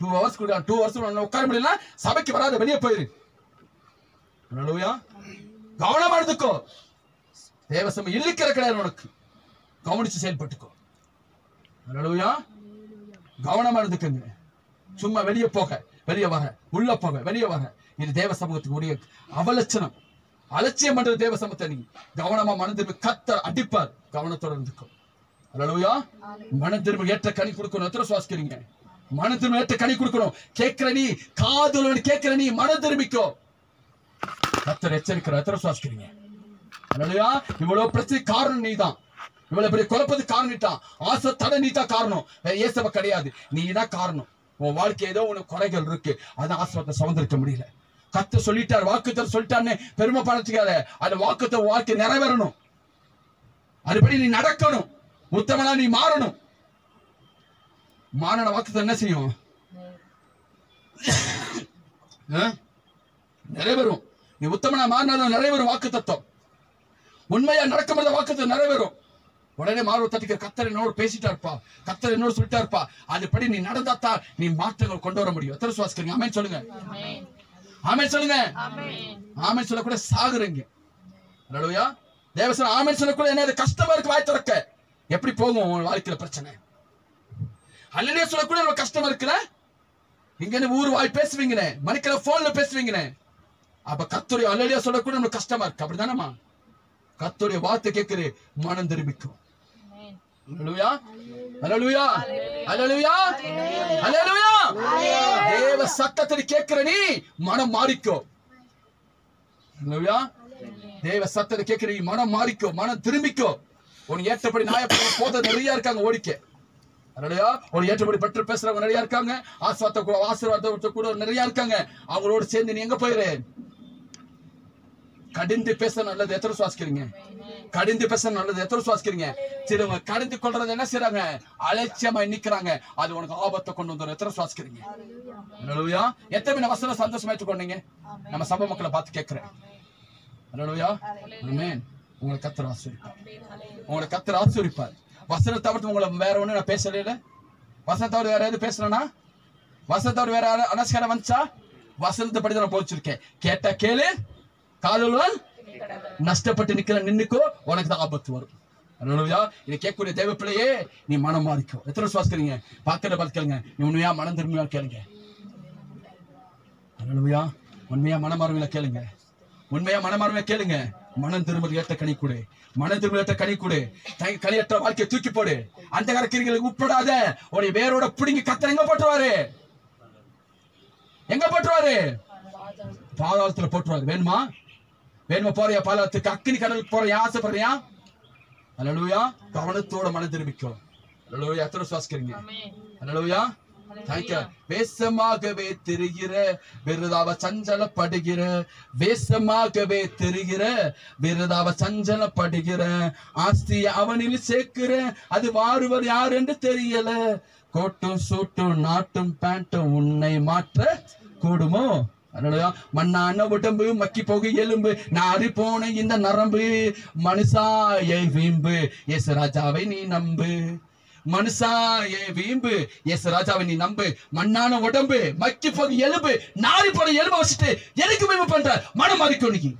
2 ஹவர்ஸ் கொடுக்குற. 2 ஹவர்ஸ் உட்கார முடியல, சபைக்கு வராத வெளியே போயிரு. அல்லேலூயா. கவனமா இருந்துக்கோ. தேவசம் இல்லிக்கிற கிடையாது உனக்கு. கவனிச்சு செயல்பட்டுக்கோ. அல்லேலூயா. கவனமா இருந்துக்குங்க. சும்மா வெளியே போக வெளியே வர, உள்ள போக வெளியே வர, இது தேவ சமூகத்துக்கு உரிய அவலட்சணம். அலட்சியம் பண்றது தேவ சமூகத்தை. நீ கவனமா மனம் திரும்பி கர்த்தர் அடிப்பார். கவனத்தோட இருந்துக்கோ. அல்லேலூயா. மனம் திரும்பி ஏற்ற கனி கொடுக்கணும். எத்தனை சுவாசிக்கிறீங்க? மனம் திரும்பி ஏற்ற கனி கொடுக்கணும். கேட்கிற நீ, காதுல கேட்கிற நீ மனம் திரும்பிக்கோ. கர்த்தர் எச்சரிக்கிறார். எத்தனை சுவாசிக்கிறீங்க? அல்லேலூயா. இவ்வளவு பிரச்சனை காரணம் நீதான். இவ்வளவு பெரிய குழப்பத்துக்கு காரணம் நீதான். ஆசை தடை நீதான் காரணம். இயேசுவ கிடையாது. நீ தான் காரணம். உன் வாழ்க்கை ஏதோ உனக்கு குறைகள் இருக்கு, அதான் ஆசீர்வாதத்தை சுமந்திருக்க முடியல. கர்த்தர் சொல்லிட்டார், வாக்குத்தத்தம் சொல்லிட்டாருன்னு பெருமை படைச்சுக்காத. அந்த வாக்குத்தத்தம் வாழ்க்கை நிறைவேறணும். அதுபடி நீ நடக்கணும். உத்தமனா நீ மாறணும். மாறின வாக்குத்தத்தம் என்ன செய்யும்? நிறைவேறும். நீ உத்தமனா மாறினாலும் நிறைவேறும் வாக்குத்தத்தம். உண்மையா நடக்கும் வாக்குத்தத்தம் நிறைவேறும். உடனே மார்பு தட்டிக்கிற கர்த்தர் என்னோடு பேசிட்டா இருப்பா, கர்த்தர் என்னோடு சொல்லிட்டா இருப்பா. அதுபடி நீ நடந்தாத்தான் நீ மாற்றங்கள் கொண்டு வர முடியும். எத்தனை சுவாசிக்கிறீங்க? ஆமென் சொல்லுங்க. ஆமென் சொல்லுங்க. ஆமென் சொல்ல கூட சாகுறீங்க. அல்லேலூயா. தேவசன ஆமென் சொல்ல கூட என்ன கஷ்டமா இருக்கு. வாய் திறக்க எப்படி போகும் உன் வாழ்க்கையில பிரச்சனை? அல்லேலூயா சொல்ல கூட ரொம்ப கஷ்டமா இருக்குல. இங்க ஊர் வாய் பேசுவீங்கனே, மணிக்கல போன்ல பேசுவீங்கனே. அப்ப கர்த்தருடைய அல்லேலூயா சொல்ல கூட ரொம்ப கஷ்டமா இருக்கு. அப்படிதானேமா? கர்த்தருடைய வார்த்தை கேட்குது, மனம் திரும்பிக்கும். அல்லேலூயா. அல்லேலூயா. அல்லேலூயா. அல்லேலூயா. தேவ சத்தத்தை கேட்கிற நீ மனம் மாறிக்கோ. அல்லேலூயா. தேவ சத்தத்தை கேட்கிற நீ மனம் மாறிக்கோ, மனம் திரும்பிக்கோ. உன் ஏற்றபடி நாயப்படி போத நிறைய இருக்காங்க ஓடிக்க. அல்லேலூயா. உன் ஏற்றபடி பற்று பேசுறவங்க நிறைய இருக்காங்க. ஆசீர்வாதத்தை கூட நிறைய இருக்காங்க. அவங்களோட சேர்ந்து நீ எங்க போயிரு? கடிந்து பேச நல்லது. எத்தனை சுவாசிக்கிறீங்க? கடிந்து பேச நல்லது. எத்தனை சுவாசிக்கிறீங்க? சரி, உங்க கடிந்து கொள்றது என்ன செய்றாங்க? அலட்சியமா நிக்கிறாங்க. அது உனக்கு ஆபத்தை கொண்டு வந்துடும். எத்தனை சுவாசிக்கிறீங்க? அல்லேலூயா. எத்தனை வசனம் சந்தோஷமா ஏற்றுக்கொண்டீங்க? நம்ம சபை மக்களை பார்த்து கேட்கிறேன். அல்லேலூயா. ஆமென். உங்களை கர்த்தர் ஆசீர்வதிப்பார். உங்களை கர்த்தர் ஆசீர்வதிப்பார். வசனத்தை தவிர்த்து உங்களை வேற ஒண்ணு நான் பேசல. இல்ல வசனத்தை தவிர வேற எது பேசுறேன்னா? வசனத்தை தவிர வேற அனஸ்காரம் வந்துச்சா? வசனத்தை படி நான் போச்சிருக்கேன். கேட்டா கேளு, காதுல நஷ்டப்பட்டு நிக்கிற நின்னுக்கோ, உனக்கு தான் ஆபத்து வரும். அல்லேலூயா. இதை கேட்கக்கூடிய தேவ பிள்ளையே, நீ மனம் மாறிக்கோ. எத்தனை சுவாசிக்கிறீங்க? பார்க்கிற பார்த்து கேளுங்க. நீ உண்மையா மனம் திரும்பியா கேளுங்க. அல்லேலூயா. உண்மையா மனமார்மையில கேளுங்க. உண்மையா மனமார்மையா கேளுங்க. மனம் திரும்ப ஏற்ற கனி கொடு. மனம் திரும்ப ஏற்ற கனி கொடு. கனியற்ற வாழ்க்கையை தூக்கி போடு. அந்த கரக்கிரிகளுக்கு உட்படாத. உடைய வேரோட பிடிங்கி கர்த்தர் எங்க போட்டுருவாரு? எங்க போட்டுருவாரு? பாதாளத்துல போட்டுருவாரு. வேணுமா? வேணுமா? போறியா பாதாளத்துக்கு? அக்கினி கடலுக்கு போறியா? ஆசைப்படுறியா? அல்லேலூயா. கவனத்தோட மனம் திரும்பிக்கோ. அல்லேலூயா. எத்தனை விசுவாசிக்கிறீங்க? ஆமென். அல்லேலூயா. தேங்க்யூ. வேஷமாகவே திரிகிற விருதாவ சஞ்சலப்படுகிற, வேஷமாகவே திரிகிற விருதாவ சஞ்சலப்படுகிற, ஆஸ்திய அவனில் சேர்க்கிற அது மாறுவர் யார் என்று தெரியல. கோட்டும் சூட்டும் நாட்டும் பேண்ட்டும் உன்னை மாற்ற கூடுமோ? மண்ணான உடம்பு மக்கி போக எலும்பு நாரி போன இந்த நரம்பு மனுஷாயை வீம்பு எஸ் ராஜாவை நீ நம்பு. மனுஷாயே வீம்பு எஸ் ராஜாவை நீ நம்பு. மண்ணான உடம்பு மக்கி போக எலும்பு நாரி போன எலும்பு வச்சுட்டு எனக்கு வீம்பு பண்ற மனம் மாறிக்கோ நீ.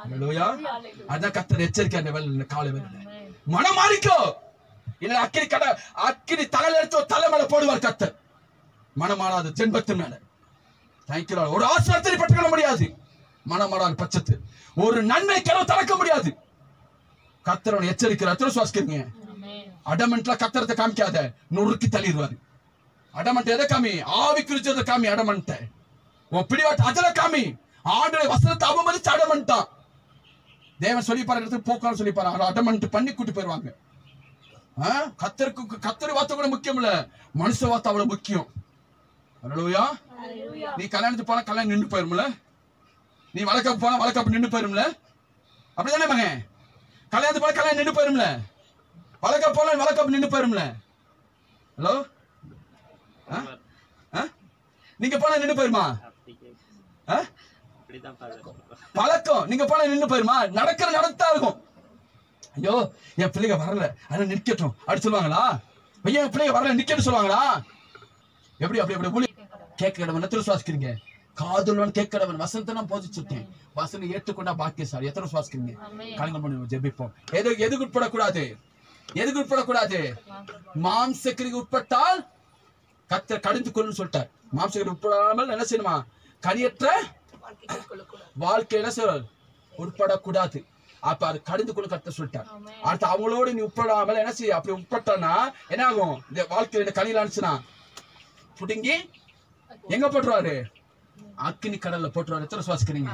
அல்லேலூயா. அதான் கர்த்தர் எச்சரிக்கை அந்த வேளையில, காலை வேளையில மனம் மாறிக்கோ. இல்ல அக்கினி கடை அக்கினி தலையில எடுத்து தலை மேல போடுவார் கர்த்தர். மனமாறாது ஜென்மத்து மேல. தேங்க்யூ. ஒரு ஆசீர்வாதத்தை பெற்றுக்கொள்ள முடியாது மனமாறாத பட்சத்து. ஒரு நன்மை கனவு திறக்க முடியாது. கர்த்தர் எச்சரிக்கிறார். எத்தனை சுவாசிக்கிறீங்க? அடமெண்ட்ல கர்த்தரத்தை காமிக்காத, நொறுக்கி தள்ளிடுவாரு. அடமெண்ட் எதை காமி? ஆவி குறிச்சதை காமி. அடமெண்ட் உன் பிடிவாட்ட அதுல காமி. ஆண்டுடைய வசனத்தை அவமதிச்சு அடமெண்ட் தான். தேவன் சொல்லி பாரு இடத்துக்கு போக்கான்னு சொல்லி பாரு. அடமெண்ட் பண்ணி கூட்டி போயிருவாங்க. கத்தரு வார்த்தை கூட முக்கியம் இல்ல, மனுஷ வார்த்தை அவ்வளவு முக்கியம். அல்லேலூயா. நீ கல்யாணத்துக்கு போனா கல்யாணம் நின்று போயிரும்ல, நீ வழக்கப்பு போனா வழக்கப்பு நின்று போயிரும்ல, அப்படிதானே மகன்? கல்யாணத்துக்கு போனா கல்யாணம் நின்று போயிரும்ல, வழக்கப்பு போனா வழக்கப்பு நின்று போயிரும்ல. ஹலோ, நீங்க போனா நின்று போயிருமா? பழக்கம் நீங்க போனா நின்று போயிருமா? நடக்கிற நடத்தா இருக்கும். ஐயோ என் பிள்ளைங்க வரல அதை நிற்கட்டும் அப்படி சொல்லுவாங்களா? ஐயோ என் பிள்ளைங்க வரல நிக்கட்டும் சொல்லுவாங்களா? எப்படி அப்படி அப்படி ஊழி கேட்கடவன். எத்தனை சுவாசிக்கிறீங்க? காதுள்ளவன் கேட்கடவன். வசனத்தை நான் போதிச்சிருக்கேன். வசனம் ஏற்றுக்கொண்டா பாக்கியசாலி. எத்தனை சுவாசிக்கிறீங்க? கலங்க பண்ணி ஜெபிப்போம். எதுக்கு உட்படக்கூடாது? எதுக்கு உட்படக்கூடாது? மாம்சக்கிரிக்கு உட்பட்டால் கர்த்தர் கடிந்து கொள்ளுன்னு சொல்லிட்டார். மாம்சக்கிரி உட்படாமல் என்ன செய்யணுமா? கனியற்ற வாழ்க்கை என்ன செய்ய உட்படக்கூடாது. அப்ப அது கடிந்து கொள்ள கர்த்தர் சொல்லிட்டார். அடுத்து அவங்களோட நீ உட்படாமல் என்ன செய்ய? அப்படி உட்பட்டனா என்ன ஆகும்? இந்த வாழ்க்கையில கனியில அனுச்சுனா புடுங்கி எங்க போட்டுருவாரு? அக்கினி கடல்ல போட்டுருவாரு. எத்தனை சுவாசிக்கிறீங்க?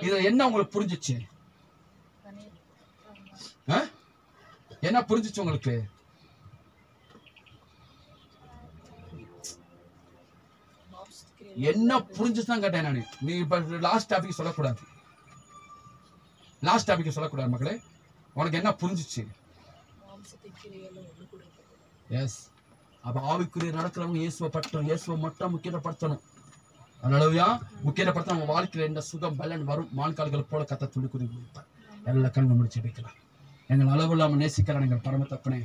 இதுல என்ன உங்களுக்கு புரிஞ்சிச்சு? என்ன புரிஞ்சிச்சு உங்களுக்கு? என்ன புரிஞ்சுதான் கேட்டேன் நானு. நீ இப்ப லாஸ்ட் டாபிக் சொல்லக்கூடாது. லாஸ்ட் டாபிக் சொல்லக்கூடாது மக்களே. உனக்கு என்ன புரிஞ்சிச்சு? எஸ். அப்ப ஆவிக்குரிய நடக்கிறவங்க இயேசுவை பட்டணும், இயேசுவை மட்டும் முக்கியப்படுத்தணும். அல்லேலூயா. முக்கியப்படுத்த அவங்க வாழ்க்கையில என்ன சுகம் பலன் வரும். மான்கால்கள் போல கத்த துளி குதி கொடுப்பார். எல்லா கண்கள் முடிச்சு வைக்கலாம். எங்கள் அளவு இல்லாமல் நேசிக்கிறான் எங்கள் பரம தப்பனே.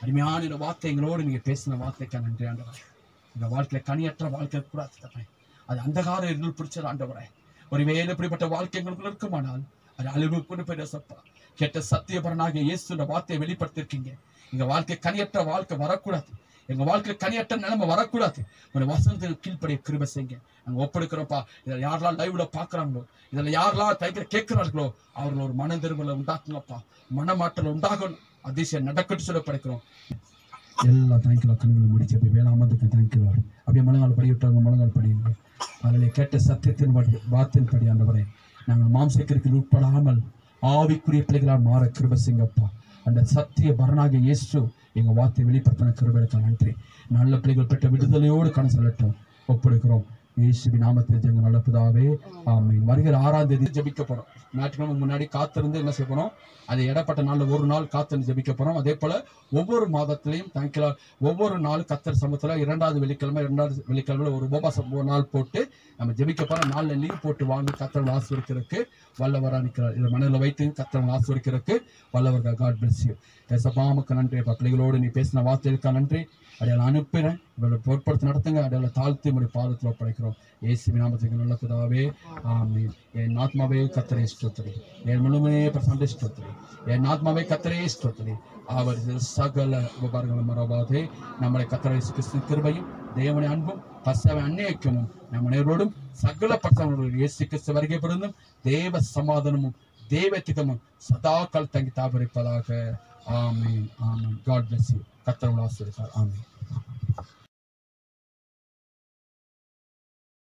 அருமையான இந்த வார்த்தை எங்களோடு நீங்க பேசின வார்த்தைக்கா நன்றி ஆண்டவரே. இந்த வாழ்க்கையில கனியற்ற வாழ்க்கை கூடாது தப்பேன். அது அந்தகார இருள் பிடிச்சது ஆண்டவரே. ஒருவேளை இப்படிப்பட்ட வாழ்க்கை எங்களுக்கு இருக்குமானால் அது அழிவு கொண்டு போயிடப்பா. கேட்ட சத்தியபரனாக இயேசு வார்த்தையை வெளிப்படுத்திருக்கீங்க. எங்க வாழ்க்கை கனியற்ற வாழ்க்கை வரக்கூடாது. எங்க வாழ்க்கையில கனியற்ற நிலைமை வரக்கூடாது. ஒரு வசனத்துக்கு கீழ்ப்படிய கிருபை செய்யுங்க. நாங்க ஒப்படைக்கிறோம்ப்பா. இதுல யாரெல்லாம் லைவ்ல பாக்குறாங்களோ, இதுல யாரெல்லாம் டைப்ல கேட்கிறார்களோ அவர்கள் ஒரு மன திரும்பலை உண்டாக்குங்கப்பா. மனமாற்றல் உண்டாகணும். அதிசயம் நடக்கட்டு சொல்ல படைக்கிறோம். எல்லா தேங்க்யூ. கண்களை முடிச்சு அப்படி வேளாமத்துக்கு தேங்க்யூ. அப்படியே மனங்கால் படிவிட்டாங்க. மனங்கால் படியுங்க. அதில் கேட்ட சத்தியத்தின் வார்த்தையின் படி ஆண்டவரே நாங்கள் மாம்சக்கிற்கு உட்படாமல் ஆவிக்குரிய பிள்ளைகளால் மாற கிருபை செய்யுங்கப்பா. அந்த சத்திய பரனாக இயேசு எங்க வார்த்தை வெளிப்படுத்தின கிருபைக்கு நன்றி. நல்ல பிள்ளைகள் பெற்ற விடுதலையோடு கண் செல்லட்டும். ஒப்படைக்கிறோம் இயேசுவின் நாமத்தில் ஜெபம் நல்ல பிதாவே, ஆமென். வருகிற 6ஆம் தேதி ஜெபிக்க போறோம். ஞாயிற்றுக்கிழமை முன்னாடி காத்திருந்து என்ன செய்ய போறோம்? அது இடப்பட்ட நாள்ல ஒரு நாள் காத்திருந்து ஜெபிக்க போறோம். அதே போல ஒவ்வொரு மாதத்திலையும் தேங்க்யூ ஒவ்வொரு நாள் கர்த்தர் சமத்துல 2வது வெள்ளிக்கிழமை ஒரு உபவாசம் ஒரு நாள் போட்டு நம்ம ஜெபிக்க போறோம். நாள்ல லீவ் போட்டு வாங்க. கர்த்தர் ஆசீர்வதிக்கிறதுக்கு வல்லவரா நிற்கிறார். இதை மனதில் வைத்து கர்த்தர் ஆசீர்வதிக்கிறதுக்கு வல்லவர்கள். God bless you. சபாமுக்கு நன்றி. பிள்ளைகளோடு நீ பேசின வார்த்தைகளுக்கு நன்றி. அடையாளம் அனுப்புறேன். இவளை பொருட்படுத்தி நடத்துங்க. அடையாளம் தாழ்த்தி முறை பாதத்தில் ஒப்படைக்கிறோம். இயேசுவின் நாமத்துக்கு நல்ல பிதாவே, ஆமென். என் ஆத்மாவே கர்த்தரை ஸ்தோத்திரி. என் முழுமையே பிரசண்டை ஸ்தோத்திரி. என் ஆத்மாவே கர்த்தரை ஸ்தோத்திரி. அவர் சகல உபகாரங்களும் மறவாதே. நம்முடைய கர்த்தரை கிறிஸ்து கிருபையும் தேவனை அன்பும் பரிசுத்த அன்னையக்கமும் நம் அனைவரோடும் சகல பரிசுத்தவான்களும் இயேசு கிறிஸ்து வருகைப்படுந்தும் தேவ சமாதானமும் தேவ திகமும் சதாகால் தங்கி தாபரிப்பதாக. ஆமென். ஆமென். God bless you. கர்த்தர் உங்களை ஆசீர்வதிப்பார். ஆமென்.